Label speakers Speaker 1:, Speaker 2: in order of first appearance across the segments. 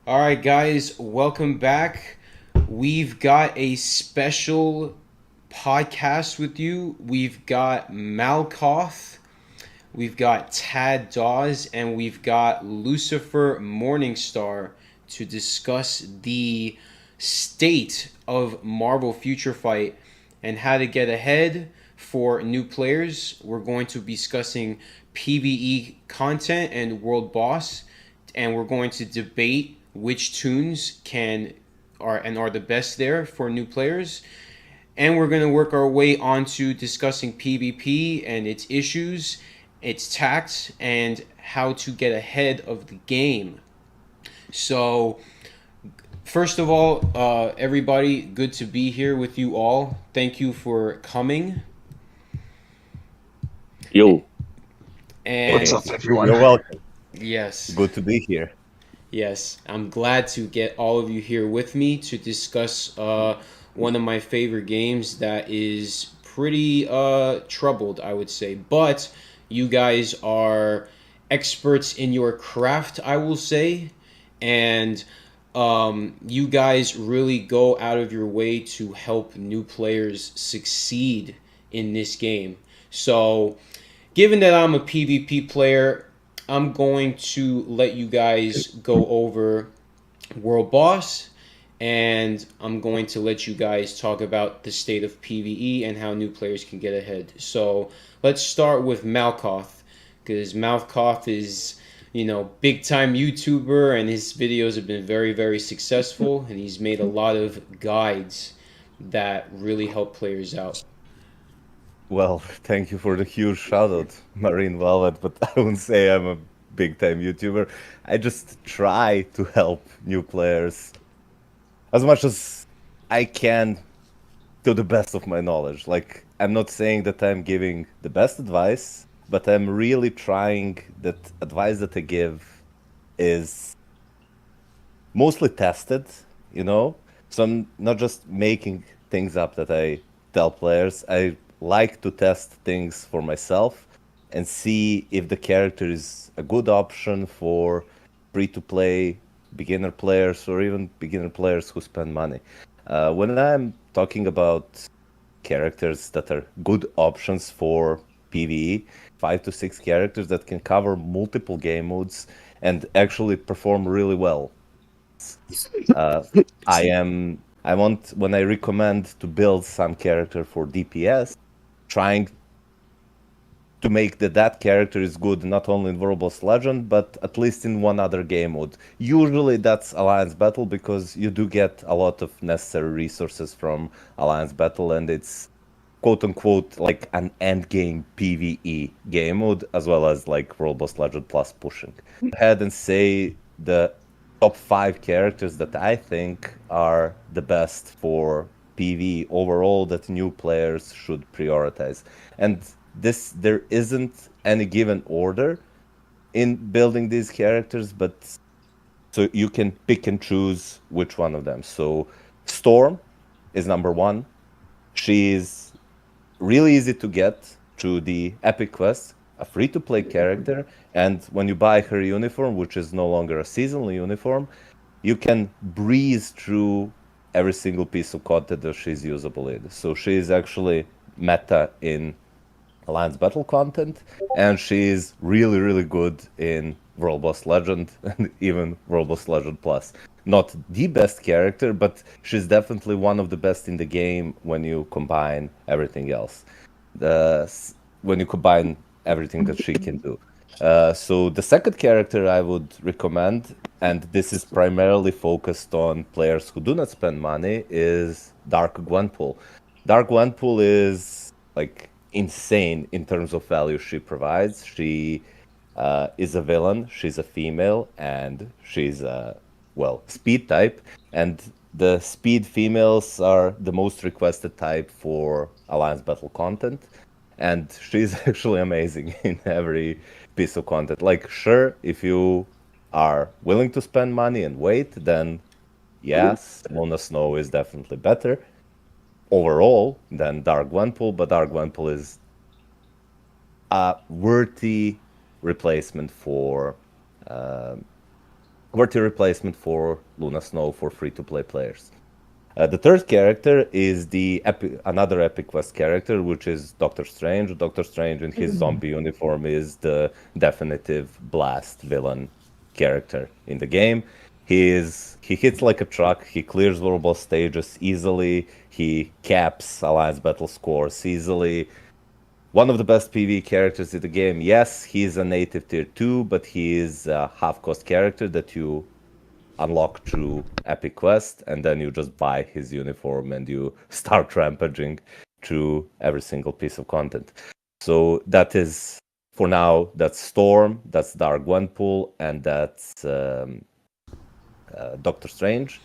Speaker 1: All right, guys, welcome back. We've got a special podcast with you. We've got Malkoth, we've got Tad Dawes, and we've got Lucifer Morningstar to discuss the state of Marvel Future Fight and how to get ahead for new players. We're going to be discussing PvE content and World Boss, and we're going to debate which tunes are the best there for new players. And we're going to work our way onto discussing PvP and its issues, its tax, and how to get ahead of the game. So, first of all, everybody, good to be here with you all. Thank you for coming.
Speaker 2: Yo,
Speaker 3: What's
Speaker 1: And
Speaker 3: up,
Speaker 2: hey,
Speaker 3: everyone?
Speaker 2: you're welcome.
Speaker 1: yes,
Speaker 2: Good to be here.
Speaker 1: yes, I'm glad to get all of you here with me to discuss one of my favorite games that is pretty troubled, I would say. But you guys are experts in your craft, I will say, and you guys really go out of your way to help new players succeed in this game. So, given that I'm a PvP player, I'm going to let you guys go over World Boss, and I'm going to let you guys talk about the state of PvE and how new players can get ahead. So let's start with Malkoth, because Malkoth is, big time YouTuber, and his videos have been very, very successful, and he's made a lot of guides that really help players out.
Speaker 2: Well, thank you for the huge shout out, Marine Velvet, but I wouldn't say I'm a big time YouTuber. I just try to help new players as much as I can to the best of my knowledge. Like, I'm not saying that I'm giving the best advice, but I'm really trying that advice that I give is mostly tested, you know? So I'm not just making things up that I tell players. I like to test things for myself and see if the character is a good option for free to play beginner players or even beginner players who spend money. When I'm talking about characters that are good options for PvE, 5 to 6 characters that can cover multiple game modes and actually perform really well. Uh, I want when I recommend to build some character for DPS, trying to make that character is good not only in Warboss Legend but at least in one other game mode. Usually that's Alliance Battle because you do get a lot of necessary resources from Alliance Battle and it's quote unquote like an end game PvE game mode as well as like Warboss Legend plus pushing. Ahead and say the top 5 characters that I think are the best for PvE overall that new players should prioritize. And this there isn't any given order in building these characters, but so you can pick and choose which one of them. So Storm is number one. She is really easy to get through the Epic Quest, a free to play character. And when you buy her uniform, which is no longer a seasonal uniform, you can breeze through every single piece of content that she's usable in. So she is actually meta in Alliance Battle content, and she's really, really good in World Boss Legend and even World Boss Legend Plus. Not the best character, but she's definitely one of the best in the game when you combine everything else. The when you combine everything that she can do. So the second character I would recommend, and this is primarily focused on players who do not spend money, is Dark Gwenpool. Dark Gwenpool is like insane in terms of value she provides. She is a villain. She's a female, and she's a speed type. And the speed females are the most requested type for Alliance Battle content. And she's actually amazing in every piece of content. Like, sure, if you are willing to spend money and wait, then yes, Mona Snow is definitely better overall than Dark Gwenpool, but Dark Gwenpool is a worthy replacement for uh, worthy replacement for Luna Snow for free-to-play players. The third character is another Epic Quest character, which is Doctor Strange. Doctor Strange in his zombie uniform is the definitive blast villain character in the game. He hits like a truck. He clears vulnerable stages easily. He caps alliance battle scores easily. One of the best PvE characters in the game. Yes, he's a native tier 2, but he is a half-cost character that you unlock through Epic Quest, and then you just buy his uniform and you start rampaging through every single piece of content. So that is, for now, that's Storm, that's Dark Gwenpool, and that's Doctor Strange.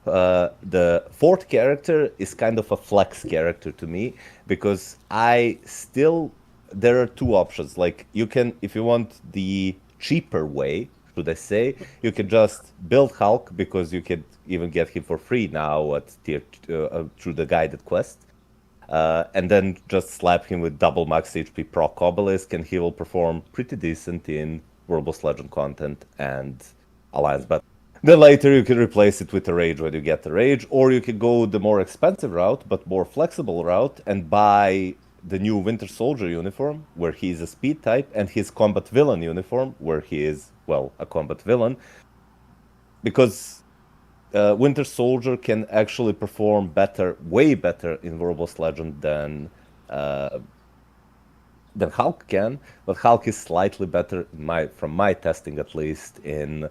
Speaker 2: The fourth character is kind of a flex character to me because there are two options. Like you can, if you want the cheaper way, should I say, you can just build Hulk because you can even get him for free now at through the guided quest. And then just slap him with double max HP proc obelisk, and he will perform pretty decent in World Boss Legend content and Alliance Battle. Then later you can replace it with a rage when you get the rage, or you can go the more expensive route but more flexible route and buy the new Winter Soldier uniform where he is a speed type, and his combat villain uniform where he is, well, a combat villain, because Winter Soldier can actually perform way better in World Boss Legend than Hulk can, but Hulk is slightly better from my testing at least in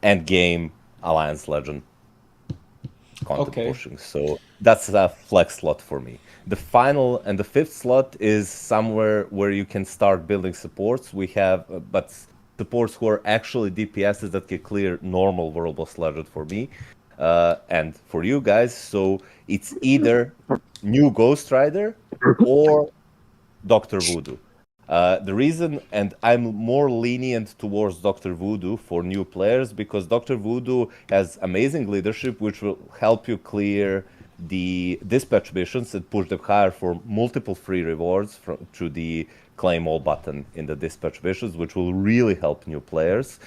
Speaker 2: endgame Alliance Legend content pushing. So that's a flex slot for me. The final and the fifth slot is somewhere where you can start building supports. We have, but supports who are actually DPSs that can clear normal World Boss Legend for me and for you guys. So it's either new Ghost Rider or Dr. Voodoo. The reason, and I'm more lenient towards Dr. Voodoo for new players, because Dr. Voodoo has amazing leadership, which will help you clear the dispatch missions and push them higher for multiple free rewards through the claim all button in the dispatch missions, which will really help new players.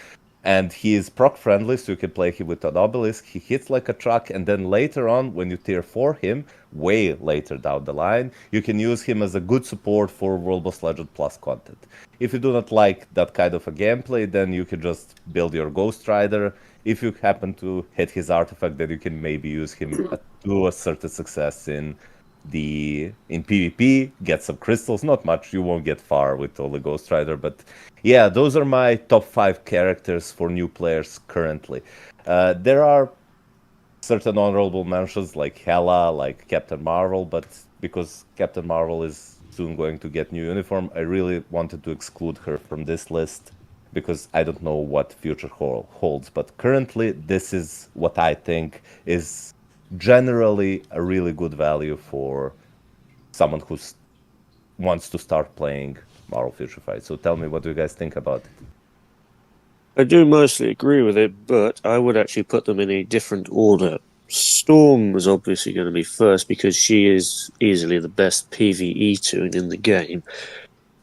Speaker 2: And he is proc friendly, so you can play him with an obelisk. He hits like a truck, and then later on, when you tier 4 him, way later down the line, you can use him as a good support for World Boss Legend Plus content. If you do not like that kind of a gameplay, then you can just build your Ghost Rider. If you happen to hit his artifact, then you can maybe use him to a certain success in PvP, get some crystals, not much, you won't get far with all the Ghost Rider, but yeah, those are my top 5 characters for new players currently. There are certain honorable mentions like Hela, like Captain Marvel, but because Captain Marvel is soon going to get new uniform, I really wanted to exclude her from this list because I don't know what future holds, but currently this is what I think is generally a really good value for someone who wants to start playing Marvel Future Fight. So tell me, what do you guys think about it?
Speaker 3: I do mostly agree with it, but I would actually put them in a different order. Storm is obviously going to be first because she is easily the best PvE tune in the game.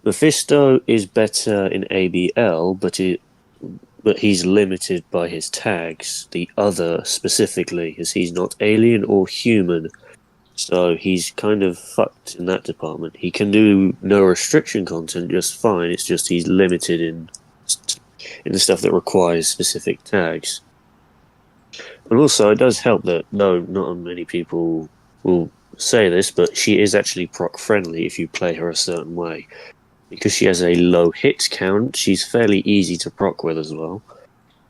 Speaker 3: Mephisto is better in ABL, but he's limited by his tags. The other specifically, as he's not alien or human, so he's kind of fucked in that department. He can do no restriction content just fine. It's just he's limited in the stuff that requires specific tags. And also, it does help that, though not many people will say this, but she is actually proc friendly if you play her a certain way. Because she has a low hit count, she's fairly easy to proc with as well.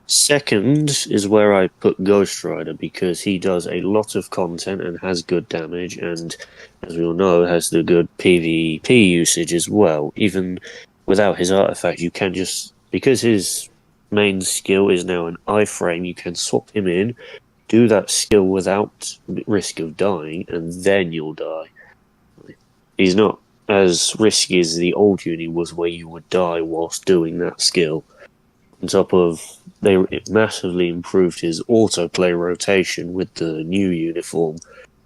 Speaker 3: Second is where I put Ghost Rider, because he does a lot of content and has good damage, and as we all know, has the good PvP usage as well. Even without his artifact, you can just, because his main skill is now an iframe, you can swap him in, do that skill without risk of dying, and then you'll die. He's not as risky as the old uni was, where you would die whilst doing that skill. On top of, it massively improved his autoplay rotation with the new uniform,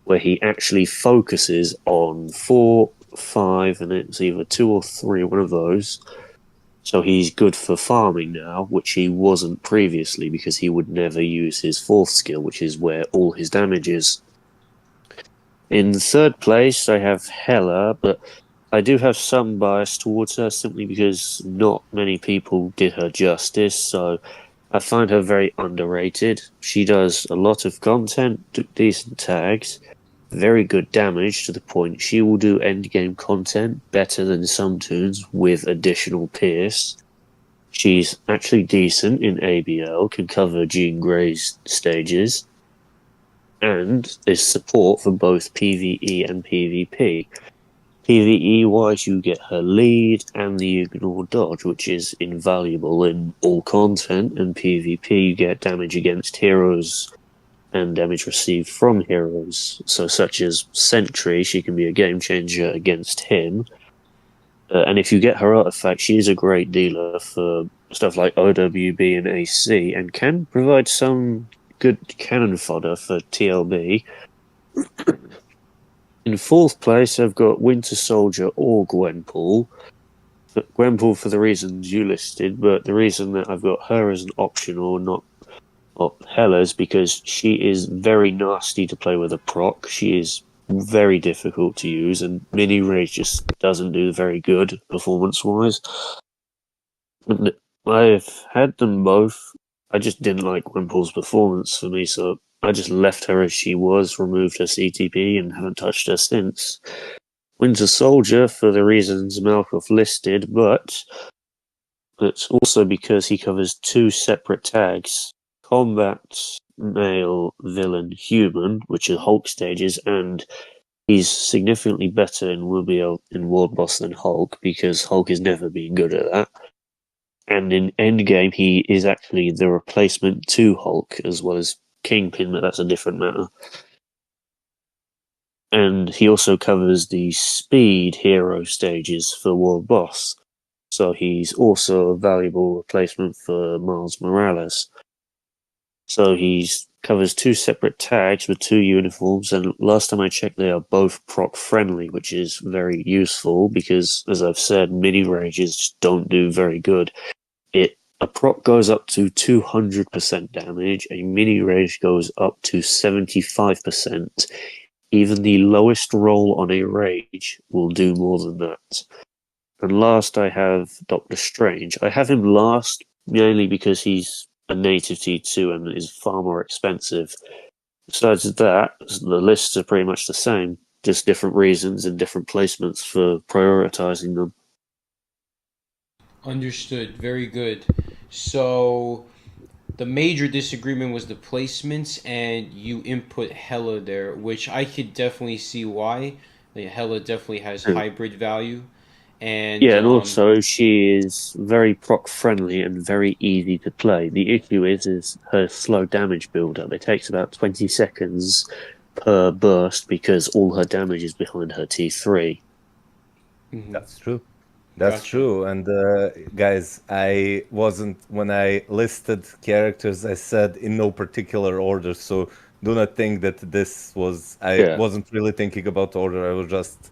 Speaker 3: where he actually focuses on 4, 5, and it's either 2 or 3, one of those, So he's good for farming now, which he wasn't previously because he would never use his fourth skill, which is where all his damage is. In third place, I have Hela, but I do have some bias towards her simply because not many people did her justice, so I find her very underrated. She does a lot of content, decent tags, very good damage to the point she will do endgame content better than some tunes with additional pierce. She's actually decent in ABL, can cover Jean Grey's stages, and there's support for both PvE and PvP. PvE wise, you get her lead and the ignore dodge, which is invaluable in all content, and PvP, you get damage against heroes and damage received from heroes. So, such as Sentry, she can be a game changer against him. And if you get her artifact, she is a great dealer for stuff like OWB and AC, and can provide some good cannon fodder for TLB. In fourth place, I've got Winter Soldier or Gwenpool. Gwenpool for the reasons you listed, but the reason that I've got her as an optional, not Hela's, because she is very nasty to play with a proc. She is very difficult to use, and Mini Rage just doesn't do very good performance-wise. I've had them both. I just didn't like Gwenpool's performance for me, so I just left her as she was, removed her CTP, and haven't touched her since. Winter Soldier, for the reasons Malkoff listed, but it's also because he covers two separate tags. Combat, Male, Villain, Human, which are Hulk stages, and he's significantly better in World Boss than Hulk, because Hulk has never been good at that. And in Endgame, he is actually the replacement to Hulk, as well as Kingpin, but that's a different matter. And he also covers the speed hero stages for World Boss, so he's also a valuable replacement for Miles Morales. So he covers two separate tags with two uniforms, and last time I checked, they are both proc friendly, which is very useful because, as I've said, mini rages just don't do very good. A proc goes up to 200% damage, a mini rage goes up to 75%. Even the lowest roll on a rage will do more than that. And last I have Doctor Strange. I have him last mainly because he's a native T2 and is far more expensive. Besides that, the lists are pretty much the same, just different reasons and different placements for prioritizing them.
Speaker 1: Understood. Very good. So the major disagreement was the placements, and you input Hella there, which I could definitely see why. Like, Hella definitely has hybrid value. And
Speaker 3: yeah, and also she is very proc friendly and very easy to play. The issue is her slow damage build up. It takes about 20 seconds per burst because all her damage is behind her T3.
Speaker 2: That's true. That's true. And guys, I wasn't, when I listed characters, I said in no particular order. So do not think that this was, I wasn't really thinking about order. I was just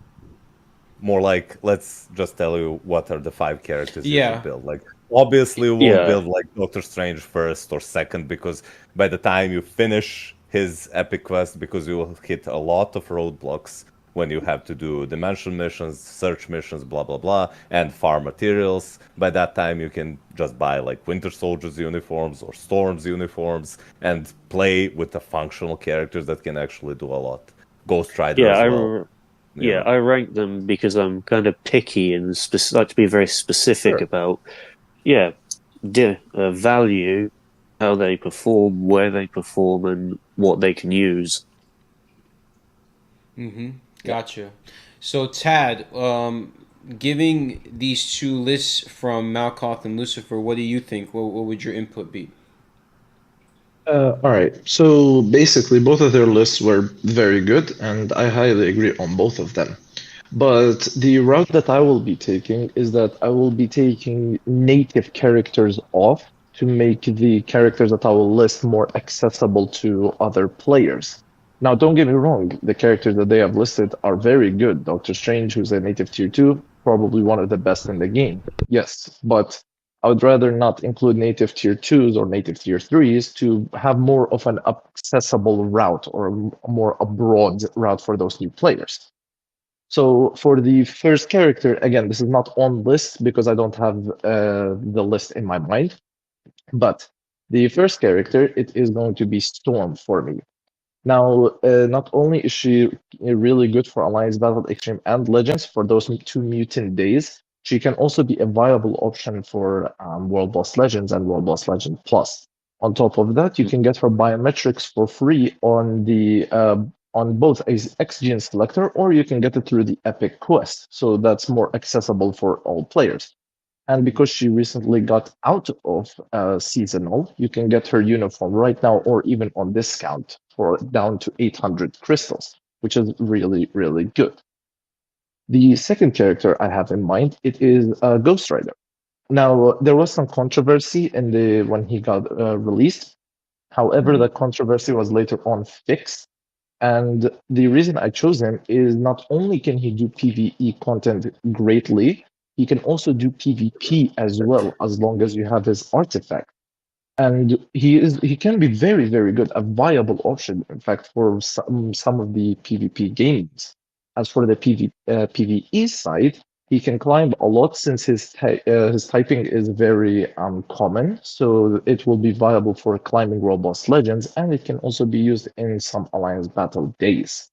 Speaker 2: more like, let's just tell you what are the 5 characters you should build. Like, obviously, we won't build like Doctor Strange first or second, because by the time you finish his epic quest, because you will hit a lot of roadblocks when you have to do dimension missions, search missions, blah blah blah, and farm materials. By that time, you can just buy like Winter Soldier's uniforms or Storm's uniforms and play with the functional characters that can actually do a lot. Ghost Rider as well.
Speaker 3: Yeah, I rank them because I'm kind of picky and like to be very specific about, value, how they perform, where they perform, and what they can use.
Speaker 1: Gotcha. So, Tad, giving these two lists from Malkoff and Lucifer, what do you think? What would your input be?
Speaker 4: All right. So basically, both of their lists were very good, and I highly agree on both of them. But the route that I will be taking is that I will be taking native characters off to make the characters that I will list more accessible to other players. Now, don't get me wrong, the characters that they have listed are very good. Doctor Strange, who's a native tier 2, probably one of the best in the game. Yes, but I would rather not include native tier 2s or native tier 3s to have more of an accessible route or more a broad route for those new players. So for the first character, again, this is not on list because I don't have the list in my mind, but the first character, it is going to be Storm for me. Now, not only is she really good for Alliance Battle Extreme and Legends for those two mutant days, she can also be a viable option for World Boss Legends and World Boss Legend Plus. On top of that, you can get her biometrics for free on both XGN Selector, or you can get it through the Epic Quest. So that's more accessible for all players. And because she recently got out of seasonal, you can get her uniform right now or even on discount for down to 800 crystals, which is really, really good. The second character I have in mind, it is Ghost Rider. Now, there was some controversy in the when he got released. However, the controversy was later on fixed. And the reason I chose him is not only can he do PvE content greatly, he can also do PvP as well, as long as you have his artifact. And he can be very, very good, a viable option, in fact, for some of the PvP games. As for the PvE side, he can climb a lot since his typing is very common, so it will be viable for climbing World Boss Legends, and it can also be used in some Alliance Battle days.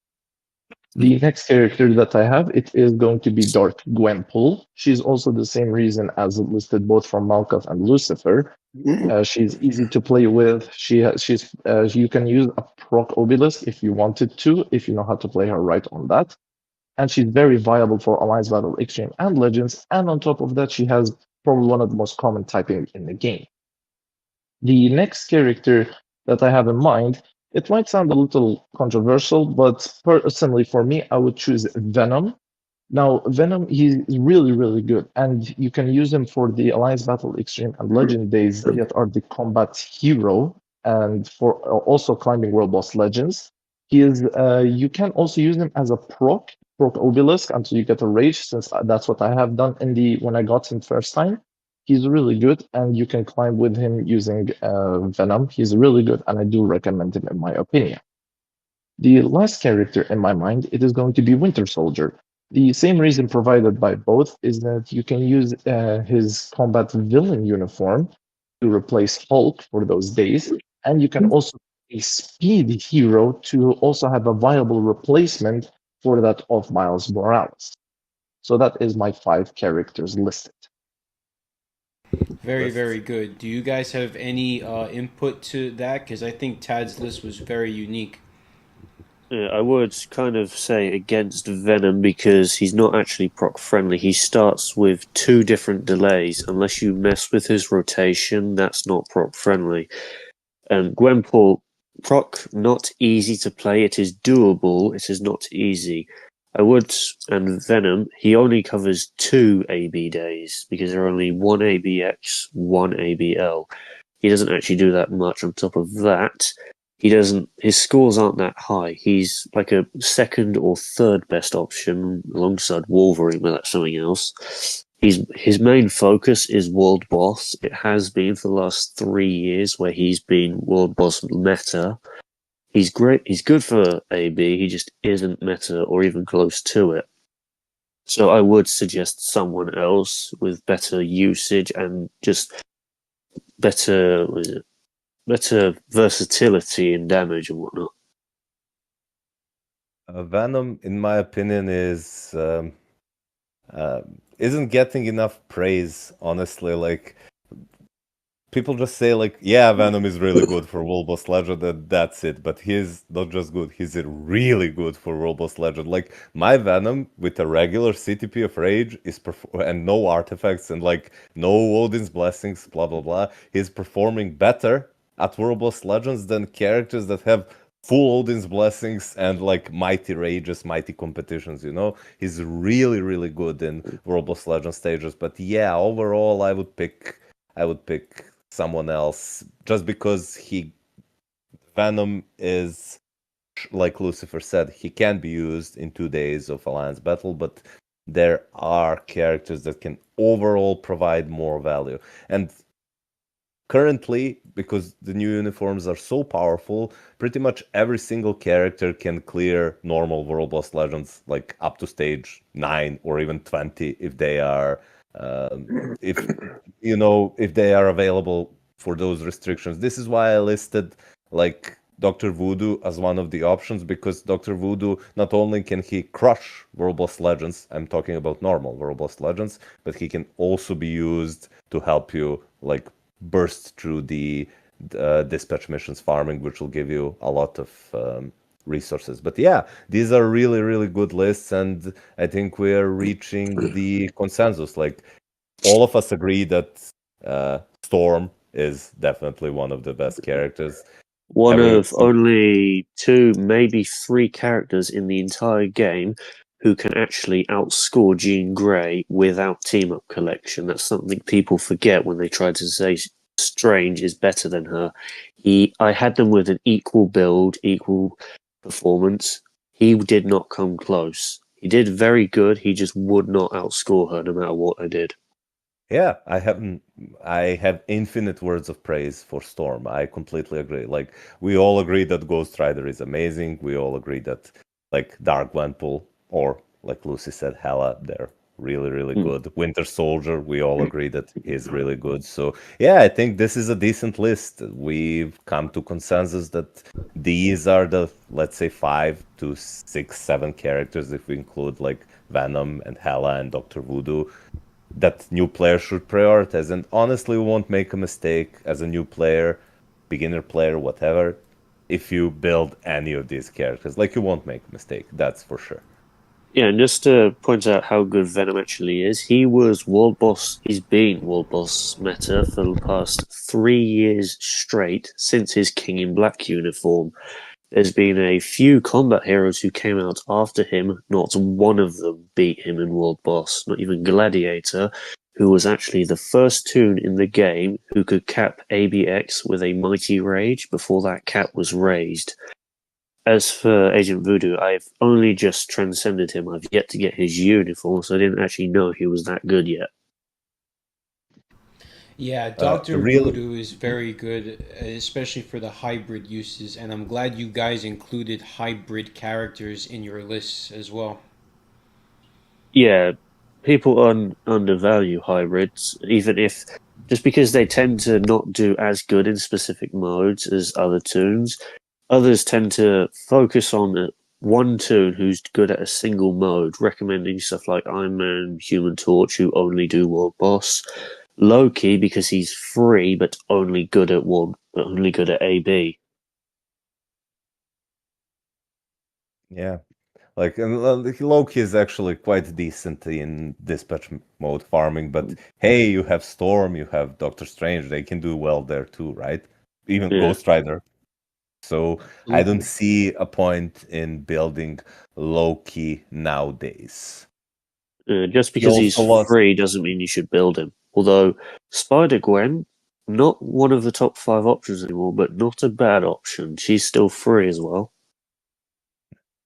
Speaker 4: The next character that I have, it is going to be Dark Gwenpool. She's also the same reason as listed both from Malkuth and Lucifer. She's easy to play with. You can use a proc obelisk if you wanted to, if you know how to play her right on that. And she's very viable for Alliance Battle Extreme and Legends. And on top of that, she has probably one of the most common typing in the game. The next character that I have in mind, it might sound a little controversial, but personally for me, I would choose Venom. Now, Venom, he's really, really good, and you can use him for the Alliance Battle Extreme and Legend days that are the combat hero, and for also climbing World Boss Legends. He is. You can also use him as a proc obelisk until you get a rage, since that's what I have done in the when I got him first time. He's really good, and you can climb with him using Venom. He's really good, and I do recommend him in my opinion. The last character in my mind, it is going to be Winter Soldier. The same reason provided by both is that you can use his combat villain uniform to replace Hulk for those days, and you can also a speed hero to also have a viable replacement for that of Miles Morales. So that is my 5 characters listed.
Speaker 1: Very,
Speaker 2: Lists.
Speaker 1: very good. Do you guys have any input to that? Because I think Tad's list was very unique.
Speaker 3: Yeah, I would kind of say against Venom because he's not actually proc friendly. He starts with 2 different delays. Unless you mess with his rotation, that's not proc friendly. And Gwenpool, proc not easy to play. It is doable. It is not easy. And Venom, he only covers 2 AB days because there are only 1 ABX, 1 ABL. He doesn't actually do that much. On top of that, his scores aren't that high. He's like a second or third best option alongside Wolverine, but that's something else. His main focus is World Boss. It has been for the last 3 years where he's been World Boss meta. He's great. He's good for AB. He just isn't meta or even close to it. So I would suggest someone else with better usage and just better versatility in damage and whatnot.
Speaker 2: Venom, in my opinion, isn't getting enough praise. Honestly, like people just say, like, yeah, Venom is really good for World Boss Legend, and that's it. But he's not just good; he's really good for World Boss Legend. Like my Venom with a regular CTP of Rage and no artifacts and like no Odin's blessings, blah blah blah. He's performing better at World Boss Legends than characters that have full Odin's blessings and like mighty rages, mighty competitions, you know? He's really, really good in World Boss Legend stages. But yeah, overall I would pick someone else just because Venom is like Lucifer said, he can be used in 2 days of Alliance battle, but there are characters that can overall provide more value. And currently, because the new uniforms are so powerful, pretty much every single character can clear normal World Boss Legends, like up to stage 9 or even 20 if they are, if if they are available for those restrictions. This is why I listed like Dr. Voodoo as one of the options, because Dr. Voodoo, not only can he crush World Boss Legends, I'm talking about normal World Boss Legends, but he can also be used to help you like burst through the dispatch missions farming, which will give you a lot of resources. But yeah, these are really, really good lists, and I think we are reaching the consensus. Like all of us agree that Storm is definitely one of the best characters.
Speaker 3: One
Speaker 2: Every
Speaker 3: of only 2, maybe 3 characters in the entire game who can actually outscore Jean Grey without team up collection. That's something people forget when they try to say Strange is better than her. I had them with an equal build, equal performance. He did not come close. He did very good. He just would not outscore her no matter what I did.
Speaker 2: Yeah, I have infinite words of praise for Storm. I completely agree. Like we all agree that Ghost Rider is amazing. We all agree that like Dark Gwenpool or like Lucy said, Hela, they're really, really good. Winter Soldier, we all agree that he's really good. So yeah, I think this is a decent list. We've come to consensus that these are the, let's say, 5 to 6, 7 characters if we include like Venom and Hela and Doctor Voodoo that new players should prioritize. And honestly, we won't make a mistake as a new player, beginner player, whatever, if you build any of these characters. Like, you won't make a mistake, that's for sure.
Speaker 3: Yeah, and just to point out how good Venom actually is, he's been World Boss meta for the past 3 years straight since his King in Black uniform. There's been a few combat heroes who came out after him. Not one of them beat him in World Boss. Not even Gladiator, who was actually the first toon in the game who could cap ABX with a Mighty Rage before that cap was raised. As for Agent Voodoo, I've only just transcended him. I've yet to get his uniform, so I didn't actually know he was that good yet.
Speaker 1: Yeah, Doctor
Speaker 2: really-
Speaker 1: Voodoo is very good, especially for the hybrid uses, and I'm glad you guys included hybrid characters in your lists as well.
Speaker 3: Yeah, people undervalue hybrids, even if just because they tend to not do as good in specific modes as other toons. Others tend to focus on one toon who's good at a single mode, recommending stuff like Iron Man, Human Torch, who only do World Boss. Loki because he's free but only good at AB.
Speaker 2: Yeah. Like, and Loki is actually quite decent in dispatch mode farming, but hey, you have Storm, you have Doctor Strange, they can do well there too, right? Even
Speaker 3: Yeah.
Speaker 2: Ghost Rider. So I don't see a point in building Loki nowadays.
Speaker 3: Just because he's
Speaker 2: also lost-
Speaker 3: free doesn't mean you should build him. Although Spider-Gwen, not one of the top 5 options anymore, but not a bad option. She's still free as well.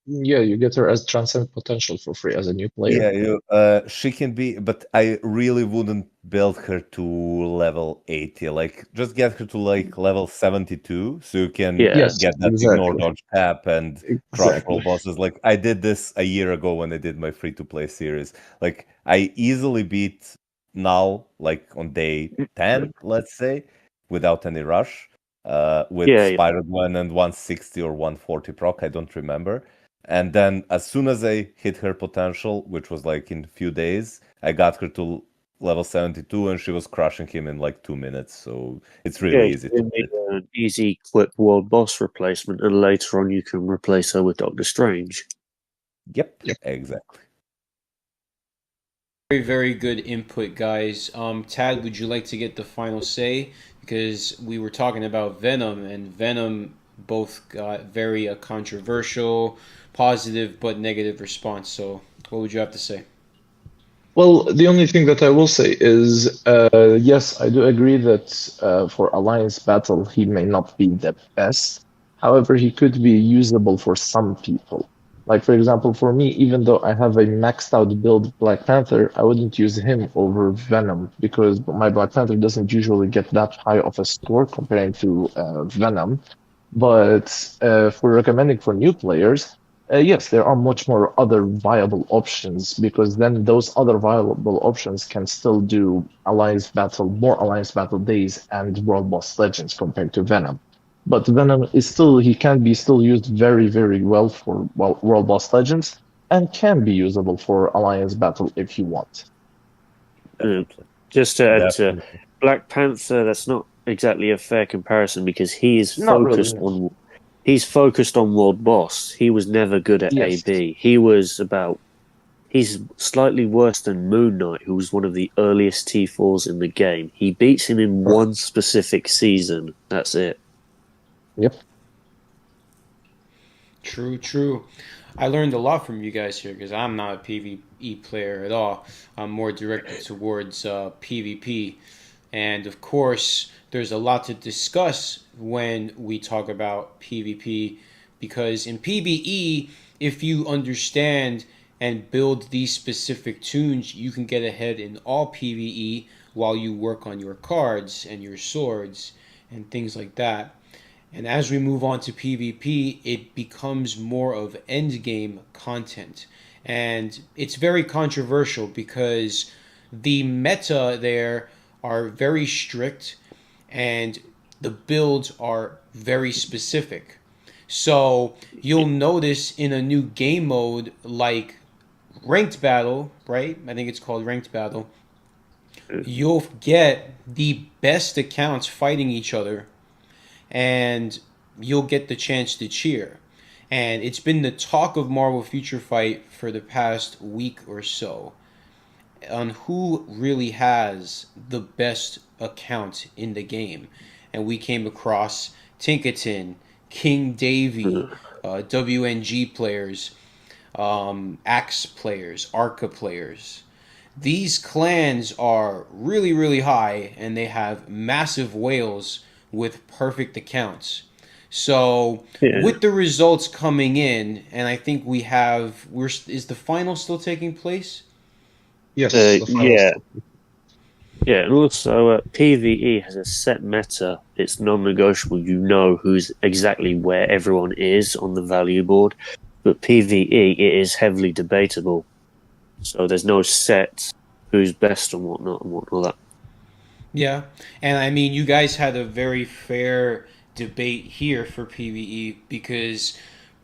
Speaker 4: Yeah, you get her as transcend potential for free as a new player.
Speaker 2: Yeah, she can be, but I really wouldn't build her to level 80. Like, just get her to like level 72, so you can
Speaker 3: Yeah.
Speaker 4: Yes,
Speaker 2: get that
Speaker 4: exactly.
Speaker 2: ignore dodge cap and crush
Speaker 4: Exactly.
Speaker 2: roll bosses. Like, I did this a year ago when I did my free to play series. Like, I easily beat Null like on day 10, let's say, without any rush. With
Speaker 3: Yeah.
Speaker 2: Spider-Gwen and 160 or 140 proc, I don't remember. And then as soon as I hit her potential, which was like in a few days, I got her to level 72 and she was crushing him in like 2 minutes. So it's really easy to
Speaker 3: you need
Speaker 2: do.
Speaker 3: an easy, quick World Boss replacement, and later on you can replace her with Doctor Strange.
Speaker 2: Yep, exactly.
Speaker 1: Very, very good input, guys. Tad, would you like to get the final say? Because we were talking about Venom, and Venom both got very controversial, positive but negative response. So, what would you have to say?
Speaker 4: Well, the only thing that I will say is, yes, I do agree that for Alliance Battle, he may not be the best. However, he could be usable for some people. Like, for example, for me, even though I have a maxed out build Black Panther, I wouldn't use him over Venom because my Black Panther doesn't usually get that high of a score compared to Venom. But for recommending for new players, yes, there are much more other viable options because then those other viable options can still do more Alliance Battle days and World Boss Legends compared to Venom. But Venom is still, he can be still used very, very well for World Boss Legends and can be usable for Alliance Battle if you want.
Speaker 3: Just to add to
Speaker 2: Definitely.
Speaker 3: Black Panther, that's not exactly a fair comparison because
Speaker 4: Not really, no.
Speaker 3: he's focused on World Boss. He was never good at
Speaker 4: Yes.
Speaker 3: AB. He's slightly worse than Moon Knight, who was one of the earliest T4s in the game. He beats him in one specific season. That's it.
Speaker 4: Yep.
Speaker 1: True, true. I learned a lot from you guys here because I'm not a PvE player at all. I'm more directed towards PvP. And of course, there's a lot to discuss when we talk about PvP because in PvE, if you understand and build these specific tunes, you can get ahead in all PvE while you work on your cards and your swords and things like that. And as we move on to PvP, it becomes more of end game content. And it's very controversial because the meta there are very strict and the builds are very specific. So you'll notice in a new game mode like ranked battle, right? I think it's called ranked battle. You'll get the best accounts fighting each other and you'll get the chance to cheer. And it's been the talk of Marvel Future Fight for the past week or so on who really has the best account in the game. And we came across Tinkerton, King Davy, WNG players, Axe players, Arca players. These clans are really, really high and they have massive whales with perfect accounts. So
Speaker 3: Yeah.
Speaker 1: with the results coming in, and I think is the final still taking place?
Speaker 4: Yes, the final
Speaker 3: Yeah.
Speaker 4: step.
Speaker 3: Yeah, and also PvE has a set meta. It's non-negotiable. You know who's exactly where everyone is on the value board. But PvE, it is heavily debatable. So there's no set who's best and whatnot and all that.
Speaker 1: Yeah, and I mean, you guys had a very fair debate here for PvE because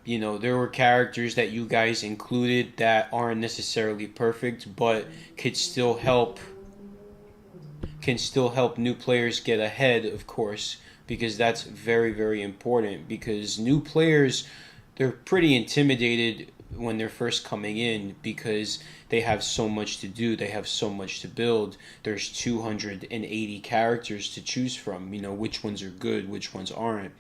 Speaker 1: there were characters that you guys included that aren't necessarily perfect, but could still help can still help new players get ahead, of course, because that's very, very important. Because new players, they're pretty intimidated when they're first coming in because they have so much to do, they have so much to build. There's 280 characters to choose from, which ones are good, which ones aren't.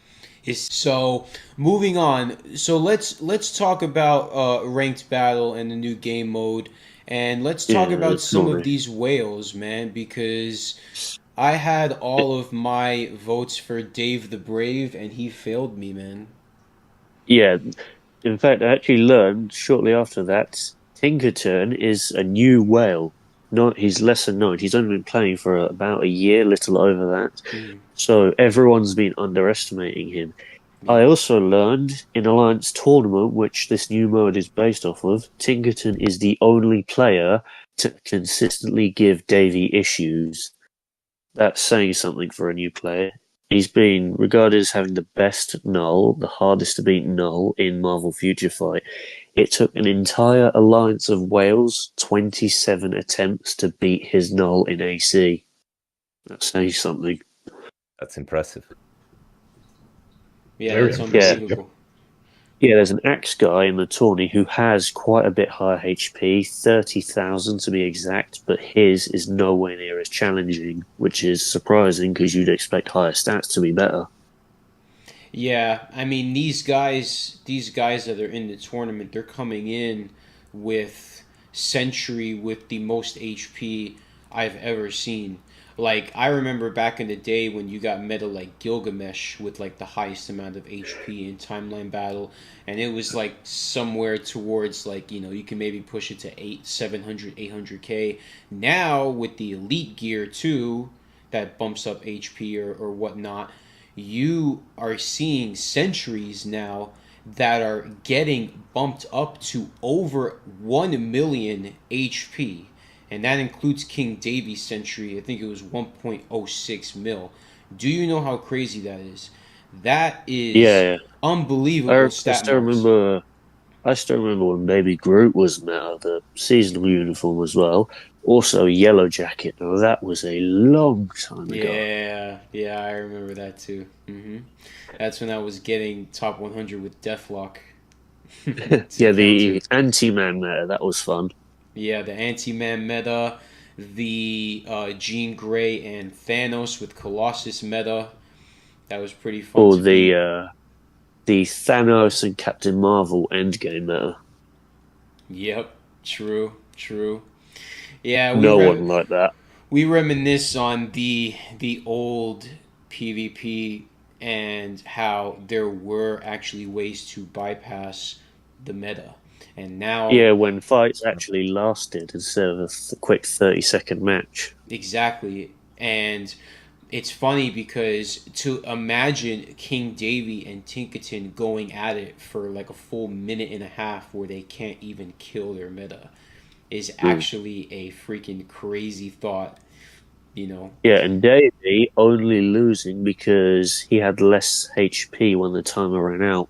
Speaker 1: So moving on, so let's talk about ranked battle and the new game mode, and let's talk
Speaker 3: Yeah,
Speaker 1: about
Speaker 3: it's
Speaker 1: some of
Speaker 3: naughty.
Speaker 1: these whales, man, because I had all of my votes for Dave the Brave, and he failed me, man.
Speaker 3: Yeah, in fact, I actually learned shortly after that Tinkerton is a new whale. Not he's lesser known. He's only been playing for about a year, little over that.
Speaker 1: Mm,
Speaker 3: So everyone's been underestimating him. I
Speaker 1: yeah.
Speaker 3: also learned in Alliance Tournament, which this new mode is based off of, Tinkerton is the only player to consistently give Davy issues. That's saying something for a new player. He's been regarded as having the best null, the hardest to beat null in Marvel Future Fight. It took an entire alliance of Wales 27 attempts to beat his null in AC. That's saying something.
Speaker 2: That's impressive.
Speaker 1: Yeah,
Speaker 4: Very
Speaker 1: that's
Speaker 4: impressive. Yep.
Speaker 1: unbelievable.
Speaker 3: Yeah, there's an axe guy in the tourney who has quite a bit higher HP, 30,000 to be exact, but his is nowhere near as challenging, which is surprising because you'd expect higher stats to be better.
Speaker 1: Yeah, I mean these guys that are in the tournament, they're coming in with Sentry with the most HP I've ever seen. Like I remember back in the day when you got meta like Gilgamesh with like the highest amount of HP in timeline battle, and it was like somewhere towards like you can maybe push it to 800 Now with the elite gear too, that bumps up HP or whatnot, you are seeing sentries now that are getting bumped up to over 1 million HP, and that includes King Davy's century. I think it was 1.06 mil. Do you know how crazy that is? That is
Speaker 3: Yeah,
Speaker 1: unbelievable
Speaker 3: I
Speaker 1: stat
Speaker 3: still
Speaker 1: marks.
Speaker 3: remember. I still remember when Baby Groot was meta, the seasonal uniform as well. Also, Yellow Jacket. Now that was a long time ago.
Speaker 1: Yeah, yeah, I remember that too. That's when I was getting top 100 with Deathlock to
Speaker 3: Yeah,
Speaker 1: counter.
Speaker 3: the Anti-Man meta. That was fun.
Speaker 1: Yeah, the Anti-Man meta, the Jean Grey and Thanos with Colossus meta. That was pretty fun
Speaker 3: Or
Speaker 1: to beat.
Speaker 3: the Thanos and Captain Marvel Endgame meta.
Speaker 1: Yep, true, true. Yeah,
Speaker 3: No one liked that.
Speaker 1: we reminisce on the old PvP and how there were actually ways to bypass the meta. And now
Speaker 3: Yeah, when fights actually lasted instead of a quick 30-second match.
Speaker 1: exactly. And it's funny because to imagine King Davy and Tinkerton going at it for like a full minute and a half where they can't even kill their meta is
Speaker 3: Mm.
Speaker 1: actually a freaking crazy thought, you know.
Speaker 3: Yeah, and Davey only losing because he had less HP when the timer ran out.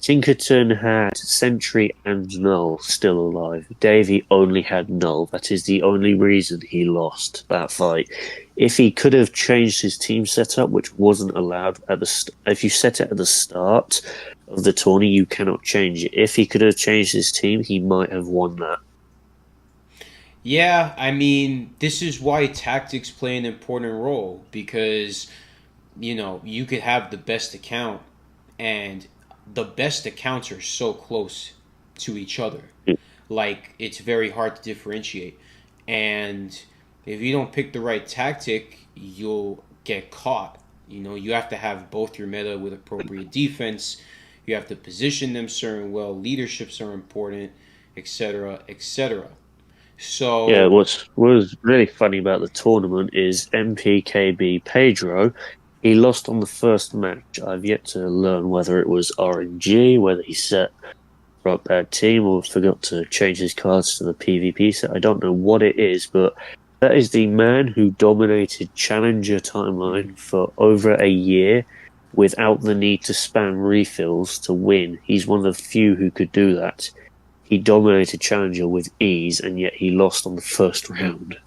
Speaker 3: Tinkerton had Sentry and Null still alive. Davey only had Null. That is the only reason he lost that fight. If he could have changed his team setup, which wasn't allowed at if you set it at the start of the tourney, you cannot change it. If he could have changed his team, he might have won that.
Speaker 1: Yeah, I mean, this is why tactics play an important role because, you could have the best account and the best accounts are so close to each other. Like, it's very hard to differentiate. And if you don't pick the right tactic, you'll get caught. You have to have both your meta with appropriate defense. You have to position them certain well. Leaderships are important, etc., etc.
Speaker 3: Yeah,
Speaker 1: So
Speaker 3: what was really funny about the tournament is MPKB Pedro. He lost on the first match. I've yet to learn whether it was RNG, whether he set right bad team, or forgot to change his cards to the PvP set. I don't know what it is, but that is the man who dominated Challenger Timeline for over a year without the need to spam refills to win. He's one of the few who could do that. He dominated Challenger with ease, and yet he lost on the first round.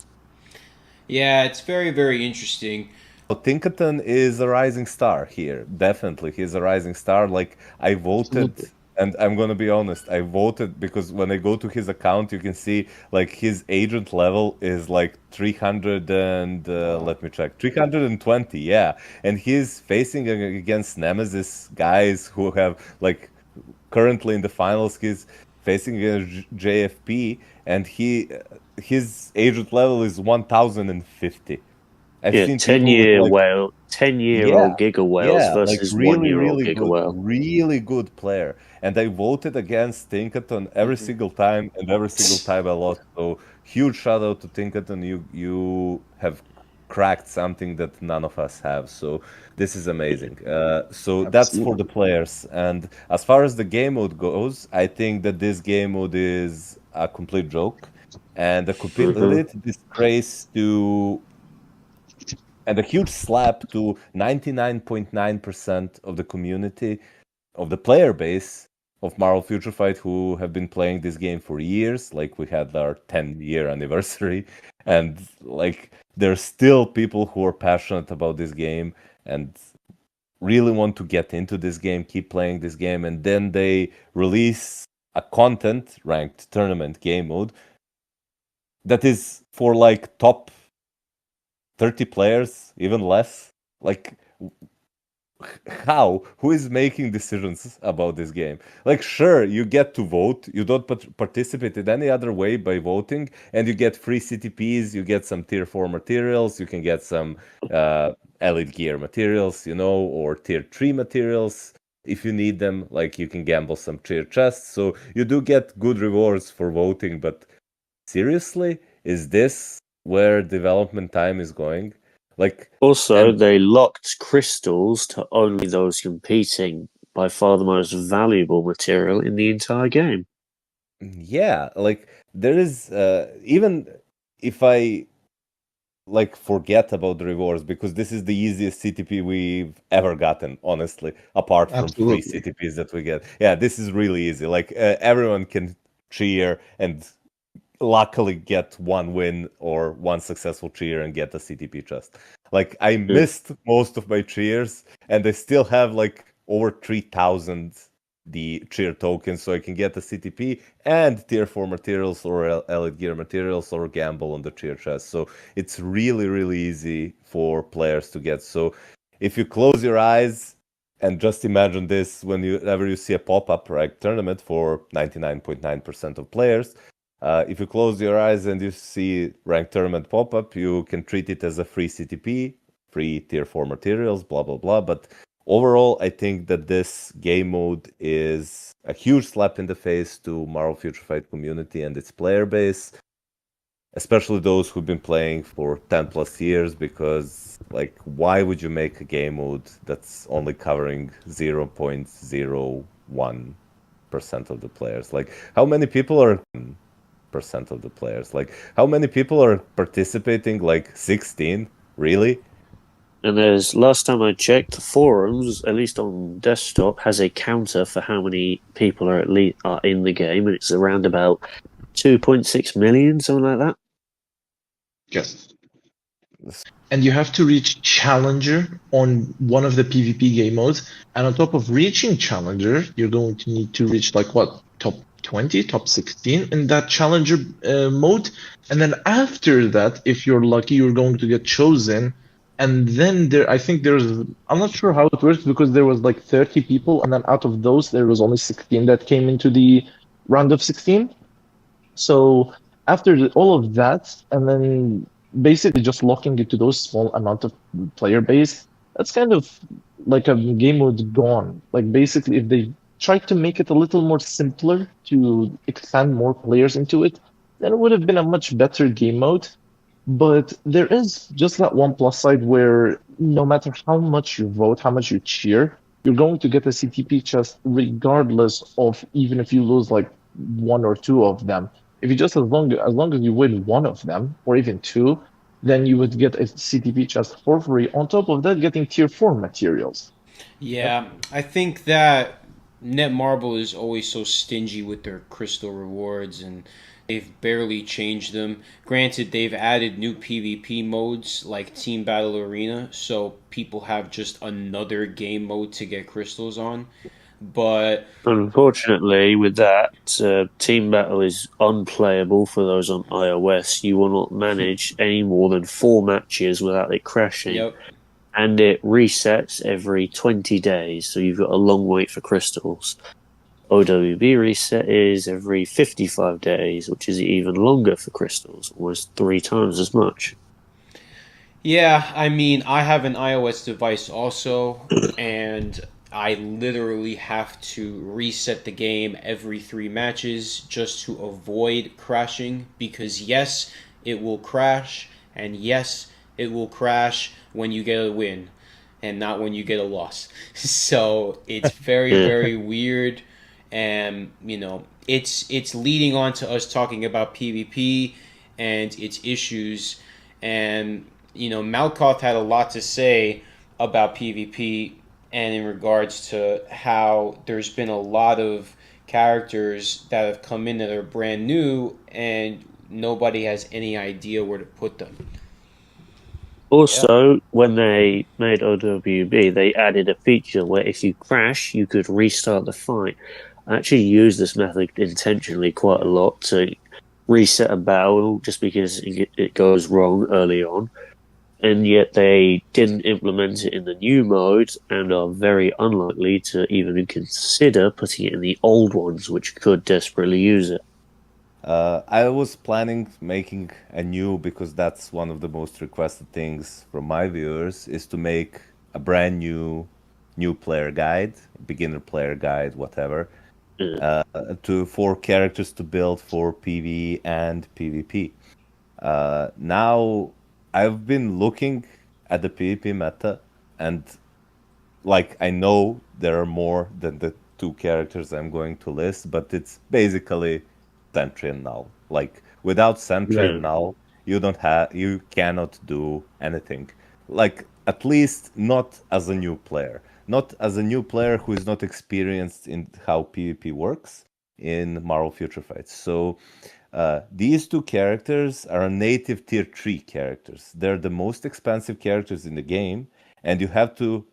Speaker 1: yeah, it's very, very interesting.
Speaker 2: Tinkerton is a rising star here. Definitely, he's a rising star. Like I voted,
Speaker 3: Absolutely.
Speaker 2: and I'm gonna be honest, I voted because when I go to his account, you can see like his agent level is like 300 and
Speaker 1: Wow.
Speaker 2: let me check, 320. Yeah, and he's facing against Nemesis guys who have like currently in the finals. He's facing against JFP, and his agent level is 1050. I've
Speaker 3: Yeah,
Speaker 2: seen
Speaker 3: 10
Speaker 2: people with
Speaker 3: year
Speaker 2: like,
Speaker 3: whale, 10-year-old
Speaker 2: yeah,
Speaker 3: Giga Whales
Speaker 2: yeah, like
Speaker 3: versus 1-year-old Giga Whale.
Speaker 2: really good player. And I voted against Tinkerton every
Speaker 1: hmm
Speaker 2: single time, and every single time I lost. So huge shout out to Tinkerton. You have cracked something that none of us have. So this is amazing. So that's for the
Speaker 4: Absolutely.
Speaker 2: players. And as far as the game mode goes, I think that this game mode is a complete joke and a
Speaker 3: Hmm.
Speaker 2: complete disgrace to and a huge slap to 99.9% of the community, of the player base of Marvel Future Fight who have been playing this game for years. Like we had our 10-year anniversary, and like there's still people who are passionate about this game and really want to get into this game, keep playing this game, and then they release a content ranked tournament game mode that is for like top 30 players, even less. Like how? Who is making decisions about this game? Like, sure, you get to vote. You don't participate in any other way by voting, and you get free CTPs. You get some tier 4 materials. You can get some elite gear materials, or tier 3 materials if you need them. Like, you can gamble some tier chests. So you do get good rewards for voting. But seriously, is this where development time is going? Like,
Speaker 3: Also,
Speaker 2: and
Speaker 3: they locked crystals to only those competing, by far the most valuable material in the entire game.
Speaker 2: yeah, like there is even if I like forget about the rewards, because this is the easiest CTP we've ever gotten, honestly, apart from free
Speaker 4: Absolutely.
Speaker 2: CTPs that we get. Yeah, this is really easy. Like everyone can cheer and luckily get one win or one successful cheer and get a CTP chest. Like I
Speaker 3: Yeah.
Speaker 2: missed most of my cheers and I still have like over 3,000 the cheer tokens, so I can get the CTP and tier 4 materials or elite gear materials or gamble on the cheer chest. So it's really, really easy for players to get. So if you close your eyes and just imagine this whenever you see a pop-up ranked tournament for 99.9% of players, if you close your eyes and you see ranked tournament pop up, you can treat it as a free CTP, free tier 4 materials, blah, blah, blah. But overall, I think that this game mode is a huge slap in the face to Marvel Future Fight community and its player base, especially those who've been playing for 10 plus years, because, like, why would you make a game mode that's only covering 0.01% of the players? Like, how many people are percent of the players? Like, how many people are participating? Like 16? Really?
Speaker 3: And there's, last time I checked, the forums, at least on desktop, has a counter for how many people are in the game, and it's around about 2.6 million, something like that.
Speaker 4: Yes. And you have to reach Challenger on one of the PvP game modes. And on top of reaching Challenger, you're going to need to reach like what? Top 20, top 16 in that Challenger mode. And then after that, if you're lucky, you're going to get chosen. And then I think I'm not sure how it works because there was like 30 people. And then out of those, there was only 16 that came into the round of 16. So after all of that, and then basically just locking it to those small amount of player base, that's kind of like a game mode gone. Like basically, if they tried to make it a little more simpler to expand more players into it, then it would have been a much better game mode. But there is just that one plus side where no matter how much you vote, how much you cheer, you're going to get a CTP chest regardless of even if you lose like one or two of them. If you just as long as you win one of them or even two, then you would get a CTP chest for free. On top of that, getting tier 4 materials.
Speaker 1: Yeah, I think that Netmarble is always so stingy with their crystal rewards, and they've barely changed them. Granted, they've added new PvP modes like Team Battle Arena, so people have just another game mode to get crystals on. But
Speaker 3: Unfortunately, with that, Team Battle is unplayable for those on iOS. You will not manage any more than 4 matches without it crashing.
Speaker 1: yep,
Speaker 3: And it resets every 20 days, so you've got a long wait for crystals. OWB reset is every 55 days, which is even longer for crystals, almost 3 times as much.
Speaker 1: yeah, I mean, I have an iOS device also, and I literally have to reset the game every 3 matches just to avoid crashing because, yes, it will crash, and yes, it will crash when you get a win and not when you get a loss. So it's very,
Speaker 3: Yeah.
Speaker 1: very weird, and it's leading on to us talking about PvP and its issues. And Malkoth had a lot to say about PvP and in regards to how there's been a lot of characters that have come in that are brand new and nobody has any idea where to put them.
Speaker 3: Also, when they made OWB, they added a feature where if you crash, you could restart the fight. I actually use this method intentionally quite a lot to reset a battle just because it goes wrong early on. and yet they didn't implement it in the new mode and are very unlikely to even consider putting it in the old ones, which could desperately use it.
Speaker 2: I was planning making a new because that's one of the most requested things from my viewers is to make a brand new player guide, beginner player guide, whatever,
Speaker 3: Yeah.
Speaker 2: to for characters to build for PvE and PvP. Now I've been looking at the PvP meta, and like I know there are more than the two characters I'm going to list, but it's basically Sentry and Null. Like without Sentry
Speaker 3: Yeah.
Speaker 2: and Null, you cannot do anything. Like at least not as a new player. Not as a new player who is not experienced in how PvP works in Marvel Future Fights. So these two characters are native tier 3 characters. They're the most expensive characters in the game, and you have to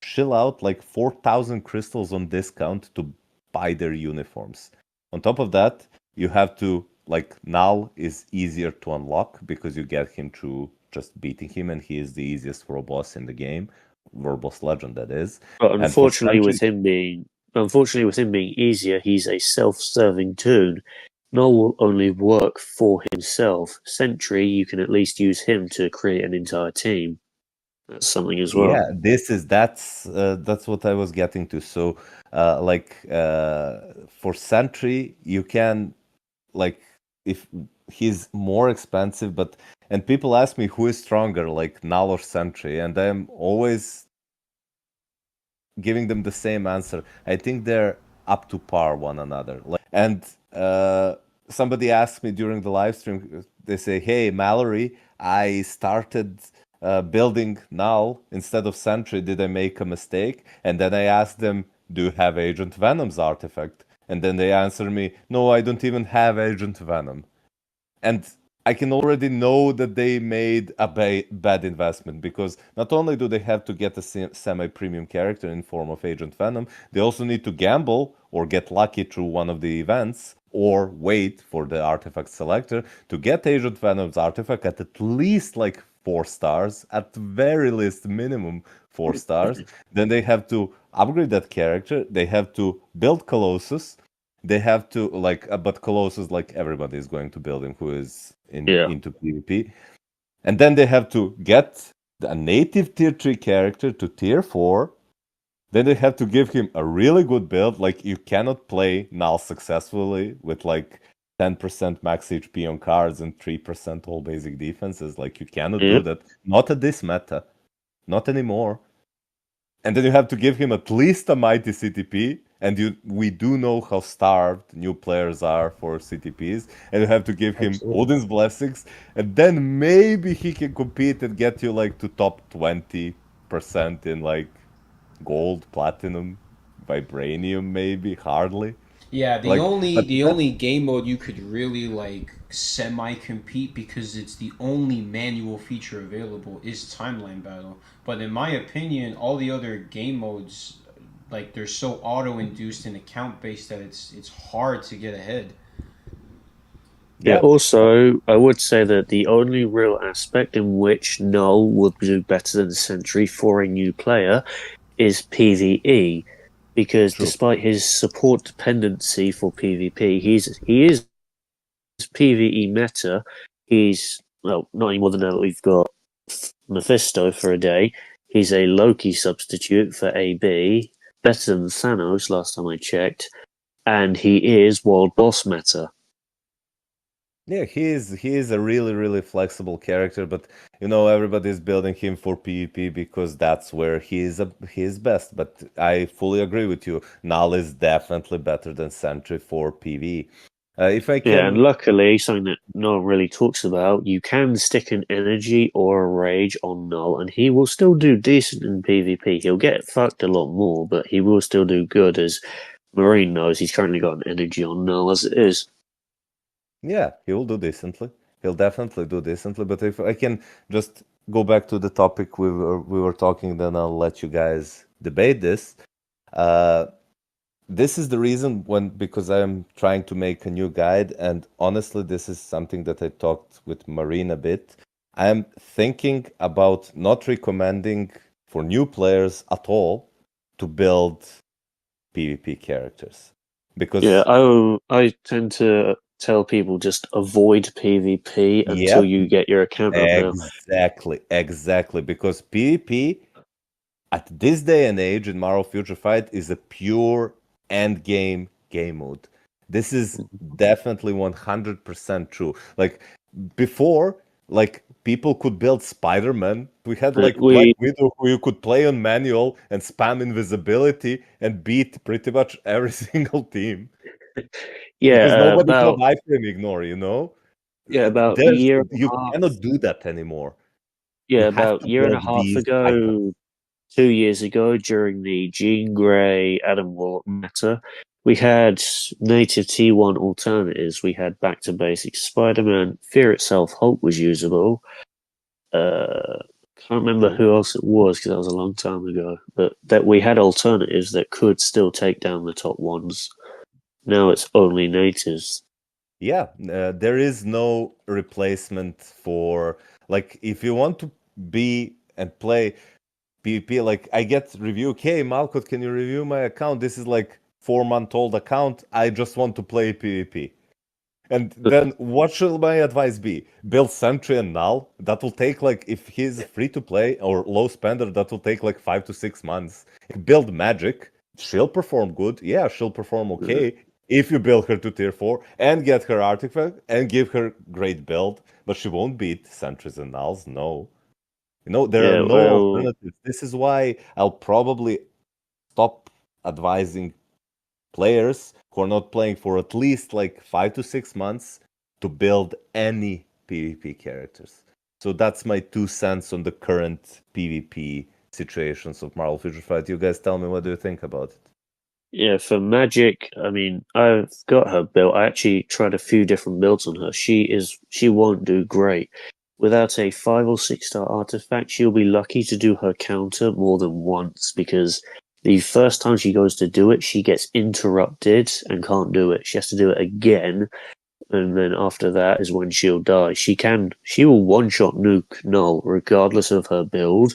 Speaker 2: shill out like 4,000 crystals on discount to buy their uniforms. On top of that, you have to, like, Null is easier to unlock because you get him through just beating him, and he is the easiest for a boss in the game. Verbose Legend, that is.
Speaker 3: But
Speaker 2: And for
Speaker 3: unfortunately, with him being easier, he's a self-serving toon. Null will only work for himself. Sentry, you can at least use him to create an entire team. That's something as well.
Speaker 2: Yeah, that's what I was getting to. So, for Sentry, you can like if he's more expensive, but and people ask me who is stronger, like Null or Sentry, and I'm always giving them the same answer. I think they're up to par one another. And somebody asked me during the live stream, they say, "Hey, Mallory, I started building Null instead of Sentry. Did I make a mistake?" And then I asked them, "Do you have Agent Venom's artifact?" And then they answer me, "No, I don't even have Agent Venom." And I can already know that they made a bad investment because not only do they have to get a semi-premium character in form of Agent Venom, they also need to gamble or get lucky through one of the events or wait for the artifact selector to get Agent Venom's artifact at least like 4 stars, at very least minimum 4 stars. Then they have to upgrade that character. They have to build Colossus. They have to but Colossus, like everybody is going to build him who is into PvP, and then they have to get a native tier 3 character to tier 4. Then they have to give him a really good build. Like you cannot play Null successfully with like 10% max HP on cards and 3% all basic defenses. Like you cannot do that. Not at this meta. Not anymore. And then you have to give him at least a mighty CTP. And we do know how starved new players are for CTPs. And you have to give him
Speaker 4: Absolutely.
Speaker 2: Odin's Blessings. And then maybe he can compete and get you like to top 20% in like gold, platinum, vibranium, maybe, hardly.
Speaker 1: Yeah,
Speaker 2: Like, but
Speaker 1: the only game mode you could really like semi compete because it's the only manual feature available is timeline battle. But in my opinion, all the other game modes like they're so auto induced and account based that it's hard to get ahead.
Speaker 3: Yeah, also, I would say that the only real aspect in which Null would do better than Sentry for a new player is PvE. Because
Speaker 2: True.
Speaker 3: despite his support dependency for PvP, he is PvE meta. He's, well, not any more than that we've got Mephisto for a day. He's a Loki substitute for AB, better than Thanos last time I checked, and he is World Boss meta.
Speaker 2: Yeah, he is a really really flexible character, but everybody's building him for PvP because that's where he is best. But I fully agree with you. Null is definitely better than Sentry for PvE. If I
Speaker 3: Yeah, and
Speaker 2: can,
Speaker 3: luckily, something that no one really talks about, you can stick an energy or a rage on Null, and he will still do decent in PvP. He'll get fucked a lot more, but he will still do good, as Marine knows. He's currently got an energy on Null as it is.
Speaker 2: yeah, he will do decently. He'll definitely do decently. But if I can just go back to the topic we were talking, then I'll let you guys debate this. This is the reason because I'm trying to make a new guide, and honestly, this is something that I talked with Marine a bit. I'm thinking about not recommending for new players at all to build PvP characters.
Speaker 3: Yeah,
Speaker 2: Because,
Speaker 3: I tend to tell people just avoid PvP until
Speaker 2: yep,
Speaker 3: you get your account up now.
Speaker 2: exactly. Because PvP at this day and age in Marvel Future Fight is a pure end game mode. This is definitely 100% true. Like before, like people could build Spider-Man. We had like Black
Speaker 3: We
Speaker 2: Widow who you could play on manual and spam invisibility and beat pretty much every single team
Speaker 3: yeah,
Speaker 2: because nobody called
Speaker 3: about
Speaker 2: iframe ignore, you know?
Speaker 3: about a
Speaker 2: There's
Speaker 3: year and
Speaker 2: you
Speaker 3: a half.
Speaker 2: cannot do that anymore. You
Speaker 3: Yeah,
Speaker 2: have
Speaker 3: about a
Speaker 2: to
Speaker 3: year and a
Speaker 2: build
Speaker 3: half
Speaker 2: these icons.
Speaker 3: ago, 2 years ago, during the Jean Grey Adam Warlock meta, we had native T1 alternatives. We had Back to Basics Spider-Man, Fear itself, Hulk was usable. Can't remember who else it was because that was a long time ago. But that we had alternatives that could still take down the top ones. Now it's only natives.
Speaker 2: Yeah, there is no replacement for like if you want to be and play PvP. Like I get review, okay, Malkut, can you review my account? This is like 4-month-old account. I just want to play PvP. And then what should my advice be? Build Sentry and Null. That will take like if he's free to play or low spender, that will take like 5 to 6 months. Build Magic. She'll perform good. Yeah, she'll perform okay if you build her to tier 4 and get her artifact and give her great build, but she won't beat Sentries and Nulls. No. You know, there are
Speaker 3: Yeah,
Speaker 2: no
Speaker 3: well,
Speaker 2: alternatives. This is why I'll probably stop advising players who are not playing for at least like 5 to 6 months to build any PvP characters. So that's my 2 cents on the current PvP situations of Marvel Future Fight. You guys tell me, what do you think about it?
Speaker 3: yeah, for Magic, I mean, I've got her built. I actually tried a few different builds on her. She won't do great. Without a 5 or 6 star artifact, she'll be lucky to do her counter more than once because the first time she goes to do it, she gets interrupted and can't do it. She has to do it again, and then after that is when she'll die. She will one shot nuke Null regardless of her build,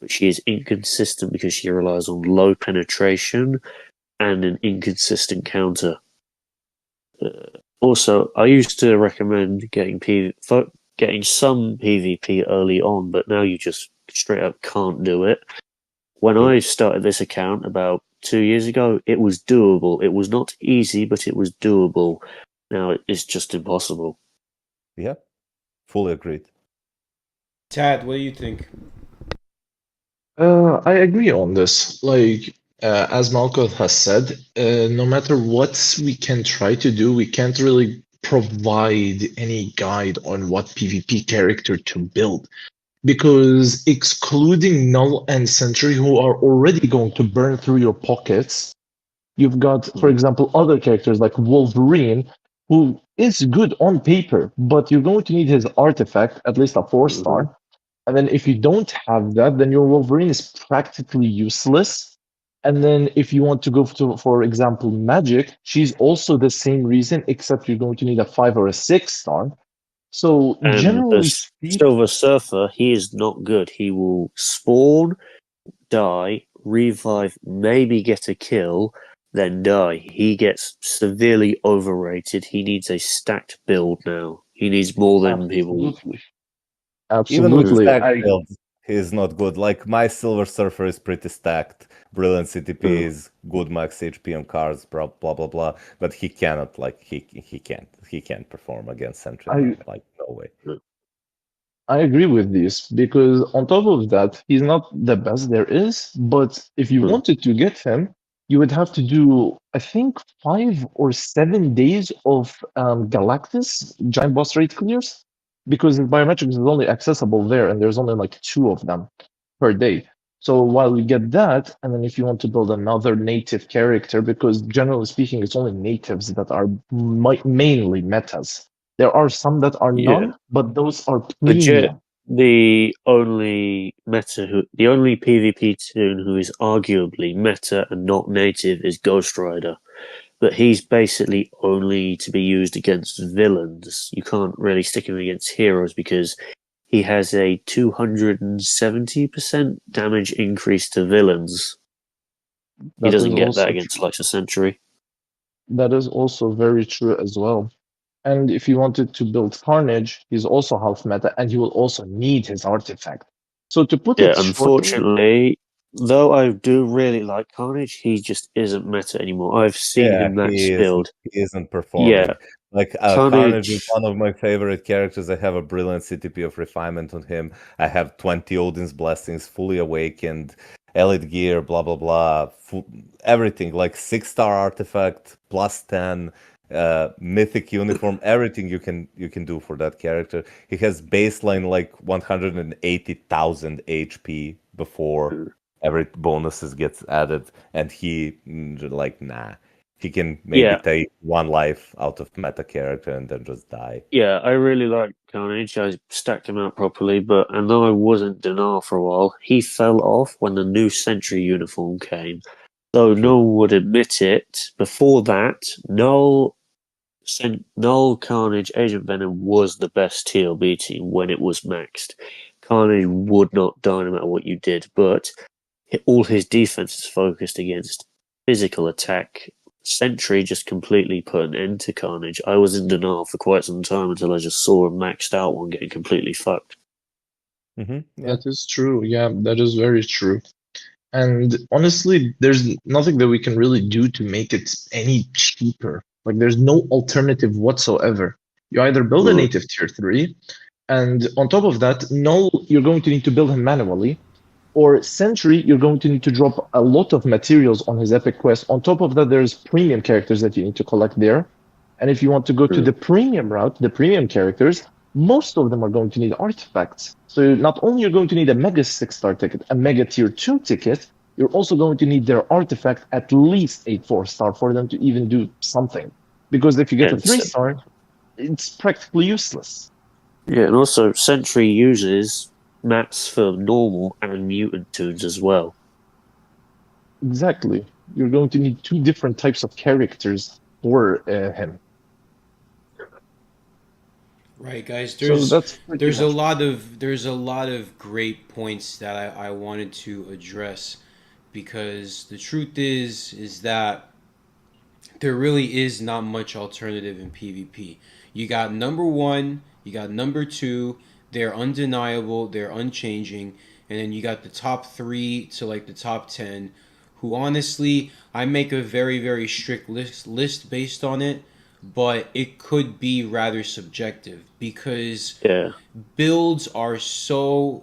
Speaker 3: but she is inconsistent because she relies on low penetration and an inconsistent counter. Also, I used to recommend getting some PvP early on, but now you just straight up can't do it. When
Speaker 2: True.
Speaker 3: I started this account about 2 years ago, it was doable. It was not easy, but it was doable. Now it's just impossible.
Speaker 2: Yeah, fully agreed.
Speaker 1: Tad, what do you think?
Speaker 4: I agree on this. Like, as Malcolm has said, no matter what we can try to do, we can't really provide any guide on what PvP character to build. Because excluding Null and Sentry, who are already going to burn through your pockets, you've got, for example, other characters like Wolverine, who is good on paper, but you're going to need his artifact, at least a 4 star. And then if you don't have that, then your Wolverine is practically useless. And then if you want to go to, for example, Magic, she's also the same reason, except you're going to need a 5 or a 6 star. So
Speaker 3: And the
Speaker 4: generally speaking,
Speaker 3: Silver Surfer, he is not good. He will spawn, die, revive, maybe get a kill, then die. He gets severely overrated. He needs a stacked build now. He needs more than people.
Speaker 4: absolutely,
Speaker 2: Even with
Speaker 4: absolutely,
Speaker 2: stacked builds, he's not good. Like my Silver Surfer is pretty stacked. Brilliant CTP is good max HP on cards, blah blah blah. But he cannot, like he can't perform against Sentry
Speaker 4: I
Speaker 2: now. Like no way.
Speaker 4: I agree with this because on top of that, he's not the best there is. But if you wanted to get him, you would have to do, I think, 5 or 7 days of Galactus giant boss raid clears because biometrics is only accessible there, and there's only like 2 of them per day. So while you get that, and then if you want to build another native character, because generally speaking, it's only natives that are mainly metas. There are some that are
Speaker 3: Yeah.
Speaker 4: none, but those are
Speaker 3: Legit,
Speaker 4: premium.
Speaker 3: the only PvP toon who is arguably meta and not native is Ghost Rider, but he's basically only to be used against villains. You can't really stick him against heroes because he has a 270% damage increase to villains. He
Speaker 4: That is
Speaker 3: doesn't get that
Speaker 4: also
Speaker 3: against like a Sentry.
Speaker 4: that is also very true as well. And if you wanted to build Carnage, he's also half meta, and he will also need his artifact. So to put
Speaker 3: Yeah,
Speaker 4: it shortly,
Speaker 3: unfortunately, though I do really like Carnage, he just isn't meta anymore. I've seen
Speaker 2: Yeah,
Speaker 3: him max build.
Speaker 2: he isn't performing.
Speaker 3: Yeah,
Speaker 2: Like Carnage is
Speaker 3: Carnage.
Speaker 2: one of my favorite characters. I have a brilliant CTP of refinement on him. I have 20 Odin's blessings, fully awakened, elite gear, blah blah blah, everything like 6-star artifact, plus 10, mythic uniform, everything you can do for that character. He has baseline like 180,000 HP before every bonuses gets added, and he like nah. He can maybe
Speaker 3: Yeah,
Speaker 2: take one life out of meta character and then just die.
Speaker 3: yeah, I really like Carnage. I stacked him out properly, but and though I wasn't Dinar for a while, he fell off when the new Sentry uniform came. Though
Speaker 2: True.
Speaker 3: no one would admit it, before that, Null, Carnage, Agent Venom was the best TLB team when it was maxed. Carnage would not die no matter what you did, but all his defense is focused against physical attack. Sentry just completely put an end to Carnage. I was in denial for quite some time until I just saw a maxed out one getting completely fucked.
Speaker 2: Yeah.
Speaker 4: that is true. Yeah, that is very true. And honestly, there's nothing that we can really do to make it any cheaper. Like, there's no alternative whatsoever. You either build a native tier 3, and on top of that, Null, you're going to need to build him manually, or Sentry, you're going to need to drop a lot of materials on his epic quest. On top of that, there's premium characters that you need to collect there. And if you want to go to the premium route, the premium characters, most of them are going to need artifacts. So not only you're going to need a mega 6-star ticket, a mega tier 2 ticket, you're also going to need their artifact at least a 4-star for them to even do something. Because if you get a 3-star, it's practically useless.
Speaker 3: Yeah, and also Sentry uses mats for normal and mutant tunes as well.
Speaker 4: Exactly. You're going to need 2 different types of characters for him.
Speaker 1: Right, guys.
Speaker 4: So that's
Speaker 1: There's a lot of great points that I wanted to address, because the truth is that there really is not much alternative in PvP. You got number 1, you got number 2, they're undeniable, they're unchanging, and then you got the top 3 to like the top 10, who honestly, I make a very, very strict list based on it, but it could be rather subjective, because builds are so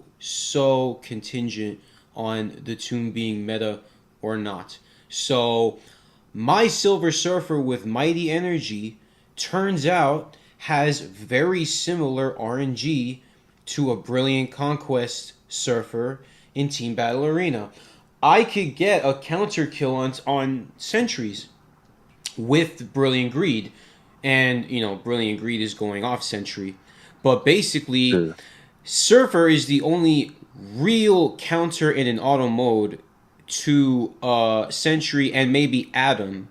Speaker 1: contingent on the tune being meta or not. So my Silver Surfer with Mighty Energy turns out has very similar RNG to a Brilliant Conquest Surfer in Team Battle Arena. I could get a counter kill on sentries with Brilliant Greed, and Brilliant Greed is going off Sentry, but basically Surfer is the only real counter in an auto mode to Sentry and maybe Adam.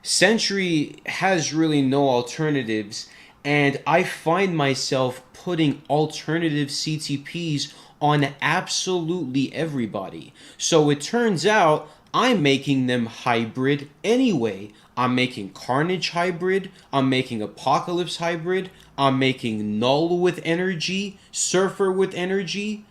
Speaker 1: Sentry has really no alternatives, and I find myself putting alternative CTPs on absolutely everybody. So it turns out I'm making them hybrid anyway. I'm making Carnage hybrid, I'm making Apocalypse hybrid, I'm making Null with energy, Surfer with energy.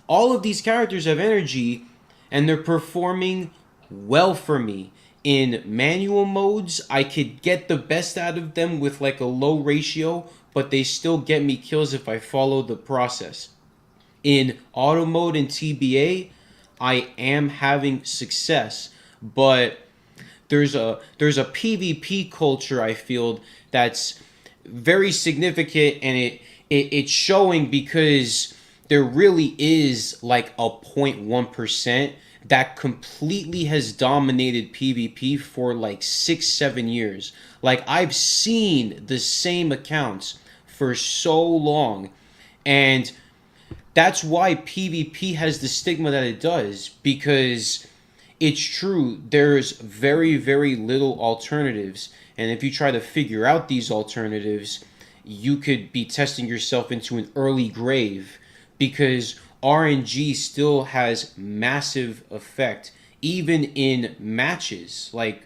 Speaker 1: All of these characters have energy, and they're performing well for me. In manual modes, I could get the best out of them with like a low ratio, but they still get me kills if I follow the process. In auto mode and TBA, I am having success, but there's a PvP culture, I feel, that's very significant, and it's showing, because there really is like a 0.1% that completely has dominated PvP for like 6-7 years. Like, I've seen the same accounts for so long, and that's why PvP has the stigma that it does, because it's true, there's very, very little alternatives, and if you try to figure out these alternatives, you could be testing yourself into an early grave because RNG still has massive effect even in matches like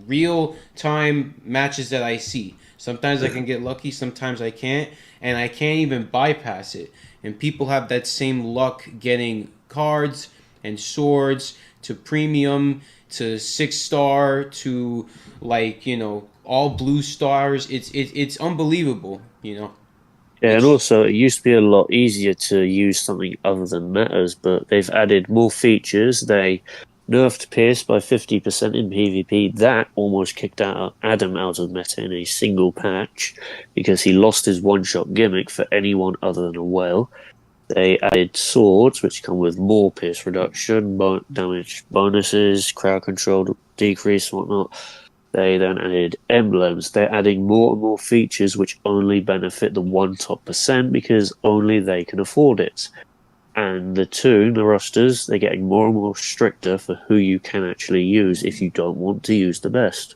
Speaker 1: real time matches that I see. Sometimes I can get lucky, sometimes I can't, and I can't even bypass it. And people have that same luck getting cards and swords to premium to 6 star to like all blue stars. It's unbelievable.
Speaker 3: Yeah, and
Speaker 1: It's
Speaker 3: also it used to be a lot easier to use something other than metas, but they've added more features. They nerfed Pierce by 50% in PvP. That almost kicked out Adam out of meta in a single patch because he lost his one-shot gimmick for anyone other than a whale. They added swords, which come with more pierce reduction, damage bonuses, crowd control decrease, whatnot. They then added emblems. They're adding more and more features which only benefit the one top percent because only they can afford it. And the rosters, they're getting more and more stricter for who you can actually use if you don't want to use the best.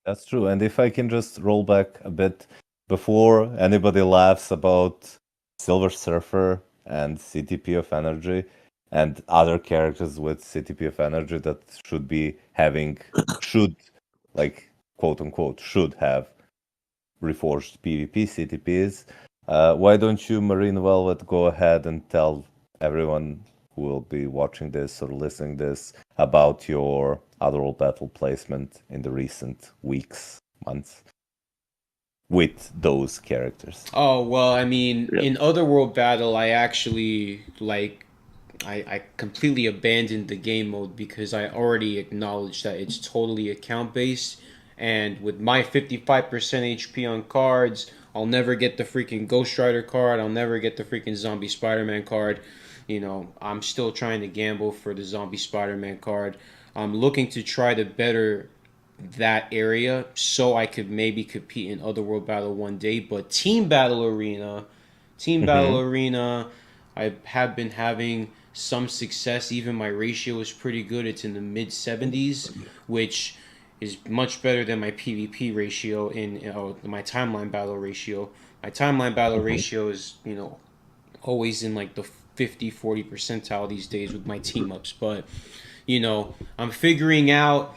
Speaker 2: That's true. And if I can just roll back a bit before anybody laughs about Silver Surfer and CTP of Energy and other characters with CTP of Energy that should, like, quote unquote, should have reforged PvP CTPs. Why don't you, Marine Velvet, go ahead and tell everyone who will be watching this or listening this about your Otherworld battle placement in the recent weeks, months with those characters?
Speaker 1: Oh well, I mean,
Speaker 3: Yep.
Speaker 1: in Otherworld Battle, I actually I completely abandoned the game mode because I already acknowledged that it's totally account based, and with my 55% HP on cards, I'll never get the freaking Ghost Rider card. I'll never get the freaking Zombie Spider-Man card. I'm still trying to gamble for the Zombie Spider-Man card. I'm looking to try to better that area so I could maybe compete in Otherworld Battle one day. But Team Battle
Speaker 2: Mm-hmm.
Speaker 1: Arena, I have been having some success. Even my ratio is pretty good. It's in the mid 70s, which is much better than my PvP ratio in my timeline battle ratio. My timeline battle
Speaker 2: Mm-hmm.
Speaker 1: ratio is, always in like the 50-40 percentile these days with my team ups. But, I'm figuring out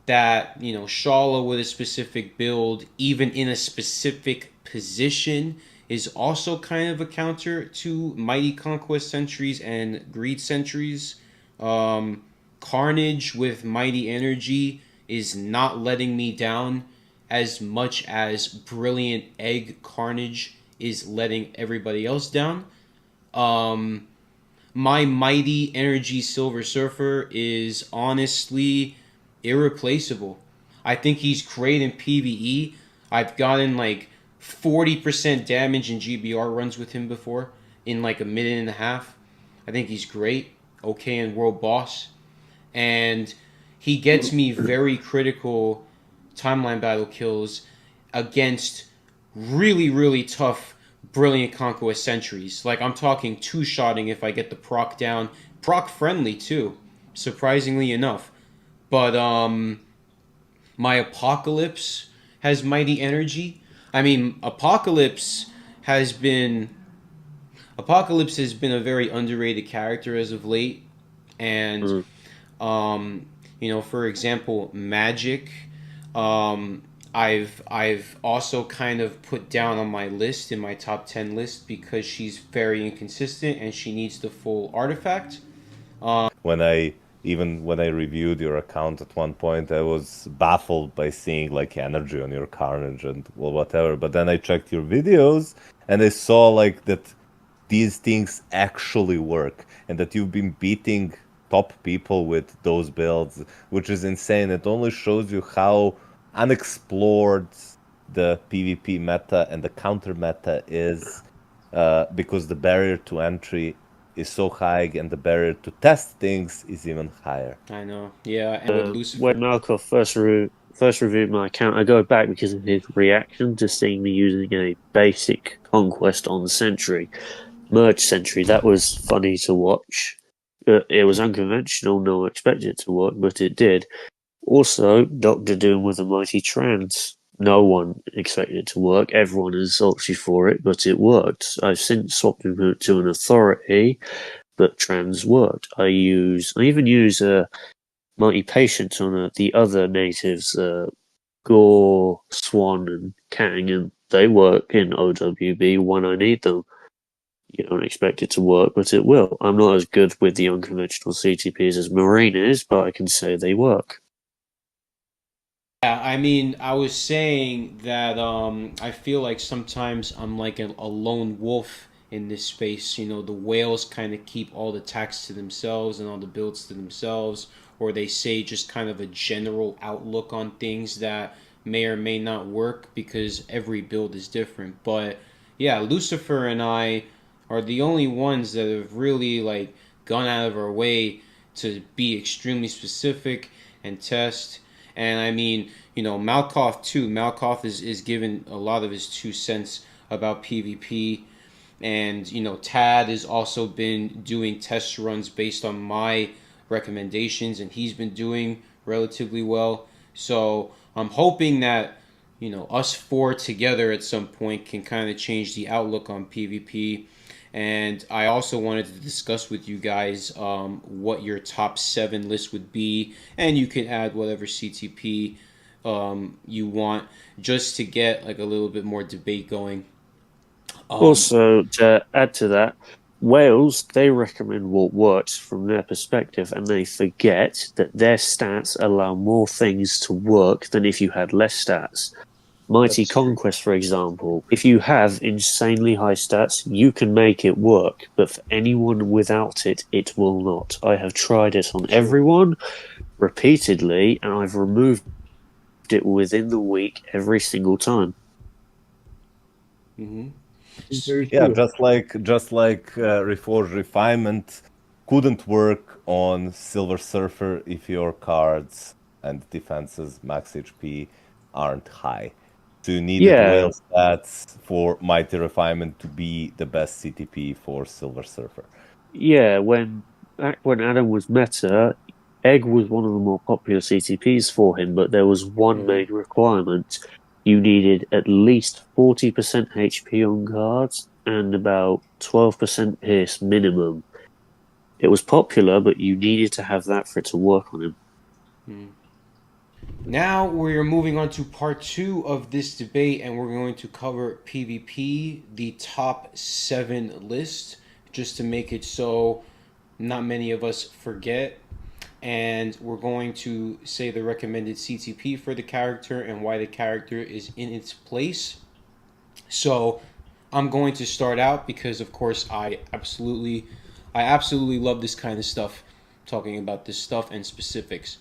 Speaker 1: that Shala with a specific build, even in a specific position, is also kind of a counter to Mighty Conquest Sentries and Greed Sentries. Carnage with Mighty Energy is not letting me down as much as Brilliant Egg Carnage is letting everybody else down. My Mighty Energy Silver Surfer is honestly irreplaceable. I think he's great in PvE. I've gotten like 40% damage in GBR runs with him before in like a minute and a half. I think he's great. Okay in World Boss. And he gets me very critical timeline battle kills against really, really tough Brilliant Conquest Sentries. Like, I'm talking two-shotting if I get the proc down. Proc friendly, too, surprisingly enough. But, my Apocalypse has Mighty Energy. I mean, Apocalypse has been a very underrated character as of late. And, for example, Magic, I've also kind of put down on my list, in my top 10 list, because she's very inconsistent and she needs the full artifact.
Speaker 2: When I reviewed your account at one point, I was baffled by seeing like energy on your Carnage and well whatever. But then I checked your videos and I saw like that these things actually work and that you've been beating top people with those builds, which is insane. It only shows you how unexplored the PvP meta and the counter meta is, because the barrier to entry is so high and the barrier to test things is even higher.
Speaker 1: I know, yeah, and with
Speaker 3: When
Speaker 1: Lucifer.
Speaker 3: Markov first reviewed my account, I go back because of his reaction to seeing me using a basic conquest on the Sentry, Merge Sentry. That was funny to watch. It was unconventional, no one expected it to work, but it did. Also, Doctor Doom with a Mighty Trans. No one expected it to work. Everyone is salty for it, but it worked. I've since swapped it to an authority, but trans worked. I even use multi-patient on the other natives, Gore, Swan, and Kang, and they work in OWB when I need them. You don't expect it to work, but it will. I'm not as good with the unconventional CTPs as Marine is, but I can say they work.
Speaker 1: Yeah, I mean, I was saying that I feel like sometimes I'm like a lone wolf in this space. You know, the whales kind of keep all the attacks to themselves and all the builds to themselves, or they say just kind of a general outlook on things that may or may not work because every build is different. But yeah, Lucifer and I are the only ones that have really like gone out of our way to be extremely specific and test. And I mean, you know, Malkoff too. Malkoff is given a lot of his 2 cents about PvP. And, you know, Tad has also been doing test runs based on my recommendations, and he's been doing relatively well. So I'm hoping that, you know, us four together at some point can kind of change the outlook on PvP. And I also wanted to discuss with you guys what your top 7 list would be, and you can add whatever CTP you want, just to get like a little bit more debate going.
Speaker 3: Also, to add to that, Wales, they recommend what works from their perspective, and they forget that their stats allow more things to work than if you had less stats. Mighty
Speaker 1: That's true.
Speaker 3: Conquest, for example, if you have insanely high stats, you can make it work, but for anyone without it, it will not. I have tried it on everyone repeatedly, and I've removed it within the week every single time.
Speaker 1: Mm-hmm.
Speaker 2: Yeah, just like Reforged Refinement couldn't work on Silver Surfer if your cards and defenses max HP aren't high. So you needed
Speaker 3: Yeah,
Speaker 2: whale stats for Mighty Refinement to be the best CTP for Silver Surfer.
Speaker 3: yeah. When Adam was meta, Egg was one of the more popular CTPs for him, but there was one main requirement. You needed at least 40% HP on cards and about 12% pierce minimum. It was popular, but you needed to have that for it to work on him.
Speaker 1: Now we're moving on to part 2 of this debate, and we're going to cover PvP, the top 7 list, just to make it so not many of us forget. And we're going to say the recommended CTP for the character and why the character is in its place. So I'm going to start out because, of course, I absolutely love this kind of stuff, talking about this stuff and specifics.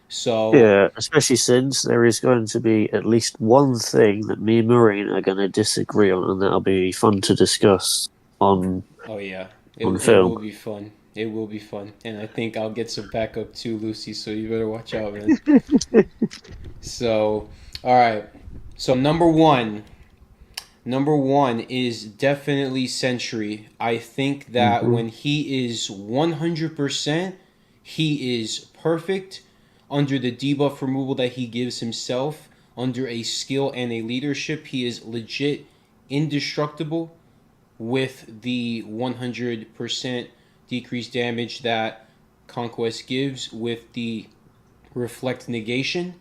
Speaker 1: So
Speaker 3: Yeah, especially since there is going to be at least one thing that me and Marine are going to disagree on, and that'll be fun to discuss on
Speaker 1: oh yeah,
Speaker 3: on
Speaker 1: it will
Speaker 3: film.
Speaker 1: be fun. It will be fun, and I think I'll get some backup too, Lucy. So you better watch out, man. So, all right. So number one is definitely Sentry. I think that
Speaker 3: Mhm.
Speaker 1: when he is 100%, he is perfect under the debuff removal that he gives himself. Under a skill and a leadership, he is legit indestructible with the 100% decreased damage that Conquest gives with the reflect negation.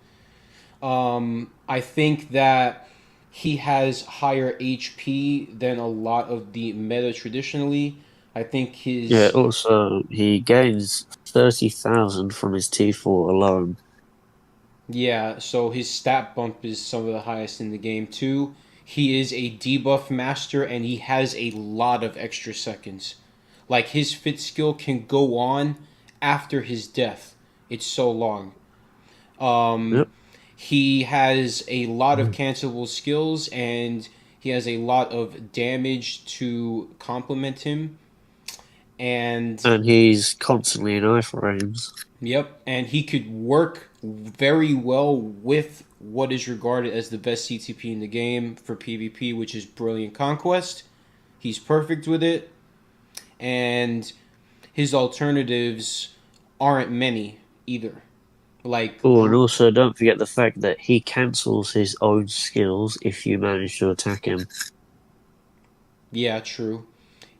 Speaker 1: I think that he has higher HP than a lot of the meta traditionally. I think
Speaker 3: Yeah,
Speaker 1: his
Speaker 3: also, he gains 30,000 from his T4 alone.
Speaker 1: yeah, so his stat bump is some of the highest in the game too. He is a debuff master and he has a lot of extra seconds. Like his fit skill can go on after his death. It's so long. Um,
Speaker 3: Yep.
Speaker 1: he has a lot of cancelable skills and he has a lot of damage to complement him. And
Speaker 3: And he's constantly in iframes.
Speaker 1: yep, and he could work very well with what is regarded as the best CTP in the game for PvP, which is Brilliant Conquest. He's perfect with it, and his alternatives aren't many either. Like,
Speaker 3: Oh, and also don't forget the fact that he cancels his own skills if you manage to attack him.
Speaker 1: yeah, true.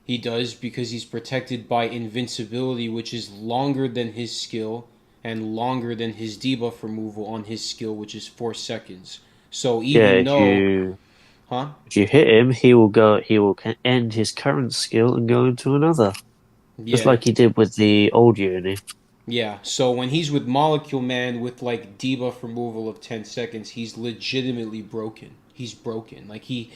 Speaker 1: He does because he's protected by invincibility, which is longer than his skill and longer than his debuff removal on his skill, which is 4 seconds. So
Speaker 3: Yeah,
Speaker 1: even though, huh?
Speaker 3: if you hit him, he will end his current skill and go into another, just
Speaker 1: Yeah,
Speaker 3: like he did with the old uni.
Speaker 1: yeah. So when he's with Molecule Man with like debuff removal of 10 seconds, he's legitimately broken. He's broken. Like his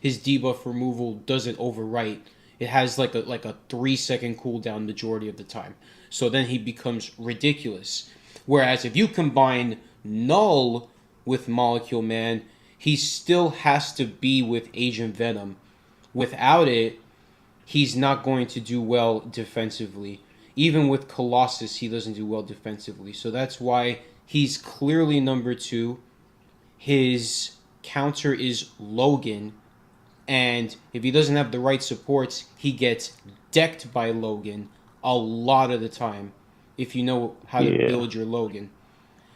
Speaker 1: debuff removal doesn't overwrite. It has like a 3 second cooldown majority of the time. So then he becomes ridiculous. Whereas if you combine Null with Molecule Man, he still has to be with Agent Venom. Without it, he's not going to do well defensively. Even with Colossus, he doesn't do well defensively. So that's why he's clearly number 2. His counter is Logan. And if he doesn't have the right supports, he gets decked by Logan a lot of the time if you know how to
Speaker 3: Yeah,
Speaker 1: build your Logan.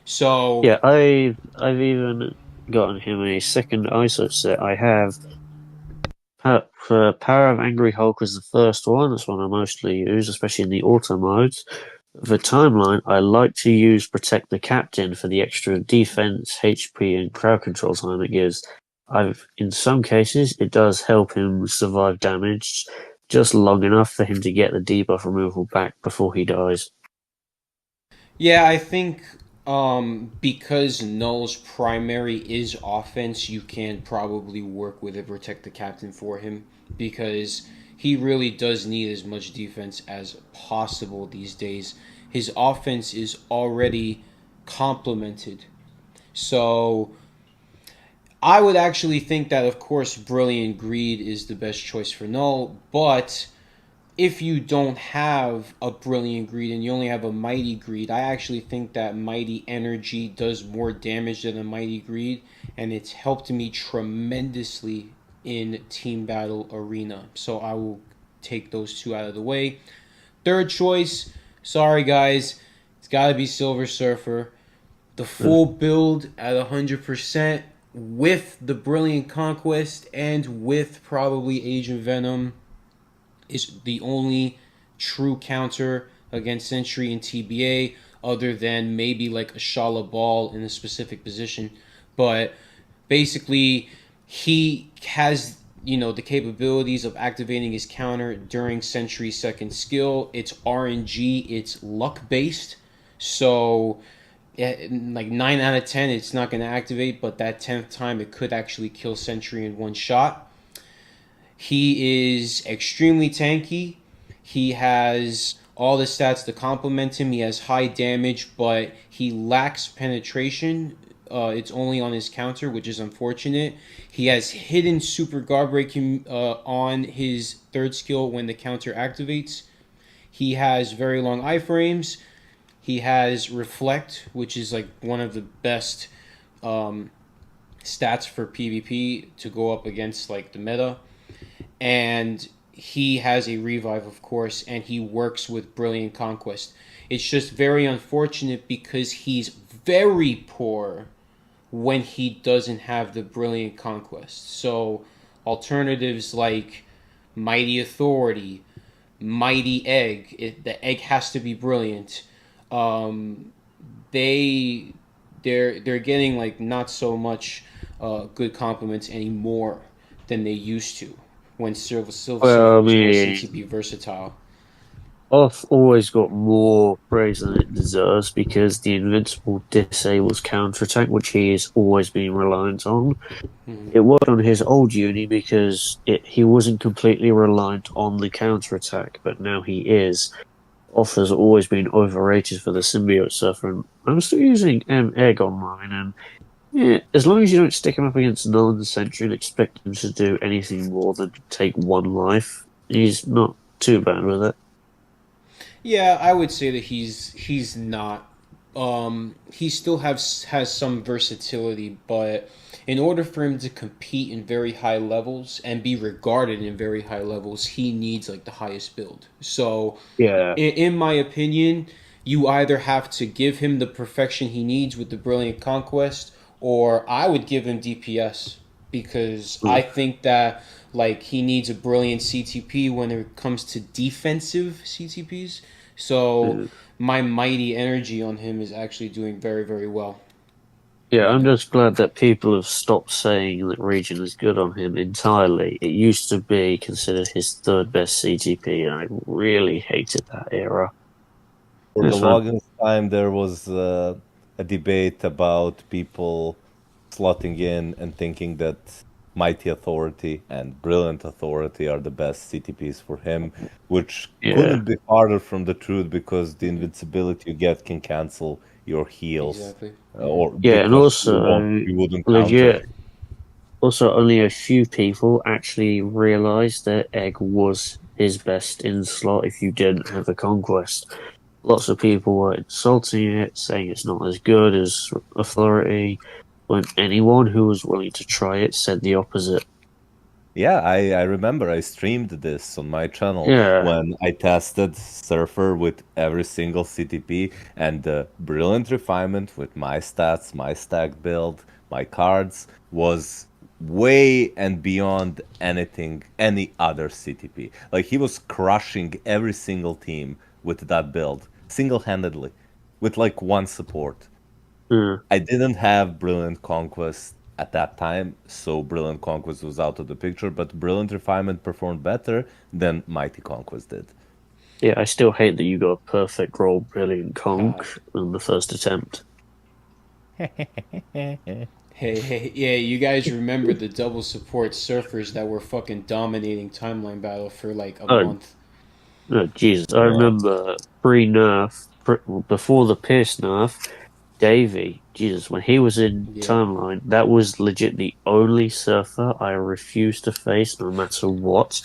Speaker 1: So,
Speaker 3: yeah. I've even gotten him a second ISO set. I have Power of Angry Hulk was the first one. That's one I mostly use, especially in the auto modes. The timeline, I like to use Protect the Captain for the extra defense, HP, and crowd control time it gives. In some cases, it does help him survive damage just long enough for him to get the debuff removal back before he dies.
Speaker 1: yeah, I think because Null's primary is offense, you can probably work with it, protect the captain for him because he really does need as much defense as possible these days. His offense is already complemented. So I would actually think that, of course, Brilliant Greed is the best choice for Null, but if you don't have a Brilliant Greed and you only have a Mighty Greed, I actually think that Mighty Energy does more damage than a Mighty Greed, and it's helped me tremendously in Team Battle Arena. So I will take those two out of the way. Third choice, sorry guys, it's got to be Silver Surfer. The full build at 100% with the Brilliant Conquest and with probably Agent Venom is the only true counter against Sentry and TBA, other than maybe like a Shala Ball in a specific position. But basically, he has the capabilities of activating his counter during Sentry's second skill. It's RNG, it's luck based, so like 9 out of 10 it's not going to activate, but that 10th time it could actually kill Sentry in one shot. He is extremely tanky. He has all the stats to complement him. He has high damage, but he lacks penetration. It's only on his counter, which is unfortunate. He has hidden super guard breaking on his third skill when the counter activates. He has very long iframes. He has reflect, which is like one of the best stats for PvP to go up against like the meta. And he has a revive, of course, and he works with Brilliant Conquest. It's just very unfortunate because he's very poor when he doesn't have the Brilliant Conquest. So alternatives like Mighty Authority, Mighty Egg, the egg has to be brilliant. Um, they're getting like not so much good compliments anymore than they used to when Silver Surfer
Speaker 3: Well, I
Speaker 1: was mostly to
Speaker 3: mean,
Speaker 1: be versatile.
Speaker 3: Off always got more praise than it deserves because the invincible disables counterattack, which he has always been reliant on.
Speaker 1: Mhm.
Speaker 3: It worked on his old uni because he wasn't completely reliant on the counterattack, but now he is. Off has always been overrated for the symbiote surfer, and I'm still using Egg on mine, and yeah, as long as you don't stick him up against Null and Sentry and expect him to do anything more than take one life, he's not too bad with it.
Speaker 1: Yeah, I would say that he's not. He still has some versatility, but in order for him to compete in very high levels and be regarded in very high levels, he needs like the highest build. So,
Speaker 3: Yeah,
Speaker 1: in my opinion, you either have to give him the perfection he needs with the Brilliant Conquest, or I would give him DPS because I think that like he needs a brilliant CTP when it comes to defensive CTPs. So my mighty energy on him is actually doing very, very well.
Speaker 3: Yeah, I'm just glad that people have stopped saying that Region is good on him entirely. It used to be considered his third best CTP, and I really hated that era.
Speaker 2: For the
Speaker 3: This one.
Speaker 2: longest time, there was a debate about people slotting in and thinking that Mighty Authority and Brilliant Authority are the best CTPs for him, which
Speaker 3: Yeah.
Speaker 2: couldn't be farther from the truth because the invincibility you get can cancel your heals.
Speaker 1: Exactly.
Speaker 2: Or
Speaker 3: Yeah, and
Speaker 2: because
Speaker 3: also,
Speaker 2: you wouldn't
Speaker 3: legit,
Speaker 2: counter.
Speaker 3: also only a few people actually realized that Egg was his best in slot if you didn't have the Conquest. Lots of people were insulting it, saying it's not as good as Authority, when anyone who was willing to try it said the opposite.
Speaker 2: Yeah, I remember I streamed this on my channel
Speaker 3: Yeah,
Speaker 2: when I tested Surfer with every single CTP and the brilliant refinement with my stats, my stack build, my cards was way and beyond anything, any other CTP. Like he was crushing every single team with that build, single-handedly, with like one support.
Speaker 3: yeah.
Speaker 2: I didn't have Brilliant Conquest at that time, so Brilliant Conquest was out of the picture, but Brilliant Refinement performed better than Mighty Conquest did.
Speaker 3: Yeah, I still hate that you got a perfect roll Brilliant Conch
Speaker 1: God.
Speaker 3: on the first attempt.
Speaker 1: Hey, yeah, you guys remember the double support surfers that were fucking dominating timeline battle for like a
Speaker 3: Oh,
Speaker 1: month?
Speaker 3: oh Jesus. I
Speaker 2: Yeah.
Speaker 3: remember pre-nerf, before the Pierce nerf, Davey, Jesus, when he was in
Speaker 1: Yeah.
Speaker 3: timeline, that was legit the only surfer I refused to face no matter what.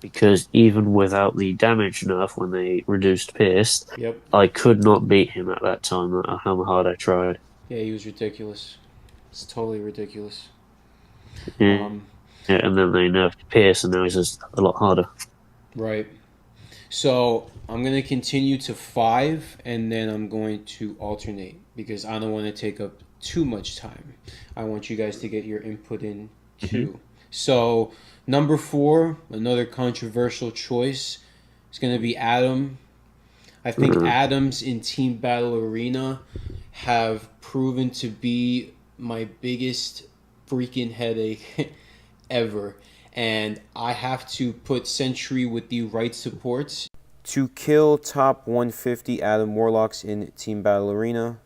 Speaker 3: Because even without the damage nerf when they reduced Pierce,
Speaker 1: Yep.
Speaker 3: I could not beat him at that time, no matter how hard I tried.
Speaker 1: Yeah, he was ridiculous. It's totally ridiculous.
Speaker 3: Yeah,
Speaker 1: Um,
Speaker 3: and then they nerfed Pierce, and now he's just a lot harder.
Speaker 1: right. So I'm gonna continue to 5, and then I'm going to alternate because I don't want to take up too much time. I want you guys to get your input in too. So number 4, another controversial choice, is gonna be Adam. I think Adams in Team Battle Arena have proven to be my biggest freaking headache ever. And I have to put Sentry with the right supports to kill top 150 Adam Warlocks in Team Battle Arena.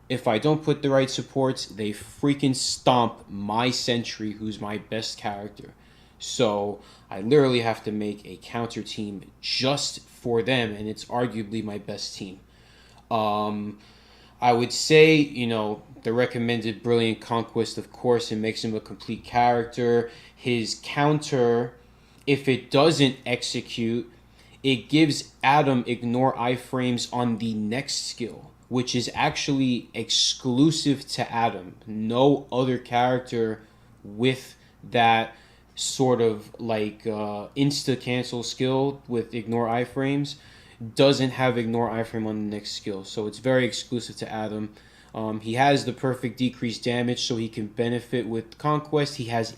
Speaker 1: If I don't put the right supports, they freaking stomp my Sentry, who's my best character. So I literally have to make a counter team just for them, and it's arguably my best team. I would say, the recommended Brilliant Conquest, of course, it makes him a complete character. His counter, if it doesn't execute, it gives Adam ignore iframes on the next skill, which is actually exclusive to Adam. No other character with that sort of like insta cancel skill with ignore iframes doesn't have ignore iframe on the next skill, so it's very exclusive to Adam. He has the perfect decreased damage, so he can benefit with Conquest. He has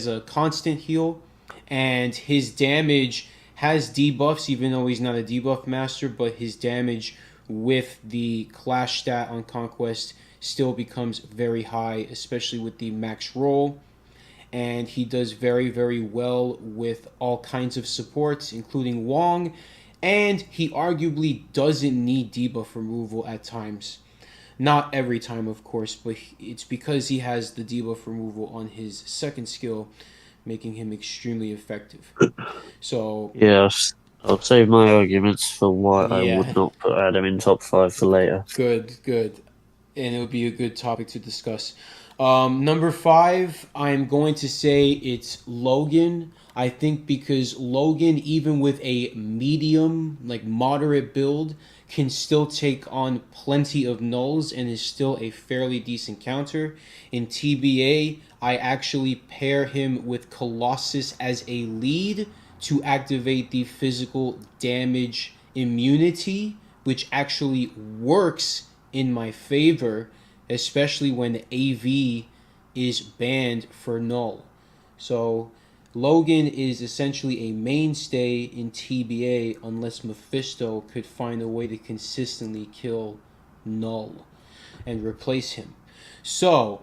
Speaker 1: a constant heal, and his damage has debuffs, even though he's not a debuff master. But his damage with the Clash stat on Conquest still becomes very high, especially with the max roll. And he does very, very well with all kinds of supports, including Wong. And he arguably doesn't need debuff removal at times. Not every time, of course, but it's because he has the debuff removal on his second skill, making him extremely effective. So,
Speaker 3: Yes, I'll save my arguments for why I
Speaker 1: yeah,
Speaker 3: would not put Adam in top 5 for later.
Speaker 1: good. And it would be a good topic to discuss. Number 5, I'm going to say it's Logan. I think because Logan, even with a medium, like moderate build, can still take on plenty of nulls and is still a fairly decent counter. In TBA, I actually pair him with Colossus as a lead to activate the physical damage immunity which actually works in my favor, especially when AV is banned for null. So Logan is essentially a mainstay in TBA unless Mephisto could find a way to consistently kill null and replace him. So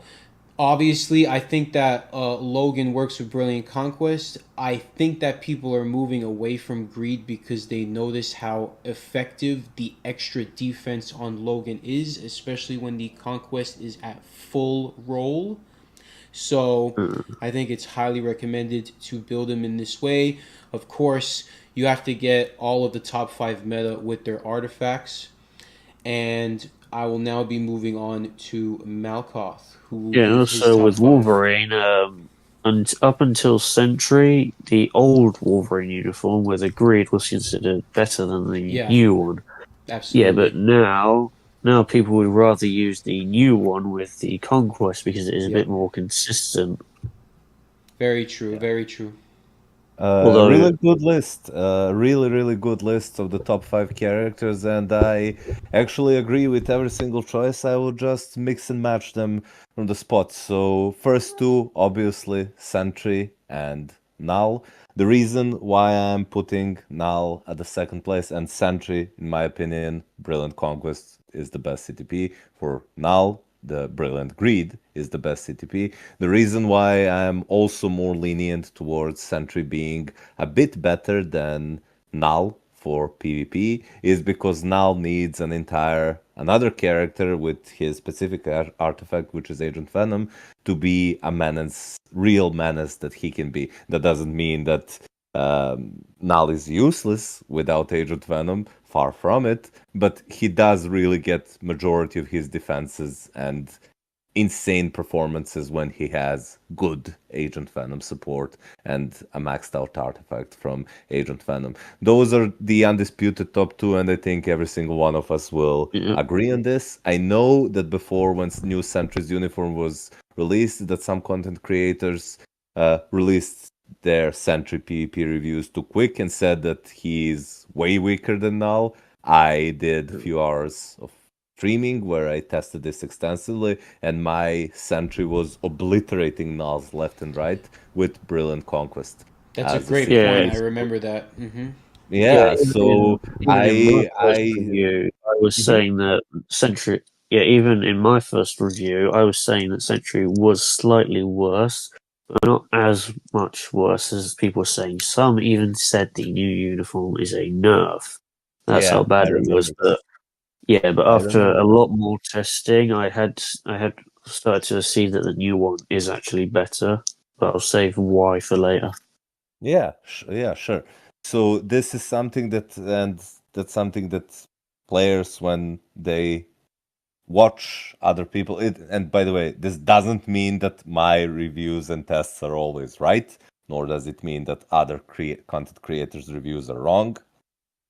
Speaker 1: obviously, I think that Logan works with Brilliant Conquest. I think that people are moving away from Greed because they notice how effective the extra defense on Logan is, especially when the Conquest is at full roll. So I think it's highly recommended to build him in this way. Of course, you have to get all of the top 5 meta with their artifacts. And I will now be moving on to Malkoth, who will
Speaker 3: Yeah, and
Speaker 1: give his
Speaker 3: also
Speaker 1: top
Speaker 3: with
Speaker 1: 5.
Speaker 3: Wolverine, and up until Sentry, the old Wolverine uniform with a grid was considered better than the
Speaker 1: Yeah,
Speaker 3: new one. Yeah,
Speaker 1: absolutely.
Speaker 3: but now people would rather use the new one with the Conquest because it is a
Speaker 1: Yep.
Speaker 3: bit more consistent.
Speaker 1: Very true, very true.
Speaker 3: Although,
Speaker 2: Really good list. Really good list of the top 5 characters, and I actually agree with every single choice. I will just mix and match them from the spot. So first two, obviously, Sentry and Null. The reason why I'm putting Null at the second place and Sentry, in my opinion, Brilliant Conquest is the best CTP for Null. The Brilliant Greed is the best CTP. The reason why I'm also more lenient towards Sentry being a bit better than Null for PvP is because Null needs another character with his specific artifact, which is Agent Venom, to be a menace, real menace that he can be. That doesn't mean that Null is useless without Agent Venom, far from it, but he does really get majority of his defenses and insane performances when he has good Agent Venom support and a maxed out artifact from Agent Venom. Those are the undisputed top two, and I think every single one of us will
Speaker 3: yeah,
Speaker 2: agree on this. I know that before, when new Sentry's uniform was released, that some content creators released their Sentry PvP reviews too quick and said that he's way weaker than Null. I did a few hours of streaming where I tested this extensively, and my Sentry was obliterating Nulls left and right with Brilliant Conquest
Speaker 1: That's a
Speaker 2: as the
Speaker 1: great point.
Speaker 3: yeah,
Speaker 1: I
Speaker 2: CTP.
Speaker 1: remember that.
Speaker 3: yeah.
Speaker 2: Yeah, so
Speaker 3: Even in my first
Speaker 2: I
Speaker 3: review, I was
Speaker 2: Mhm.
Speaker 3: saying that Sentry. Yeah, even in my first review, I was saying that Sentry was slightly worse, but not as much worse as people were saying. Some even said the new uniform is a nerf. That's how
Speaker 2: Yeah, I
Speaker 3: bad it was.
Speaker 2: remember
Speaker 3: But
Speaker 2: that.
Speaker 3: yeah, but
Speaker 2: I
Speaker 3: after
Speaker 2: remember
Speaker 3: a
Speaker 2: that.
Speaker 3: lot more testing, I had started to see that the new one is actually better. But I'll save why for later.
Speaker 2: Yeah, sure. So this is something that's something that players when they watch other people and by the way, this doesn't mean that my reviews and tests are always right, nor does it mean that other content creators reviews are wrong.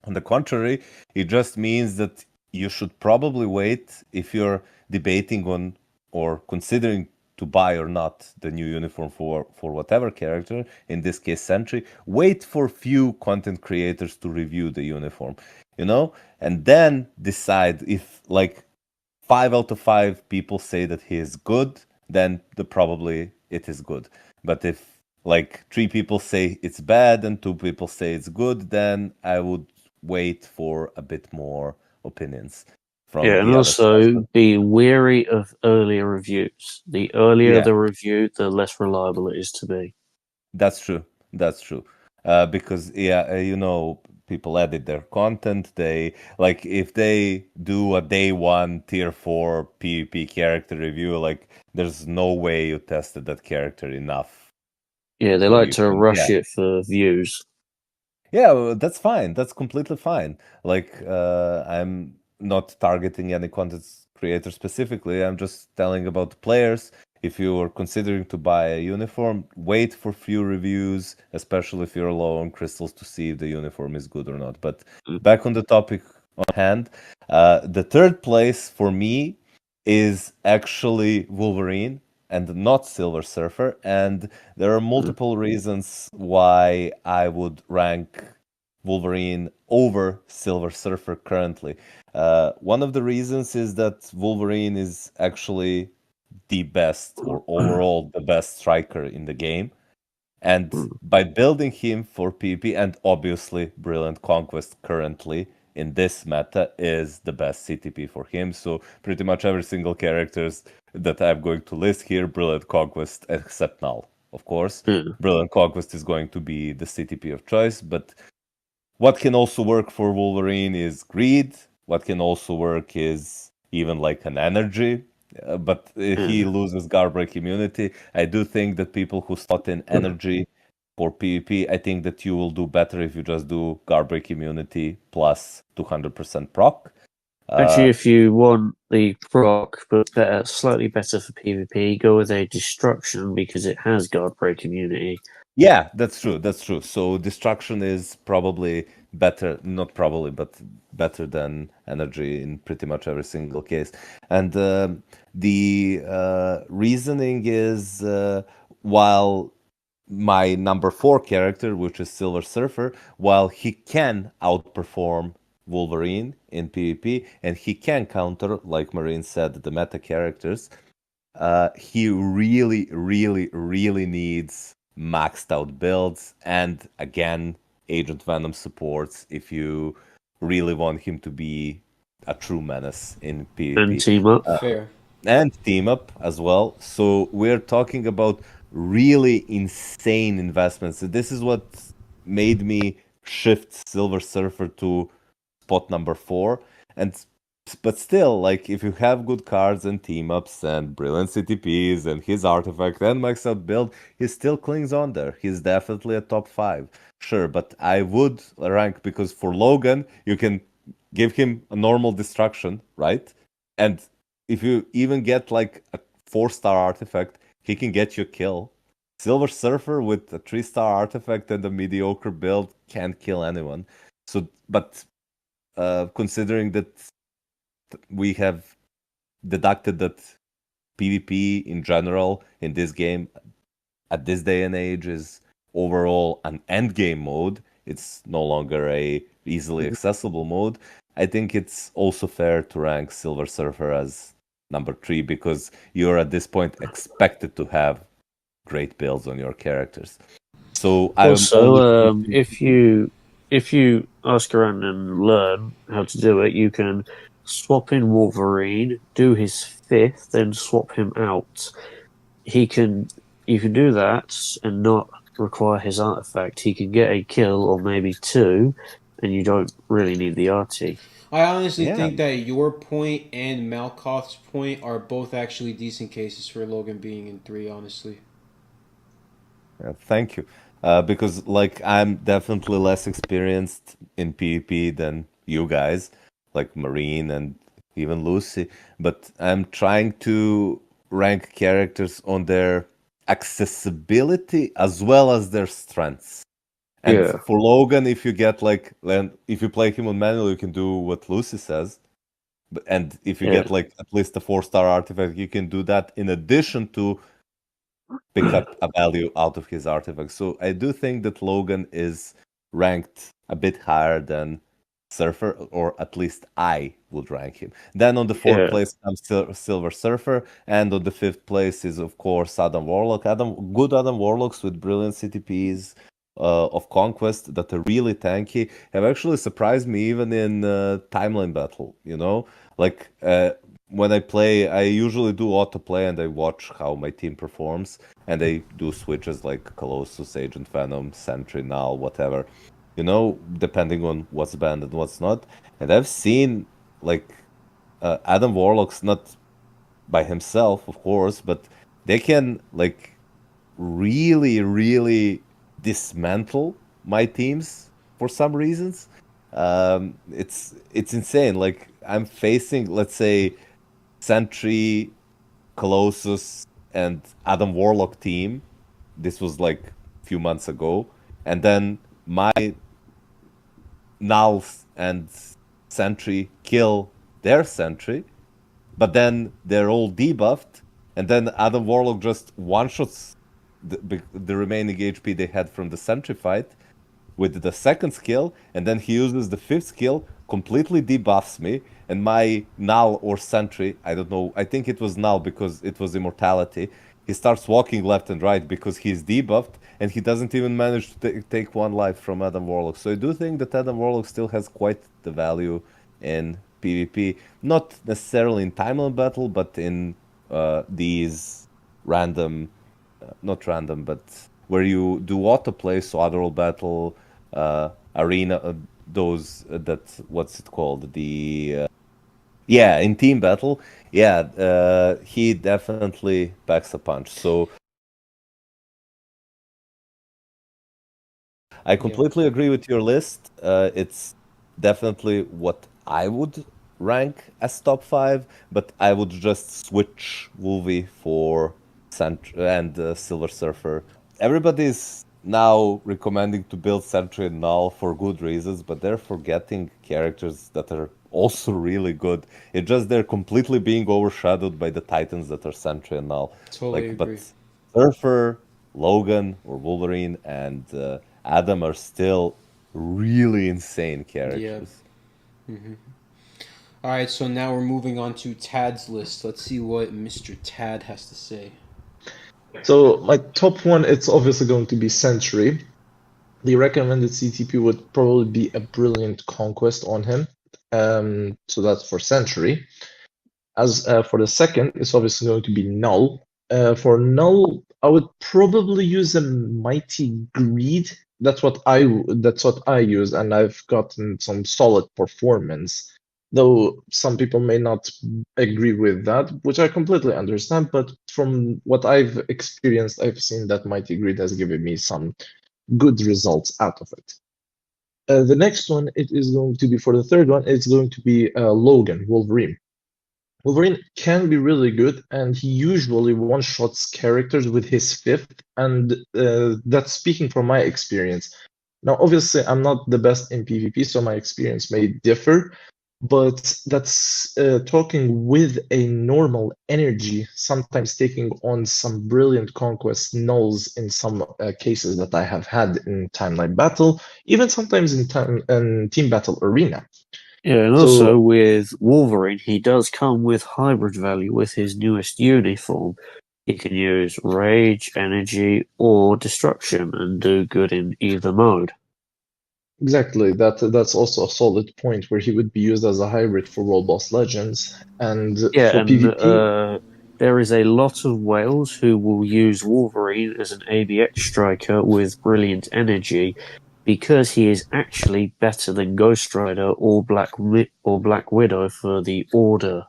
Speaker 2: On the contrary, it just means that you should probably wait if you're debating on or considering to buy or not the new uniform for whatever character, in this case Sentry, wait for few content creators to review the uniform, you know, and then decide if like 5 out of 5 people say that he is good, then probably it is good. But if like 3 people say it's bad and 2 people say it's good, then I would wait for a bit more opinions from
Speaker 3: Yeah, and
Speaker 2: the other side.
Speaker 3: also be wary of earlier reviews. The earlier
Speaker 2: Yeah,
Speaker 3: the review, the less reliable it is to be.
Speaker 2: that's true. That's true. Because yeah, people edit their content. They like if they do a day one tier 4 PvP character review, like there's no way you tested that character enough
Speaker 3: Yeah, they
Speaker 2: for
Speaker 3: like
Speaker 2: you
Speaker 3: to
Speaker 2: to
Speaker 3: rush
Speaker 2: yeah.
Speaker 3: it for views.
Speaker 2: Yeah, well, that's fine. That's completely fine. Like, I'm not targeting any content creator specifically. I'm just telling about the players. If you are considering to buy a uniform, wait for few reviews, especially if you're low on crystals, to see if the uniform is good or not. But
Speaker 3: Mm.
Speaker 2: back on the topic on hand, the third place for me is actually Wolverine and not Silver Surfer. And there are multiple reasons why I would rank Wolverine over Silver Surfer currently. One of the reasons is that Wolverine is actually the best, or overall the best striker in the game. And by building him for PvP, and obviously Brilliant Conquest currently in this meta is the best CTP for him. So pretty much every single characters that I'm going to list here, Brilliant Conquest, except Null, of course. Brilliant Conquest is going to be the CTP of choice, but what can also work for Wolverine is greed. What can also work is even like an energy. But if he loses guard break immunity, I do think that people who slot in energy for PvP, I think that you will do better if you just do guard break immunity plus 200% proc.
Speaker 3: Actually, if you want the proc, but slightly better for PvP, go with a destruction because it has guard break immunity.
Speaker 2: Yeah, that's true. That's true. So destruction is probably better, not probably, but better than energy in pretty much every single case. And the reasoning is while my number 4 character, which is Silver Surfer, while he can outperform Wolverine in PvP and he can counter, like Marine said, the meta characters, he really, really, really needs maxed out builds, and again, Agent Venom supports if you really want him to be a true menace in PvP.
Speaker 3: And team up.
Speaker 1: Fair.
Speaker 2: And team up as well. So we're talking about really insane investments. So this is what made me shift Silver Surfer to spot number 4. But still, like, if you have good cards and team ups and brilliant CTPs and his artifact and max out build, he still clings on there. He's definitely a top 5. Sure, but I would rank, because for Logan, you can give him a normal destruction, right? And if you even get like a 4-star artifact, he can get you a kill. Silver Surfer with a 3-star artifact and a mediocre build can't kill anyone. So, but considering that we have deducted that PvP in general in this game at this day and age is overall an end game mode, it's no longer a easily accessible mode. I think it's also fair to rank Silver Surfer as number 3 because you're at this point expected to have great builds on your characters. So
Speaker 3: also, if you ask around and learn how to do it, you can swap in Wolverine, do his 5th, then swap him out. You can do that and not require his artifact. He can get a kill or maybe 2, and you don't really need the RT.
Speaker 1: I honestly think that your point and Malkoth's point are both actually decent cases for Logan being in 3, honestly.
Speaker 2: Yeah, thank you. Because like I'm definitely less experienced in PvP than you guys, like Marine and even Lucy, but I'm trying to rank characters on their accessibility as well as their strengths. And for Logan, if you get if you play him on manual, you can do what Lucy says. And if you get like at least a 4-star artifact, you can do that in addition to pick up a value out of his artifact. So I do think that Logan is ranked a bit higher than Surfer, or at least I would rank him. Then on the 4th place comes Silver Surfer, and on the 5th place is of course Adam Warlock. Adam Warlocks with brilliant CTPs of Conquest that are really tanky have actually surprised me even in timeline battle. You know, like when I play, I usually do autoplay and I watch how my team performs, and I do switches like Colossus, Agent Venom, Sentry, Null, whatever. You know, depending on what's banned and what's not. And I've seen like Adam Warlock's not by himself, of course, but they can like really, really dismantle my teams for some reasons. It's insane. Like I'm facing, let's say, Sentry, Colossus, and Adam Warlock team. This was like a few months ago, and then my Nulls and Sentry kill their Sentry, but then they're all debuffed, and then Adam Warlock just one-shots the remaining HP they had from the Sentry fight, with the second skill, and then he uses the fifth skill, completely debuffs me, and my null or sentry, I don't know, I think it was null because it was immortality. He starts walking left and right because he's debuffed, and he doesn't even manage to take one life from Adam Warlock. So I do think that Adam Warlock still has quite the value in PvP, not necessarily in timeline battle, but in these random, not random, but where you do autoplay, so Otherworld battle, arena, those that what's it called? Yeah, in team battle, yeah, he definitely packs a punch. So I
Speaker 1: Yeah.
Speaker 2: completely agree with your list. It's definitely what I would rank as top five, but I would just switch Wolvie for Sentry and Silver Surfer. Everybody's now recommending to build Sentry and Null for good reasons, but they're forgetting characters that are also really good. It's just they're completely being overshadowed by the Titans that are Sentry and Null.
Speaker 1: Totally
Speaker 2: Like, but
Speaker 1: agree.
Speaker 2: Surfer, Logan, or Wolverine, and Adam are still really insane
Speaker 1: Yeah.
Speaker 2: characters.
Speaker 1: All right, so now we're moving on to Tad's list. Let's see what Mr. Tad has to say.
Speaker 4: So my top one, it's obviously going to be Sentry. The recommended CTP would probably be a Brilliant Conquest on him. So that's for Sentry. As for the second, it's obviously going to be Null. For Null, I would probably use a Mighty Greed. That's what I use, and I've gotten some solid performance. Though some people may not agree with that, which I completely understand. But from what I've experienced, I've seen that Mighty Greed has given me some good results out of it. The next one, it is going to be for the third one, it's going to be Logan, Wolverine. Wolverine can be really good, and he usually one-shots characters with his fifth, and that's speaking from my experience. Now, obviously, I'm not the best in PvP, so my experience may differ, but that's talking with a normal energy, sometimes taking on some brilliant conquest nulls in some cases that I have had in timeline battle, even sometimes in team battle arena.
Speaker 3: Yeah, and also
Speaker 4: So
Speaker 3: with Wolverine, he does come with hybrid value with his newest uniform. He can use Rage, Energy, or Destruction and do good in either mode.
Speaker 4: exactly, that's also a solid point where he would be used as a hybrid for World Boss Legends. And
Speaker 3: Yeah,
Speaker 4: for
Speaker 3: and
Speaker 4: PvP,
Speaker 3: there is a lot of whales who will use Wolverine as an ABX striker with brilliant energy because he is actually better than Ghost Rider or Black Widow for the Order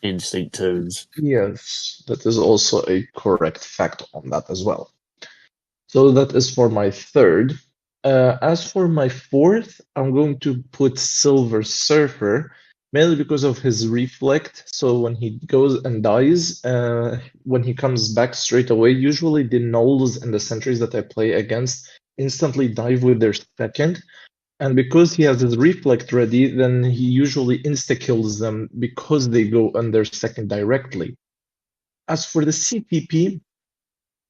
Speaker 3: instinct tunes.
Speaker 4: yes, that is also a correct fact on that as well. So that is for my third. As for my fourth, I'm going to put Silver Surfer, mainly because of his reflect. So when he goes and dies, when he comes back straight away, usually the nulls and the sentries that I play against instantly dive with their second. And because he has his reflect ready, then he usually insta-kills them because they go on their second directly. As for the CTP,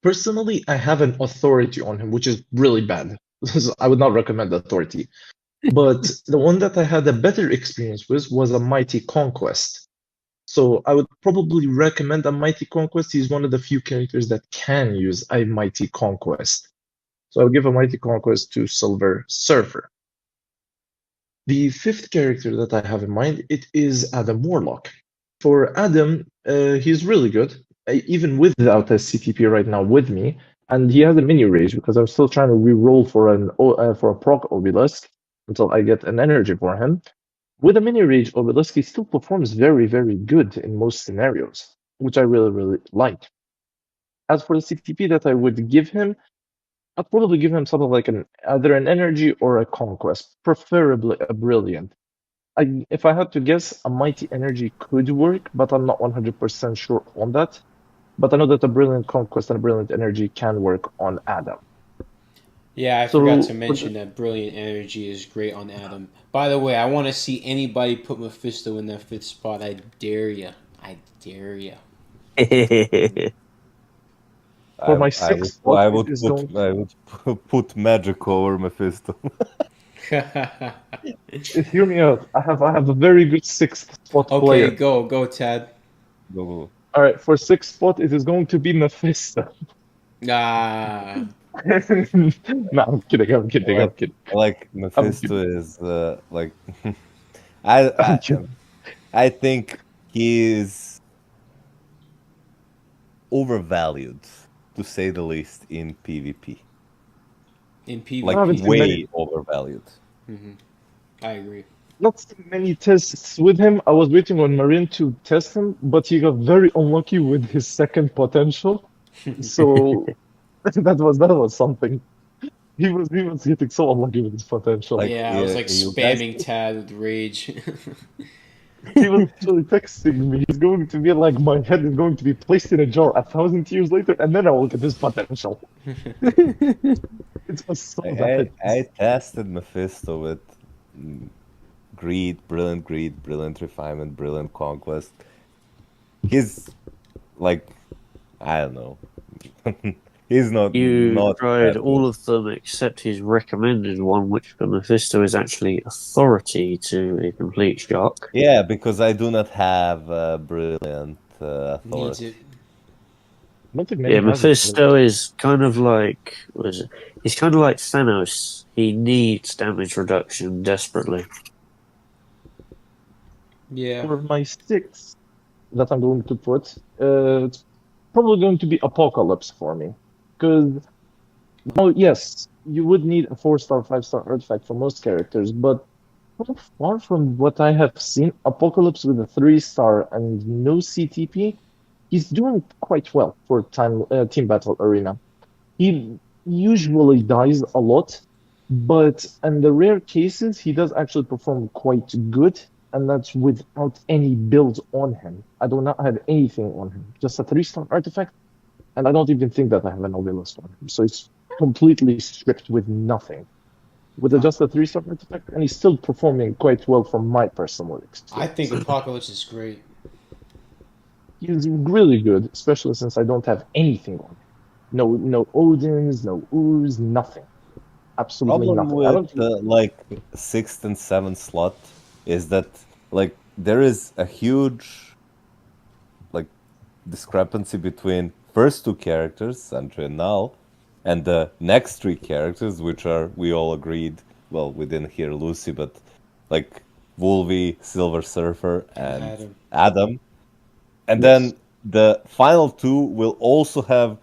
Speaker 4: personally, I have an authority on him, which is really bad. So I would not recommend authority. But the one that I had a better experience with was a Mighty Conquest. So I would probably recommend a Mighty Conquest. He's one of the few characters that can use a Mighty Conquest. So I'll give a Mighty Conquest to Silver Surfer. The fifth character that I have in mind, it is Adam Warlock. For Adam, he's really good, even without a CTP right now with me, and he has a mini rage because I'm still trying to re-roll for a proc obelisk until I get an energy for him. With a mini rage obelisk, he still performs very, very good in most scenarios, which I really, really like. As for the CTP that I would give him, I'd probably give him something like either an energy or a conquest, preferably a brilliant. If I had to guess, a mighty energy could work, but I'm not 100% sure on that. But I know that a brilliant conquest and a brilliant energy can work on Adam.
Speaker 1: Yeah, I forgot to
Speaker 4: So
Speaker 1: mention that Brilliant Energy is great on Adam. By the way, I want to see anybody put Mephisto in that fifth spot. I dare you. I dare you.
Speaker 4: For my
Speaker 2: I
Speaker 4: sixth
Speaker 2: would
Speaker 4: spot,
Speaker 2: I
Speaker 4: it
Speaker 2: would
Speaker 4: is
Speaker 2: put
Speaker 4: going.
Speaker 2: I would put magic over Mephisto.
Speaker 4: Hear me out. I have a very good sixth spot
Speaker 1: Okay,
Speaker 4: player.
Speaker 1: go, Tad.
Speaker 2: Go.
Speaker 4: All right, for sixth spot, it is going to be Mephisto.
Speaker 1: Ah,
Speaker 4: No, I'm kidding. I'm kidding. I'm
Speaker 2: Like
Speaker 4: kidding.
Speaker 2: like
Speaker 4: I'm
Speaker 2: Mephisto
Speaker 4: kidding.
Speaker 2: is like I
Speaker 4: I'm
Speaker 2: I
Speaker 4: kidding.
Speaker 2: I think he is overvalued, to say the least, in PvP.
Speaker 1: in
Speaker 4: I
Speaker 2: Like
Speaker 4: haven't
Speaker 1: PvP.
Speaker 4: seen many,
Speaker 2: way overvalued.
Speaker 1: I agree.
Speaker 4: not seen many tests with him. I was waiting on Marin to test him, but he got very unlucky with his second potential. So that was something. He was getting so unlucky with his potential.
Speaker 2: Like
Speaker 1: Yeah, I was like
Speaker 2: you guys,
Speaker 1: spamming Tad with rage.
Speaker 4: He was actually texting me. He's going to be like, my head is going to be placed in a jar 1,000 years later, and then I will get his potential. It was so bad.
Speaker 2: I tested Mephisto with mm, greed, brilliant refinement, brilliant conquest. He's like I don't know. He's
Speaker 3: You
Speaker 2: not
Speaker 3: tried
Speaker 2: that
Speaker 3: all
Speaker 2: good.
Speaker 3: of them except his recommended one, which for Mephisto is actually authority to a complete shock.
Speaker 2: Yeah, because I do not have brilliant
Speaker 1: Needs
Speaker 2: authority.
Speaker 1: it.
Speaker 4: I don't think many
Speaker 3: Yeah,
Speaker 4: has it.
Speaker 3: Mephisto is kind of like what is it? He's kind of like Thanos. He needs damage reduction desperately.
Speaker 1: Yeah.
Speaker 4: For my sixth that I'm going to put, it's probably going to be Apocalypse for me. Because, oh, yes, you would need a 4-star, 5-star artifact for most characters, but so far from what I have seen, Apocalypse with a 3-star and no CTP, he's doing quite well for Team Battle Arena. He usually dies a lot, but in the rare cases, he does actually perform quite good, and that's without any build on him. I do not have anything on him, just a 3-star artifact, and I don't even think that I have an obelisk on him. So it's completely stripped with nothing. With just a 3-star artifact, and he's still performing quite well from my personal
Speaker 1: I think
Speaker 4: experience.
Speaker 1: Apocalypse is great.
Speaker 4: He's really good, especially since I don't have anything on him. No Odins, no Ooze, nothing. Absolutely
Speaker 2: Problem
Speaker 4: nothing. I
Speaker 2: with
Speaker 4: don't.
Speaker 2: like sixth and seventh slot is that like there is a huge like discrepancy between first two characters, Sentry and Null, and the next three characters, which are we all agreed. Well, we didn't hear Lucy, but like Wolvie, Silver Surfer, and
Speaker 1: Adam.
Speaker 2: Adam. And
Speaker 4: Yes.
Speaker 2: then the final two will also have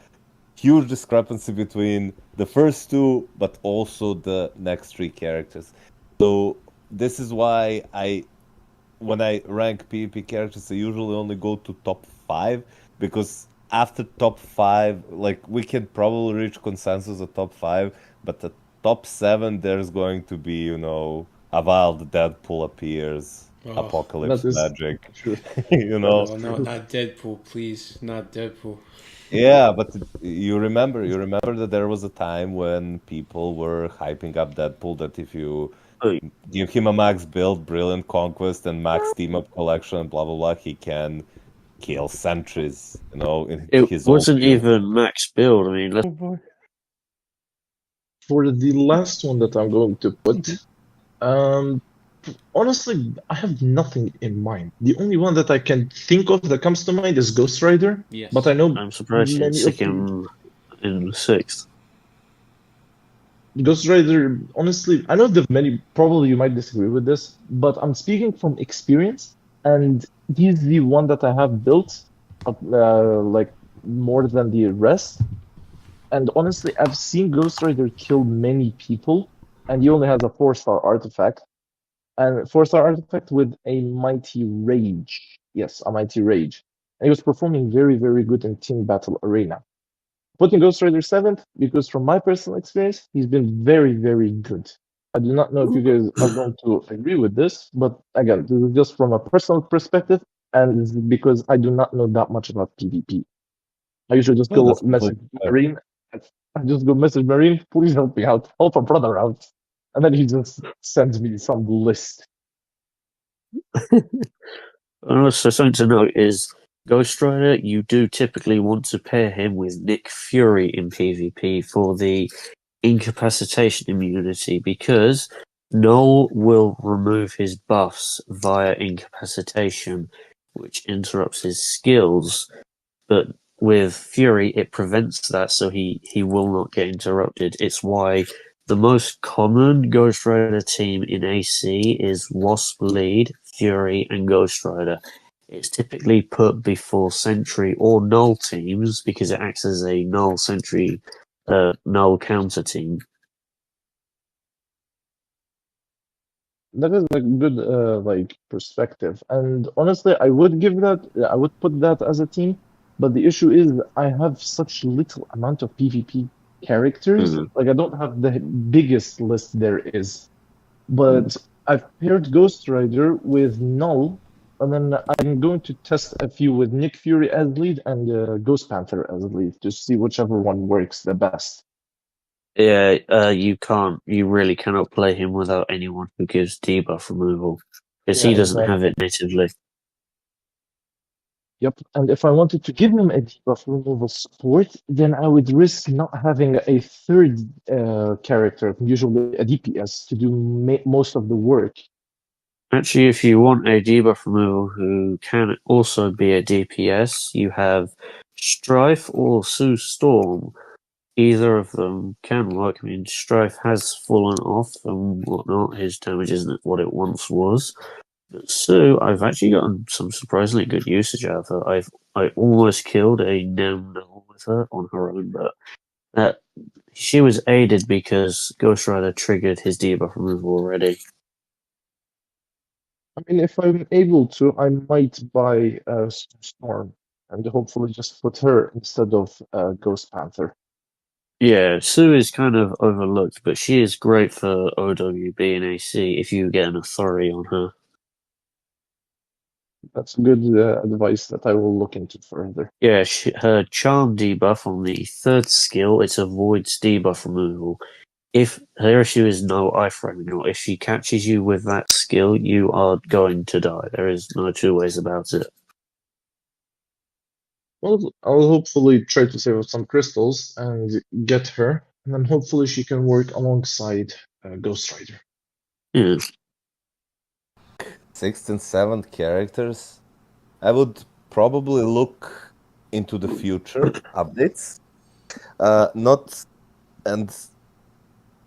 Speaker 2: huge discrepancy between the first two, but also the next three characters. So this is why when I rank PvP characters, I usually only go to top five because after top five, like we can probably reach consensus at top five, but at top seven, there's going to be, a wild Deadpool appears,
Speaker 1: Oh,
Speaker 4: That
Speaker 2: Apocalypse
Speaker 4: is
Speaker 2: Magic,
Speaker 4: true.
Speaker 2: you
Speaker 4: That
Speaker 2: know.
Speaker 4: is
Speaker 1: oh no,
Speaker 4: true.
Speaker 1: not Deadpool, please, not Deadpool.
Speaker 2: Yeah, but you remember that there was a time when people were hyping up Deadpool that if you
Speaker 3: Oh,
Speaker 2: give him a max build, brilliant conquest, and max team up collection, and blah blah blah, he can kill sentries, in
Speaker 3: it
Speaker 2: his old
Speaker 3: wasn't
Speaker 2: build.
Speaker 3: even max build. I mean, let's
Speaker 4: For the last one that I'm going to put, um, honestly, I have nothing in mind. The only one that I can think of that comes to mind is Ghost Rider,
Speaker 1: Yes.
Speaker 4: but I know
Speaker 3: I'm surprised you didn't
Speaker 4: many
Speaker 3: stick
Speaker 4: of you.
Speaker 3: him in sixth.
Speaker 4: Ghost Rider, honestly, I know that many probably you might disagree with this, but I'm speaking from experience, and he's the one that I have built like more than the rest. And honestly, I've seen Ghost Rider kill many people, and he only has a 4-star artifact, and 4-star artifact with a mighty rage. Yes, a mighty rage. And he was performing very, very good in Team Battle Arena. Putting Ghost Rider 7th because from my personal experience, he's been very, very good. I do not know if you guys are going to agree with this, but again, this is just from a personal perspective, and this is because I do not know that much about PvP. I usually just
Speaker 2: No,
Speaker 4: go
Speaker 2: that's
Speaker 4: message
Speaker 2: completely fair.
Speaker 4: Marine. I just go message Marine, please help me out, help a brother out. And then he just sends me some list.
Speaker 3: And also, something to note is Ghost Rider, you do typically want to pair him with Nick Fury in PvP for the incapacitation immunity, because Null will remove his buffs via incapacitation, which interrupts his skills. But with Fury, it prevents that, so he will not get interrupted. It's why the most common Ghost Rider team in AC is Wasp Lead, Fury, and Ghost Rider. It's typically put before Sentry or Null teams because it acts as a Null Sentry, Null counter team.
Speaker 4: That is a good perspective, and honestly, I would put that as a team. But the issue is, I have such little amount of PvP characters.
Speaker 3: Mhm.
Speaker 4: Like, I don't have the biggest list there is. But I've paired Ghost Rider with Null, and then I'm going to test a few with Nick Fury as lead and Ghost Panther as lead to see whichever one works the best.
Speaker 3: Yeah, you really cannot play him without anyone who gives debuff removal, because he
Speaker 4: Yeah,
Speaker 3: doesn't
Speaker 4: exactly.
Speaker 3: have it natively.
Speaker 4: Yep, and if I wanted to give him a debuff removal support, then I would risk not having a third character, usually a DPS, to do most of the work.
Speaker 3: Actually, if you want a debuff removal who can also be a DPS, you have Strife or Sue Storm. Either of them can work. I mean, Strife has fallen off and whatnot. His damage isn't what it once was. But Sue, I've actually gotten some surprisingly good usage out of her. I almost killed a Null with her on her own, but she was aided because Ghost Rider triggered his debuff removal already.
Speaker 4: I mean, if I'm able to, I might buy Storm and hopefully just put her instead of Ghost Panther.
Speaker 3: Yeah, Sue is kind of overlooked, but she is great for OWB and AC if you get an authority on her.
Speaker 4: That's good advice that I will look into further.
Speaker 3: Yeah, her charm debuff on the third skill, it avoids debuff removal. If her issue is no iframing, or if she catches you with that skill, you are going to die. There is no two ways about it.
Speaker 4: Well, I'll hopefully try to save up some crystals and get her, and then hopefully she can work alongside Ghost Rider.
Speaker 3: Yeah.
Speaker 2: 6th and 7th characters, I would probably look into the future updates, not and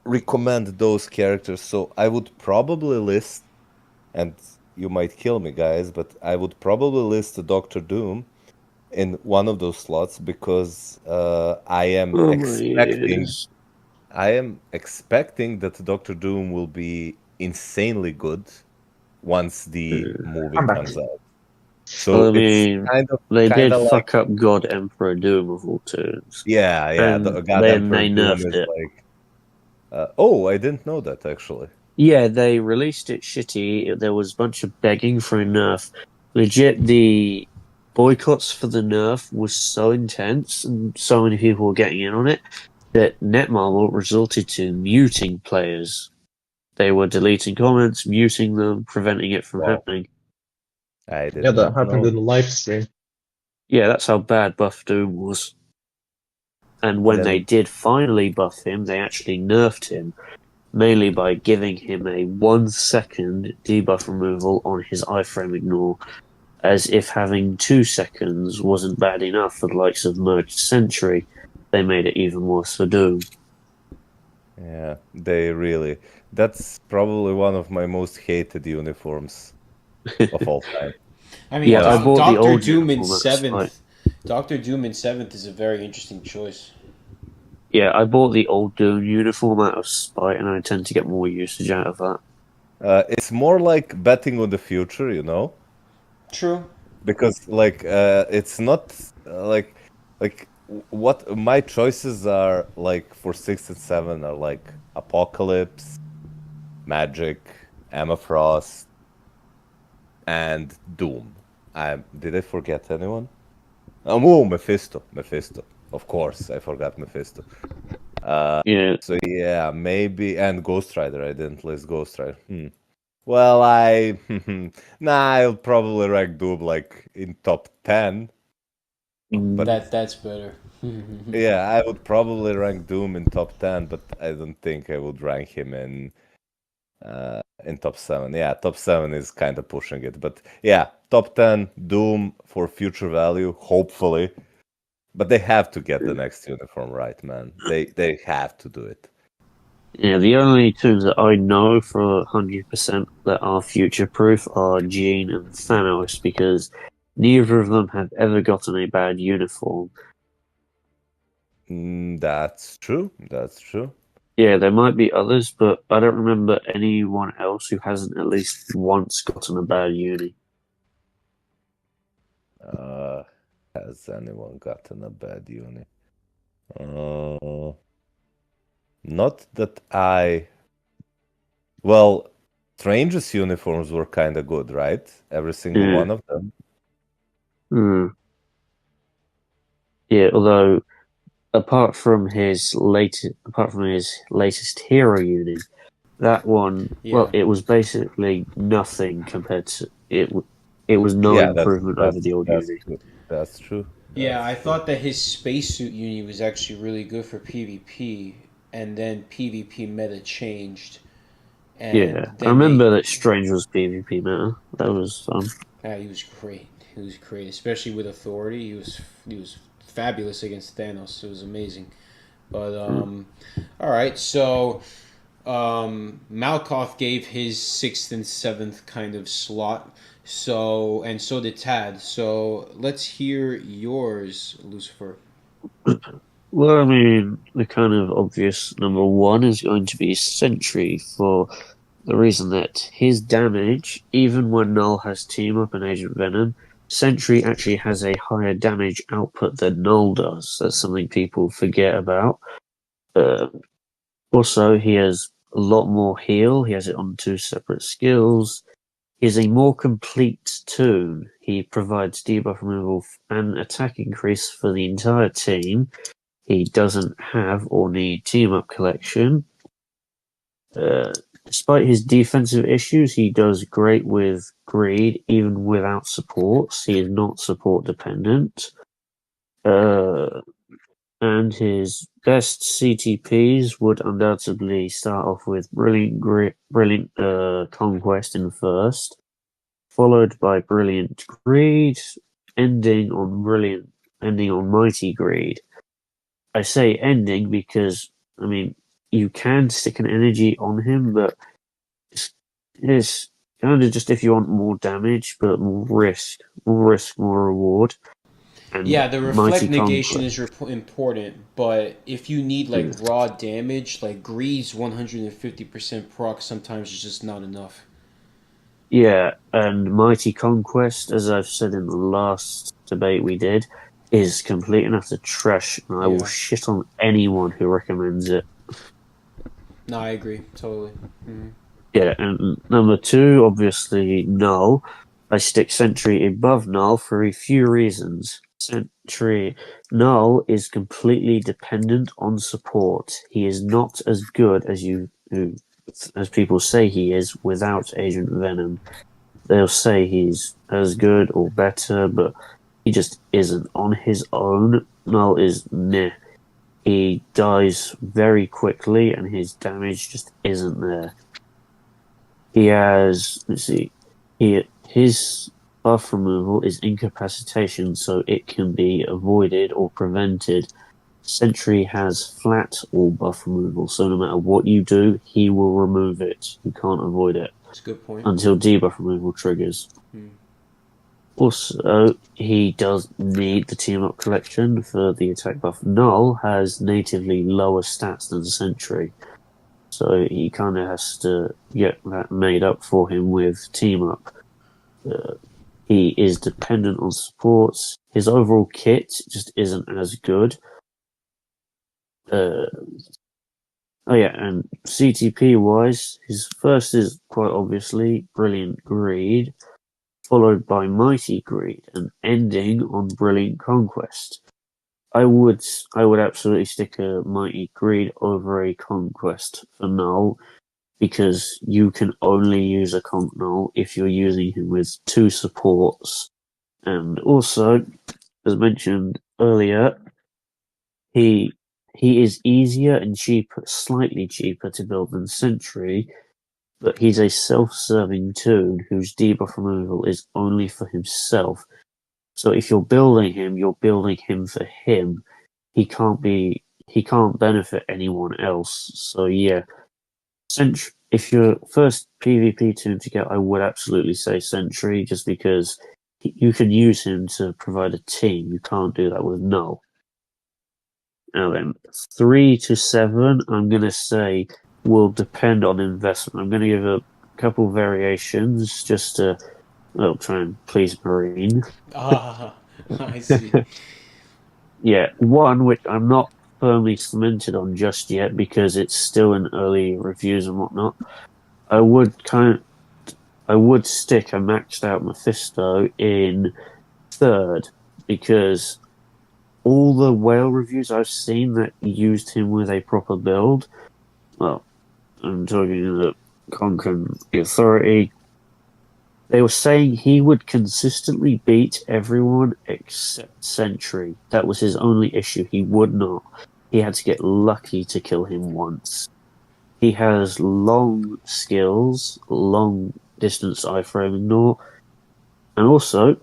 Speaker 2: recommend those characters. So I would probably list, and you might kill me, guys, but I would probably list Doctor Doom in one of those slots because I am
Speaker 3: Oh my
Speaker 2: expecting
Speaker 3: ears.
Speaker 2: that Doctor Doom will be insanely good once the movie
Speaker 4: I'm back.
Speaker 2: comes out. So
Speaker 3: I
Speaker 2: it's
Speaker 3: mean, they did
Speaker 2: like,
Speaker 3: fuck up God Emperor Doom of all tunes.
Speaker 2: yeah,
Speaker 3: And
Speaker 2: the God
Speaker 3: then
Speaker 2: Emperor
Speaker 3: they
Speaker 2: Doom
Speaker 3: nerfed
Speaker 2: is
Speaker 3: it.
Speaker 2: like, oh, I didn't know that actually.
Speaker 3: Yeah, they released it shitty. There was a bunch of begging for a nerf. Legit, the boycotts for the nerf was so intense and so many people were getting in on it that Netmarble resulted to muting players. They were deleting comments, muting them, preventing it from
Speaker 2: Wow.
Speaker 3: happening.
Speaker 2: I did
Speaker 4: Yeah, that
Speaker 2: not
Speaker 4: happened
Speaker 2: know.
Speaker 4: in the live stream.
Speaker 3: Yeah, that's how bad Buff Doom was. And when
Speaker 2: Then
Speaker 3: they did finally buff him, they actually nerfed him, mainly by giving him a 1 second debuff removal on his iframe ignore, as if having 2 seconds wasn't bad enough for the likes of Merged Sentry. They made it even worse for Doom.
Speaker 2: Yeah, they really. That's probably one of my most hated uniforms of all time.
Speaker 1: I mean,
Speaker 3: Yeah, I bought the
Speaker 1: Doctor
Speaker 3: old
Speaker 1: Doom in
Speaker 3: uniform, that's
Speaker 1: seventh. Doctor Doom in seventh is a very interesting choice.
Speaker 3: Yeah, I bought the old Doom uniform out of spite, and I tend to get more usage out of that.
Speaker 2: It's more like betting on the future, you know?
Speaker 1: True.
Speaker 2: Because it's not what my choices are like for 6 and 7 are like Apocalypse, Magic, Emma Frost, and Doom. Did I forget anyone? Oh, Mephisto. Of course, I forgot Mephisto.
Speaker 3: Yeah,
Speaker 2: So yeah, maybe, and Ghost Rider. I didn't list Ghost Rider. Well, I'll probably rank Doom like in top 10, but
Speaker 1: That's better.
Speaker 2: yeah, I would probably rank Doom in top 10, but I don't think I would rank him in top 7. Yeah, top 7 is kind of pushing it, but yeah, top 10 Doom for future value, hopefully. But they have to get the next uniform right, man. They have to do it.
Speaker 3: Yeah, the only two that I know for 100% that are future proof are Jean and Thanos because neither of them have ever gotten a bad uniform.
Speaker 2: That's true. That's true.
Speaker 3: Yeah, there might be others, but I don't remember anyone else who hasn't at least once gotten a bad uni.
Speaker 2: Uh, has anyone gotten a bad uni? Uh, not that I. Well, Strange's uniforms were kind of good, right? Every single
Speaker 3: Yeah.
Speaker 2: one of them.
Speaker 3: Yeah, although apart from his latest hero uni, that one, well,
Speaker 1: Yeah.
Speaker 3: it was basically nothing compared to it. It was no
Speaker 2: Yeah, that's
Speaker 3: improvement over
Speaker 2: that's
Speaker 3: the old
Speaker 2: that's
Speaker 3: uni.
Speaker 2: true. That's true.
Speaker 1: Yeah,
Speaker 2: That's
Speaker 1: I
Speaker 2: true.
Speaker 1: thought that his spacesuit uni was actually really good for PvP, and then PvP meta changed, and
Speaker 3: Yeah, I
Speaker 1: then
Speaker 3: remember
Speaker 1: they,
Speaker 3: that Strange was PvP meta. That was fun.
Speaker 1: he was great. He was great, especially with authority. He was fabulous against Thanos. It was amazing. But
Speaker 3: Mm.
Speaker 1: all right, so Malkoff gave his sixth and seventh kind of slot. So and so did Tad. So let's hear yours, Lucifer.
Speaker 3: Well, I mean, the kind of obvious number one is going to be Sentry for the reason that his damage, even when Null has Team Up and Agent Venom, Sentry actually has a higher damage output than Null does. That's something people forget about. Uh, Also, he has a lot more heal. He has it on two separate skills. He has a more complete toon. He provides debuff removal and attack increase for the entire team. He doesn't have or need team up collection. Uh, Despite his defensive issues, he does great with greed, even without supports. He is not support dependent. Uh, and his best CTPs would undoubtedly start off with Brilliant Conquest in first, followed by Brilliant Greed, ending on Mighty Greed. I say ending because I mean you can stick an energy on him, but it's kind of just if you want more damage, but more risk, more reward. And
Speaker 1: Yeah, the reflect
Speaker 3: Mighty
Speaker 1: negation
Speaker 3: Conquest.
Speaker 1: is important, but if you need like
Speaker 3: Yeah.
Speaker 1: raw damage, like Greed's 150% proc sometimes is just not enough.
Speaker 3: Yeah, and Mighty Conquest, as I've said in the last debate we did, is complete enough to trash, and I will
Speaker 1: Yeah.
Speaker 3: shit on anyone who recommends it.
Speaker 1: No, I agree totally. Mhm.
Speaker 3: Yeah, and number two, obviously, Null. I stick Sentry above Null for a few reasons. Null is completely dependent on support. He is not as good as people say he is without Agent Venom. They'll say he's as good or better, but he just isn't. On his own, Null is meh. He dies very quickly, and his damage just isn't there. He has, let's see, his buff removal is incapacitation, so it can be avoided or prevented. Sentry has flat all buff removal, so no matter what you do, he will remove it. You can't avoid it
Speaker 1: That's a good point.
Speaker 3: until debuff removal triggers. Also, he does need the team up collection for the attack buff. Null has natively lower stats than Sentry, so he kind of has to get that made up for him with team up. He is dependent on supports. His overall kit just isn't as good. Oh yeah, and CTP wise, his first is quite obviously Brilliant Greed, followed by Mighty Greed, and ending on Brilliant Conquest. I would absolutely stick a Mighty Greed over a Conquest for Null. because you can only use a conk null if you're using him with 2 supports. And also, as mentioned earlier, he is easier and cheaper, slightly cheaper to build than Sentry, but he's a self-serving toon whose debuff removal is only for himself. So if you're building him for him. He can't benefit anyone else. So yeah, if your first PvP toon to get, I would absolutely say Sentry, just because you can use him to provide a team. You can't do that with Null. Now then, 3 to 7, I'm going to say will depend on investment. I'm going to give a couple variations just to try and please Marine.
Speaker 1: Ah, I see.
Speaker 3: Yeah, one which I'm not firmly cemented on just yet because it's still in early reviews and whatnot. I would stick a maxed out Mephisto in 3rd because all the whale reviews I've seen that used him with a proper build, well, I'm talking the Conk and the Authority, they were saying he would consistently beat everyone except Sentry. That was his only issue. He would not. He had to get lucky to kill him once. He has long skills, long distance iframe ignore, and also,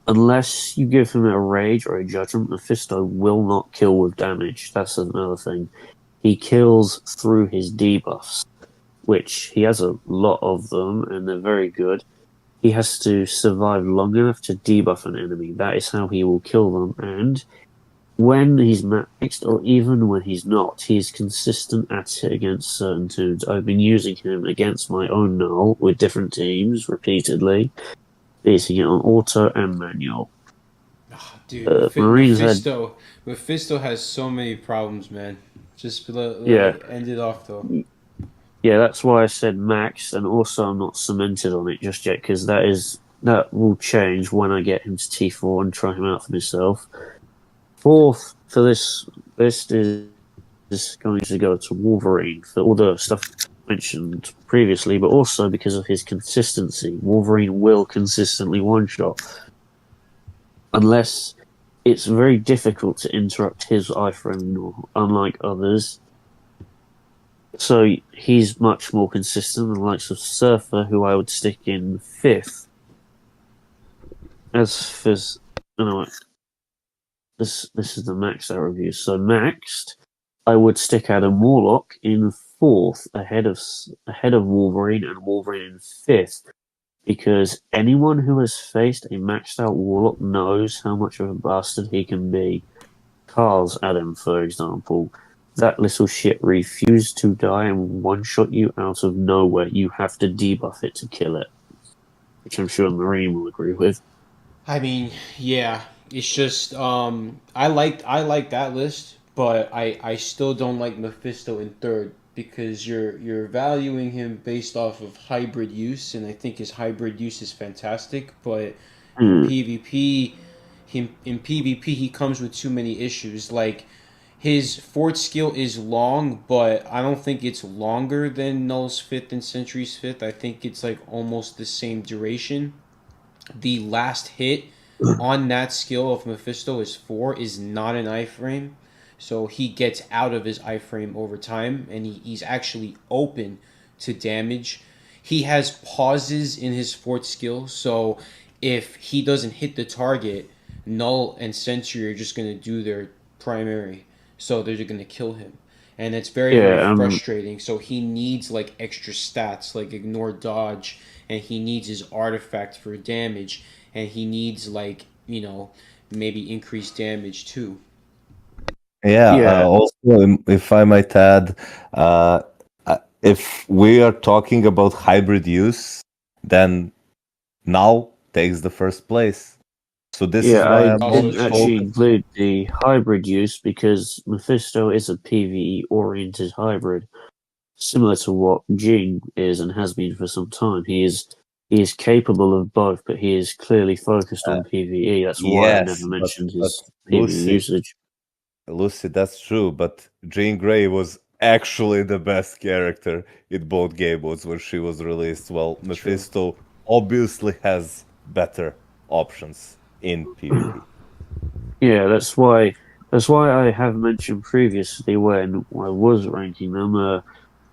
Speaker 3: unless you give him a rage or a judgment, Mephisto will not kill with damage. That's another thing. He kills through his debuffs, which he has a lot of them, and they're very good. He has to survive long enough to debuff an enemy. That is how he will kill them, and when he's maxed, or even when he's not, he's consistent at it against certain toons. I've been using him against my own Null with different teams repeatedly, beating it on auto and manual.
Speaker 1: Oh, dude,
Speaker 3: Marines
Speaker 1: Mephisto has so many problems, man. Just
Speaker 3: Yeah.
Speaker 1: end it off though.
Speaker 3: Yeah, that's why I said max, and also I'm not cemented on it just yet because that will change when I get him to T4 and try him out for myself. 4th for this list is going to go to Wolverine for all the stuff mentioned previously, but also because of his consistency. Wolverine will consistently one-shot. Unless it's very difficult to interrupt his iframe, unlike others. So he's much more consistent than the likes of Surfer, who I would stick in 5th. As for this is the maxed out review. So maxed, I would stick Adam Warlock in 4th, ahead of Wolverine, and Wolverine in 5th, because anyone who has faced a maxed out Warlock knows how much of a bastard he can be. Carl's Adam, for example. That little shit refused to die and one-shot you out of nowhere. You have to debuff it to kill it. Which I'm sure Marine will agree with.
Speaker 1: I mean, yeah. It's just I like that list, but I still don't like Mephisto in 3rd because you're valuing him based off of hybrid use, and I think his hybrid use is fantastic, but PvP he comes with too many issues. Like his 4th skill is long, but I don't think it's longer than Null's 5th and Sentry's 5th. I think it's like almost the same duration. The last hit on that skill of Mephisto is 4 is not an iframe, so he gets out of his iframe over time, and he's actually open to damage. He has pauses in his 4th skill, so if he doesn't hit the target, Null and Sentry are just going to do their primary, so they're going to kill him. And it's very, very frustrating. So he needs like extra stats, like ignore dodge, and he needs his artifact for damage, and he needs like, maybe increased damage too.
Speaker 2: Yeah. Also, if I might add, if we are talking about hybrid use, then Null takes the first place. So this is why
Speaker 3: I
Speaker 2: I'm
Speaker 3: didn't
Speaker 2: not
Speaker 3: actually
Speaker 2: focused.
Speaker 3: include the hybrid use because Mephisto is a PvE-oriented hybrid, similar to what Jing is and has been for some time. He is capable of both, but he is clearly focused on PvE. That's why I
Speaker 2: Yes,
Speaker 3: never mentioned
Speaker 2: but
Speaker 3: his PvE
Speaker 2: Lucy,
Speaker 3: usage.
Speaker 2: Lucy, that's true. But Jean Grey was actually the best character in both game modes when she was released. Well, Mephisto obviously has better options in PvP.
Speaker 3: Yeah, that's why I have mentioned previously when I was ranking them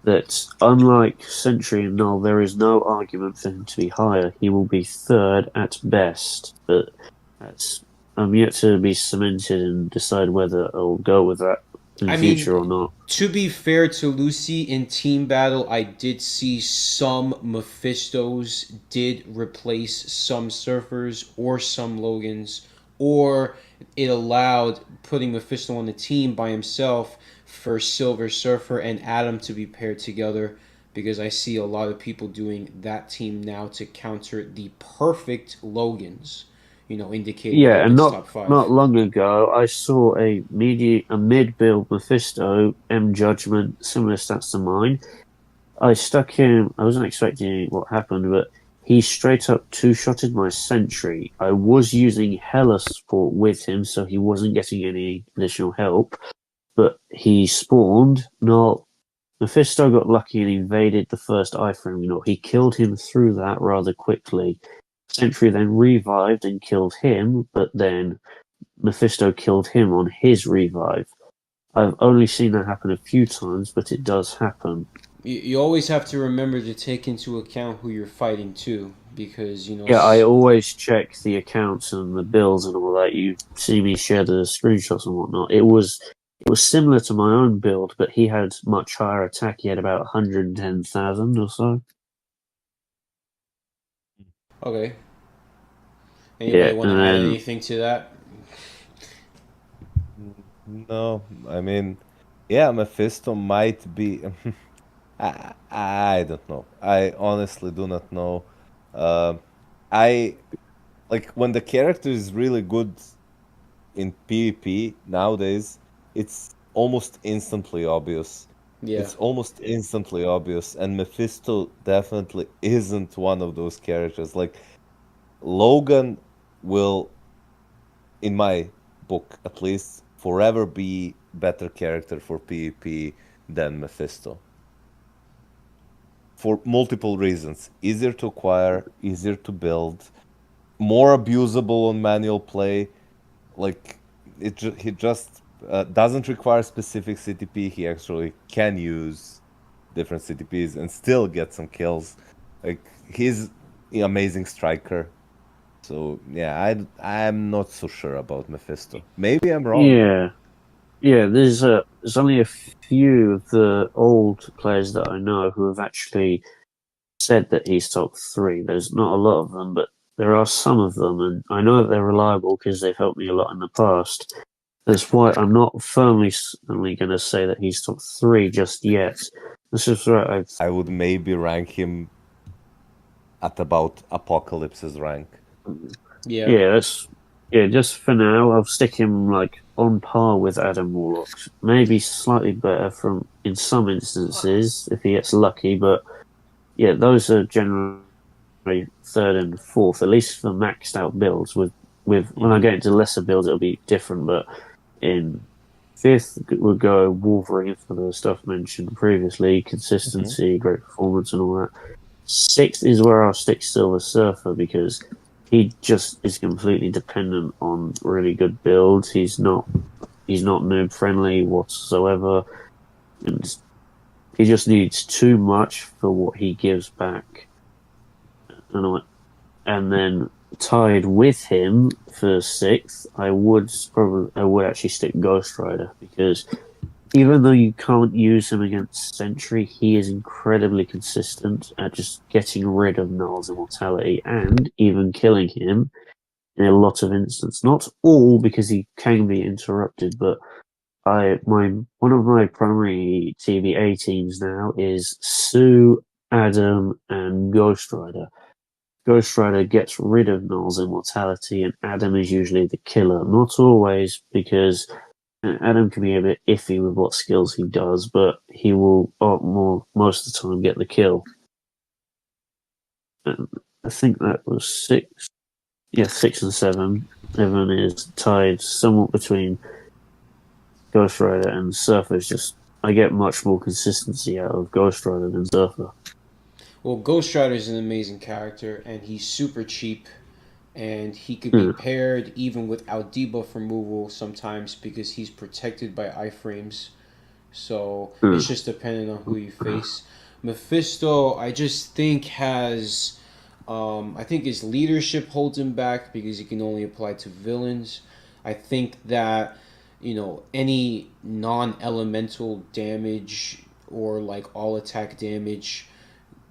Speaker 3: that unlike Sentry and Null, there is no argument for him to be higher. He will be third at best, but that's I'm yet to be cemented and decide whether I'll go with that in the future or not.
Speaker 1: To be fair to Lucy, in team battle, I did see some Mephistos did replace some Surfers or some Logans, or it allowed putting Mephisto on the team by himself for Silver Surfer and Adam to be paired together, because I see a lot of people doing that team now to counter the perfect Logans, indicating
Speaker 3: Yeah,
Speaker 1: them
Speaker 3: and
Speaker 1: as
Speaker 3: not
Speaker 1: top five.
Speaker 3: not long ago, I saw a mid build Mephisto M Judgment similar stats to mine. I stuck him. I wasn't expecting what happened, but he straight up two-shotted my sentry. I was using Hela support with him, so he wasn't getting any additional help. But he spawned. Not Mephisto got lucky and invaded the first iframe. He killed him through that rather quickly. Sentry then revived and killed him, but then Mephisto killed him on his revive. I've only seen that happen a few times, but it does happen.
Speaker 1: You always have to remember to take into account who you're fighting too, because
Speaker 3: Yeah, I always check the accounts and the bills and all that. You see me share the screenshots and whatnot. It was similar to my own build, but he had much higher attack. He had about 110,000 or so.
Speaker 1: Okay. Anybody
Speaker 3: Yeah,
Speaker 1: want to
Speaker 3: and
Speaker 1: add
Speaker 3: then
Speaker 1: anything to that?
Speaker 2: No, I mean, yeah, Mephisto might be. I don't know. I honestly do not know. Uh, I like when the character is really good in PvP nowadays, it's almost instantly obvious.
Speaker 1: Yeah.
Speaker 2: It's almost instantly obvious, and Mephisto definitely isn't one of those characters. Like Logan will, in my book at least, forever be better character for PvP than Mephisto. For multiple reasons. Easier to acquire, easier to build, more abusable on manual play. Like he just doesn't require specific CTP. He actually can use different CTPs and still get some kills. Like he's an amazing striker. So yeah, I'm not so sure about Mephisto. Maybe I'm wrong.
Speaker 3: yeah. There's only a few of the old players that I know who have actually said that he's top 3. There's not a lot of them, but there are some of them, and I know that they're reliable because they've helped me a lot in the past. That's why I'm not firmly going to say that he's top 3 just yet. This is right.
Speaker 2: I would maybe rank him at about Apocalypse's rank.
Speaker 1: Yeah.
Speaker 3: Just for now, I'll stick him like on par with Adam Warlock. Maybe slightly better in some instances if he gets lucky, but yeah, those are generally third and fourth, at least for maxed out builds. With when I get into lesser builds, it'll be different. But in fifth, we'll go Wolverine for the stuff mentioned previously, consistency, great performance, and all that. Sixth is where I'll stick Silver Surfer because he just is completely dependent on really good builds. He's not noob friendly whatsoever, and he just needs too much for what he gives back. And then tied with him for sixth, I would actually stick Ghost Rider because even though you can't use him against Sentry, he is incredibly consistent at just getting rid of Null's immortality and even killing him in a lot of instances. Not all because he can be interrupted, but one of my primary TVA teams now is Sue, Adam, and Ghost Rider. Ghost Rider gets rid of Null's immortality, and Adam is usually the killer. Not always, because Adam can be a bit iffy with what skills he does, but he will most of the time get the kill. And I think that was 6. Yeah, 6 and 7. Everyone is tied somewhat between Ghost Rider and Surfer is just I get much more consistency out of Ghost Rider than Zerfa.
Speaker 1: Well, Ghost Rider is an amazing character, and he's super cheap, and he could be
Speaker 3: Hmm.
Speaker 1: paired even without debuff removal sometimes because he's protected by iframes. So
Speaker 3: Hmm.
Speaker 1: it's just depending on who you face. Mephisto, I just think has, I think his leadership holds him back because he can only apply to villains. I think that, any non-elemental damage or like all attack damage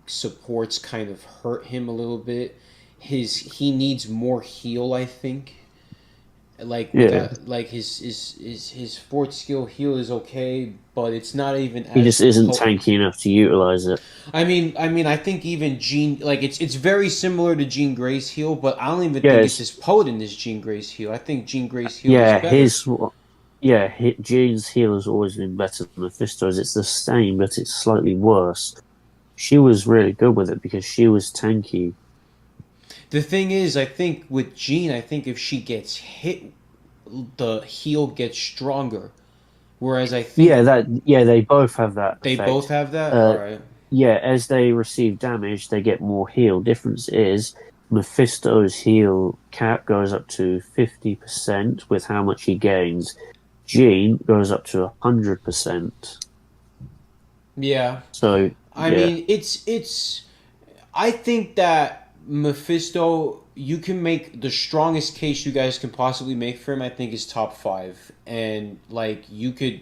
Speaker 1: supports kind of hurt him a little bit. He needs more heal, I think. Like with
Speaker 3: Yeah,
Speaker 1: that, like his fourth skill heal is okay, but it's not even
Speaker 3: he
Speaker 1: as
Speaker 3: just isn't
Speaker 1: potent.
Speaker 3: tanky enough to utilize it.
Speaker 1: I think even Jean, like it's very similar to Jean Grey's heal, but I don't even think it's
Speaker 3: Yes,
Speaker 1: as potent as Jean Grey's heal. I think Jean Grey's heal is
Speaker 3: yeah,
Speaker 1: better.
Speaker 3: Jean's heal has always been better than Mephisto's. It's the same, but it's slightly worse. She was really good with it because she was tanky.
Speaker 1: The thing is, I think with Jean, I think if she gets hit, the heal gets stronger. Whereas I think
Speaker 3: They both have that
Speaker 1: they both
Speaker 3: effect.
Speaker 1: have that. All
Speaker 3: Uh,
Speaker 1: right.
Speaker 3: yeah, as they receive damage, they get more heal. Difference is Mephisto's heal cap goes up to 50% with how much he gains. Jean goes up to 100%.
Speaker 1: Yeah.
Speaker 3: So
Speaker 1: I
Speaker 3: yeah,
Speaker 1: mean, it's. I think that Mephisto, you can make the strongest case you guys can possibly make for him. I think is top five, and like you could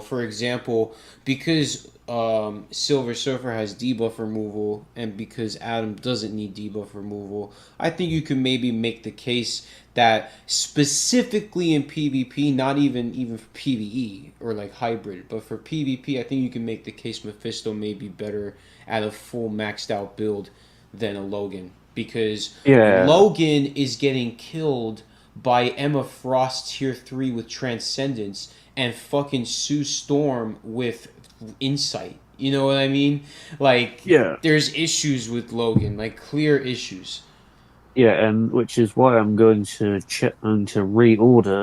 Speaker 1: for example, because Silver Surfer has debuff removal, and because Adam doesn't need debuff removal, I think you can maybe make the case that specifically in PvP, not even for PvE or like hybrid, but for PvP, I think you can make the case Mephisto may be better at a full maxed out build than a Logan, because
Speaker 3: yeah.
Speaker 1: Logan is getting killed by Emma Frost tier 3 with Transcendence and fucking Sue Storm with Insight. You know what I mean? Like,
Speaker 3: Yeah,
Speaker 1: there's issues with Logan, like clear issues.
Speaker 3: yeah, and which is why I'm to reorder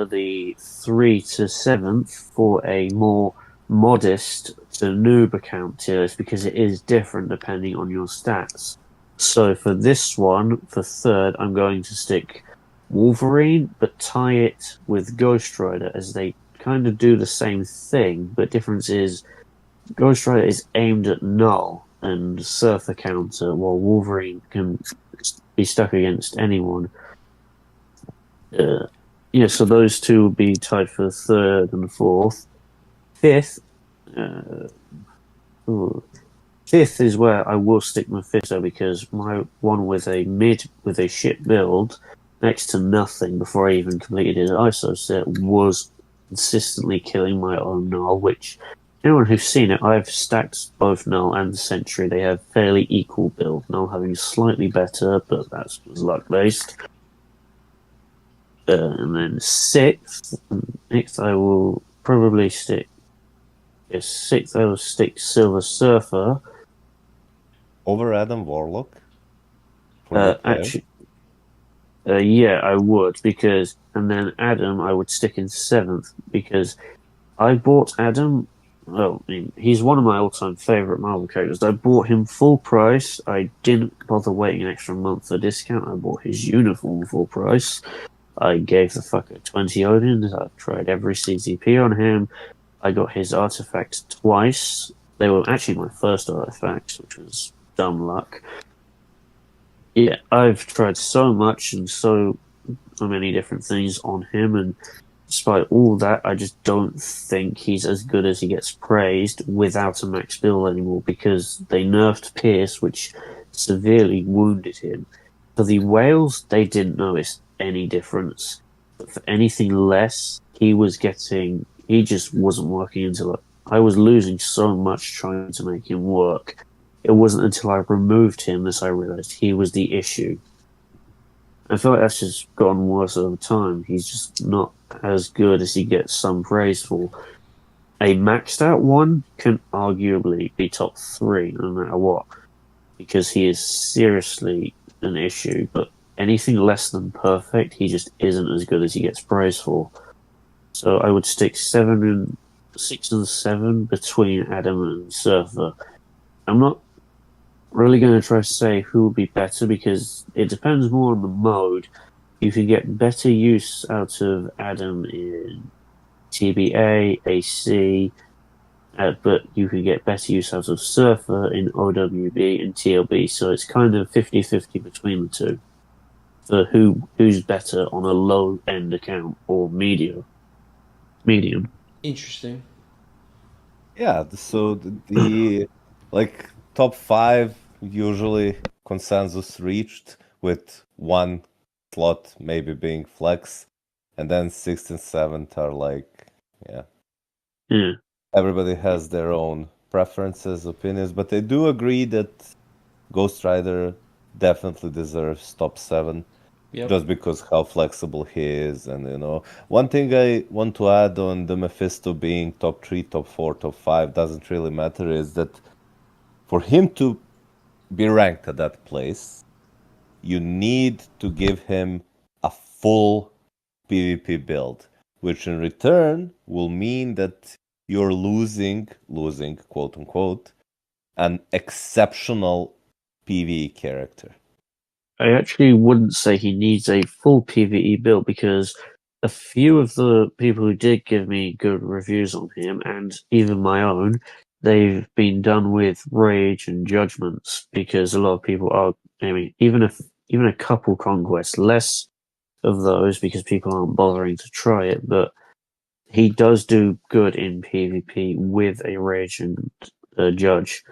Speaker 3: the 3 to 7th for a more modest to noob account tier list because it is different depending on your stats. So for this one, for third, I'm going to stick Wolverine, but tie it with Ghost Rider as they kind of do the same thing, but difference is Ghost Rider is aimed at Null and Surfer counter, while Wolverine can be stuck against anyone. Yeah, so those two will be tied for third and fourth. Fifth, uh, ooh, fifth is where I will stick Mephisto because my one with a shit build, next to nothing before I even completed his ISO set, was consistently killing my own Null, which anyone who's seen it, I've stacked both Null and Sentry. They have fairly equal build. Null having slightly better, but that's luck based. And then sixth, I will probably stick. Yes, sixth, I will stick Silver Surfer.
Speaker 2: Over Adam Warlock? For that player?
Speaker 3: Actually, yeah, I would because, and then Adam, I would stick in seventh because I bought Adam. Well, I mean, he's one of my all-time favorite Marvel characters. I bought him full price. I didn't bother waiting an extra month for discount. I bought his uniform full price. I gave the fucker 20 Odins. I've tried every CCP on him. I got his artifacts twice. They were actually my first artifacts, which was dumb luck. Yeah, I've tried so much and so many different things on him, and despite all that, I just don't think he's as good as he gets praised without a max build anymore because they nerfed Pierce, which severely wounded him. For the whales, they didn't notice any difference. But for anything less, he just wasn't working until I was losing so much trying to make him work. It wasn't until I removed him that I realized he was the issue. I feel like that's just gotten worse over time. He's just not as good as he gets some praise for. A maxed out one can arguably be top 3 no matter what, because he is seriously an issue, but anything less than perfect, he just isn't as good as he gets praised for. So I would stick 7 6 and 7 between Adam and Surfer. I'm not really going to try to say who will be better because it depends more on the mode. You can get better use out of Adam in TBA, AC, but you can get better use out of Surfer in OWB and TLB. So it's kind of 50-50 between the two for who's better on a low end account or medium.
Speaker 1: Interesting.
Speaker 2: Yeah, so the like top 5 usually consensus reached with one slot maybe being flex, and then 6th and 7th are like, yeah.
Speaker 3: Yeah.
Speaker 2: Everybody has their own preferences, opinions, but I do agree that Ghost Rider definitely deserves top 7.
Speaker 1: Yep.
Speaker 2: Just because how flexible he is, and one thing I want to add on the Mephisto being top 3, top 4, top 5 doesn't really matter, is that for him to be ranked at that place, you need to give him a full PvP build, which in return will mean that you're losing, quote unquote, an exceptional PvE character.
Speaker 3: I actually wouldn't say he needs a full PvE build because a few of the people who did give me good reviews on him, and even my own, they've been done with rage and judgments because a lot of people are. I mean, even a couple conquests, less of those because people aren't bothering to try it, but he does do good in PvP with a rage and a judge.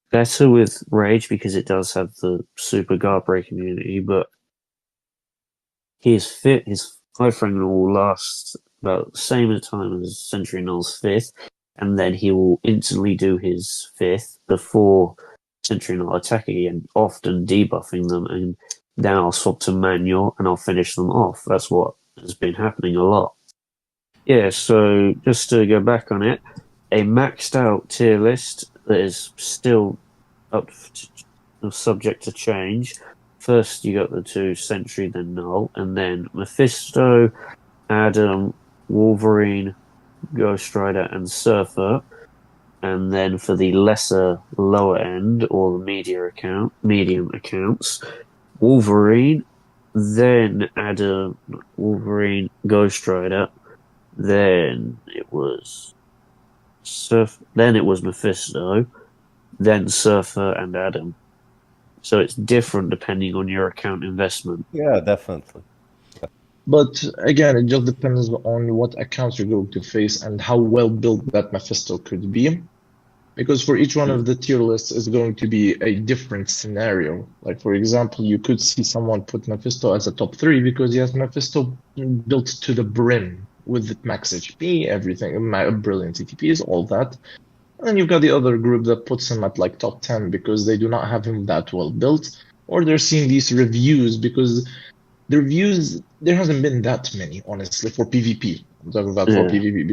Speaker 3: Better with Rage because it does have the super guard break immunity, but his 5th rank will last about the same time as Sentry Null's 5th, and then he will instantly do his 5th before Sentry Null attack again, often debuffing them, and then I'll swap to manual and I'll finish them off. That's what has been happening a lot. Yeah, so just to go back on it, a maxed out tier list that is still subject to change. First, you got the 2 Sentry, then Null, and then Mephisto, Adam, Wolverine, Ghost Rider, and Surfer. And then for the lesser, lower end or the medium accounts, Wolverine, then Adam, Wolverine, Ghost Rider, then it was then it was Mephisto, then Surfer and Adam. So it's different depending on your account investment.
Speaker 2: Yeah, definitely.
Speaker 4: But again, it just depends on what accounts you're going to face and how well built that Mephisto could be. Because for each one of the tier lists is going to be a different scenario. Like, for example, you could see someone put Mephisto as a top 3 because he has Mephisto built to the brim with max HP, everything, brilliant CTPs, all that. And then you've got the other group that puts him at like top 10 because they do not have him that well built, or they're seeing these reviews because the reviews, there hasn't been that many, honestly, for PvP. I'm talking about for PvP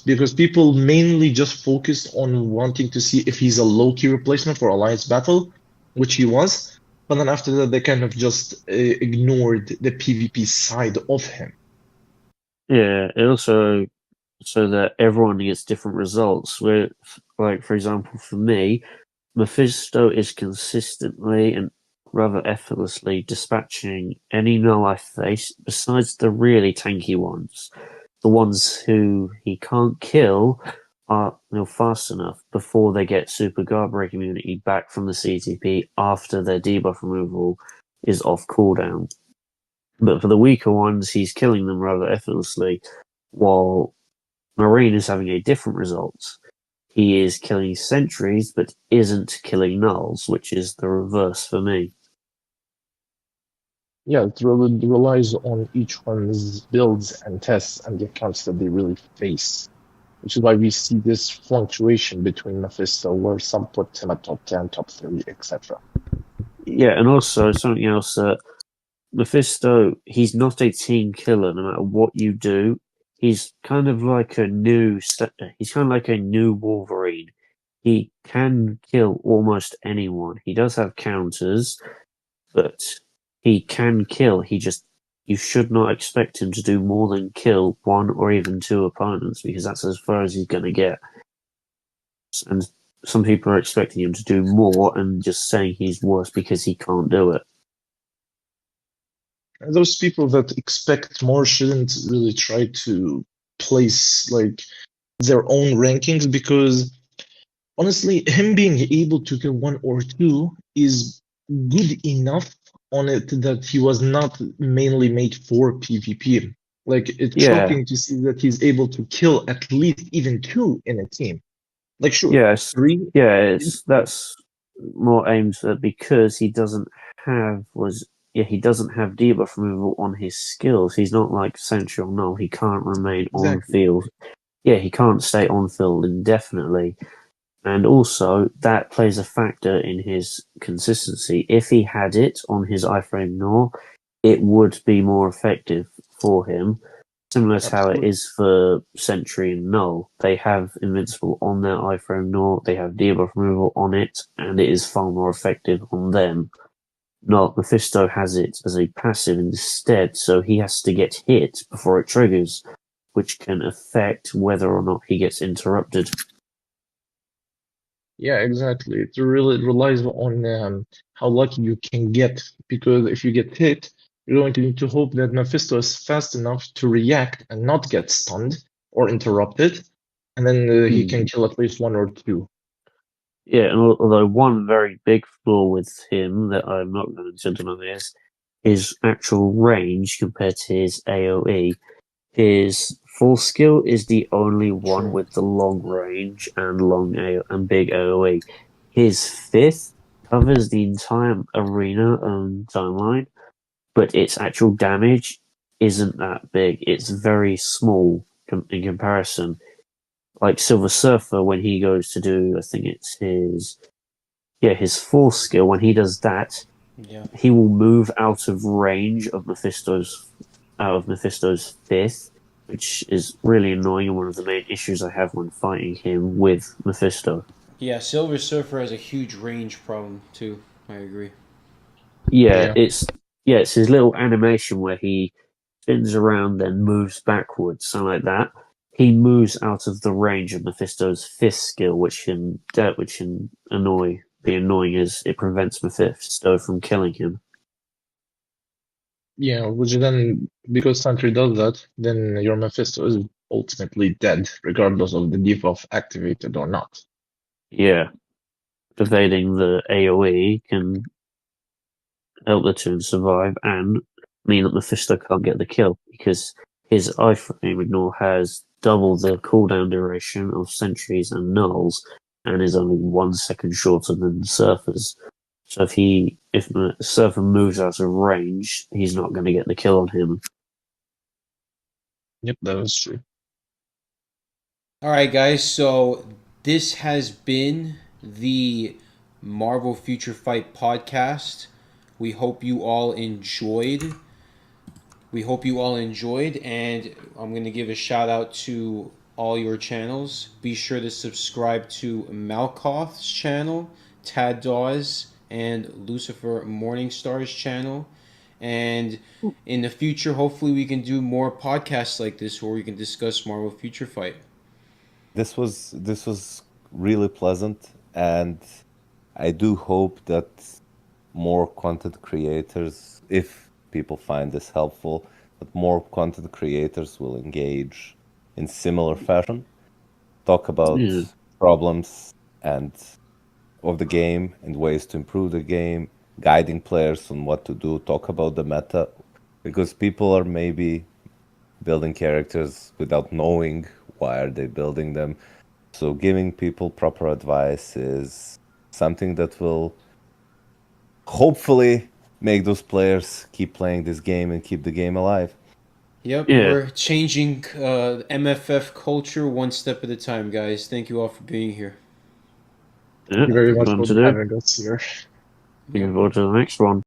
Speaker 4: because people mainly just focused on wanting to see if he's a low-key replacement for Alliance Battle, which he was. But then after that, they kind of just ignored the PvP side of him.
Speaker 3: Yeah, it also so that everyone gets different results. Where, like, for example, for me, Mephisto is consistently and rather effortlessly dispatching any null I face, besides the really tanky ones. The ones who he can't kill are fast enough before they get super guard break immunity back from the CTP after their debuff removal is off cooldown. But for the weaker ones, he's killing them rather effortlessly, while Marine is having a different result. He is killing sentries, but isn't killing nulls, which is the reverse for me.
Speaker 4: Yeah, it really relies on each one's builds and tests and the accounts that they really face, which is why we see this fluctuation between Mephisto, where some put him at top 10, top 3, etc.
Speaker 3: Yeah, and also something else, Mephisto, he's not a team killer no matter what you do. He's kind of like a new Wolverine. He can kill almost anyone. He does have counters, but he can kill. He just you should not expect him to do more than kill 1 or even 2 opponents, because that's as far as he's going to get. And some people are expecting him to do more and just saying he's worse because he can't do it.
Speaker 4: Those people that expect more shouldn't really try to place like their own rankings, because honestly, him being able to kill 1 or 2 is good enough on it that he was not mainly made for PvP. Like, it's
Speaker 3: Yeah.
Speaker 4: shocking to see that he's able to kill at least even 2 in a team. Like, sure,
Speaker 3: Yes.
Speaker 4: 3.
Speaker 3: Yeah, that's more aimed at, because he doesn't have debuff removal on his skills. He's not like Sentry or Null. He can't remain on
Speaker 4: Exactly.
Speaker 3: field. Yeah, he can't stay on field indefinitely. And also, that plays a factor in his consistency. If he had it on his iframe Null, it would be more effective for him. Similar to how it
Speaker 4: Absolutely.
Speaker 3: is for Sentry and Null. They have Invincible on their iframe Null, they have debuff removal on it, and it is far more effective on them. Not Mephisto has it as a passive instead, so he has to get hit before it triggers, which can affect whether or not he gets interrupted.
Speaker 4: Yeah, exactly. It really relies on how lucky you can get, because if you get hit, you're going to need to hope that Mephisto is fast enough to react and not get stunned or interrupted, and then he can kill at least 1 or 2.
Speaker 3: Yeah, and although one very big flaw with him that I'm not going to deny is his actual range compared to his AoE. His full skill is the only one
Speaker 4: True.
Speaker 3: with the long range and and big AoE. His 5th covers the entire arena timeline, but its actual damage isn't that big. It's very small in comparison. Like Silver Surfer, when he goes to do, I think it's his 4th skill, when he does that,
Speaker 1: Yeah.
Speaker 3: he will move out of range of Mephisto's 5th, which is really annoying and one of the main issues I have when fighting him with Mephisto.
Speaker 1: Yeah, Silver Surfer has a huge range problem too. I agree.
Speaker 3: Yeah,
Speaker 4: Yeah.
Speaker 3: it's his little animation where he spins around then moves backwards, something like that. He moves out of the range of Mephisto's 5th skill, which can be annoying as it prevents Mephisto from killing him.
Speaker 4: Yeah, which then, because Sentry does that, then your Mephisto is ultimately dead, regardless of the debuff activated or not.
Speaker 3: Yeah, evading the AoE can help the two survive and mean that Mephisto can't get the kill, because his iframe ignore has double the cooldown duration of sentries and nulls and is only 1 second shorter than Surfer's. So if Surfer moves out of range, he's not going to get the kill on him.
Speaker 4: Yep, that is true.
Speaker 1: All right, guys. So this has been the Marvel Future Fight podcast. We hope you all enjoyed. And I'm going to give a shout out to all your channels. Be sure to subscribe to Malkoth's channel, Tad Dawes, and Lucifer Morningstar's channel. And in the future, hopefully, we can do more podcasts like this where we can discuss Marvel Future Fight.
Speaker 2: This was really pleasant, and I do hope that more content creators, if people find this helpful, that more content creators will engage in similar fashion, talk about problems and of the game and ways to improve the game, guiding players on what to do, talk about the meta, because people are maybe building characters without knowing why are they building them. So giving people proper advice is something that will hopefully make those players keep playing this game and keep the game alive.
Speaker 1: Yep,
Speaker 3: Yeah.
Speaker 1: we're changing MFF culture one step at a time, guys. Thank you all for being here.
Speaker 3: Yeah,
Speaker 4: Thank you very much
Speaker 3: fun
Speaker 4: for
Speaker 3: to do.
Speaker 4: having us here.
Speaker 3: Looking forward to the next one.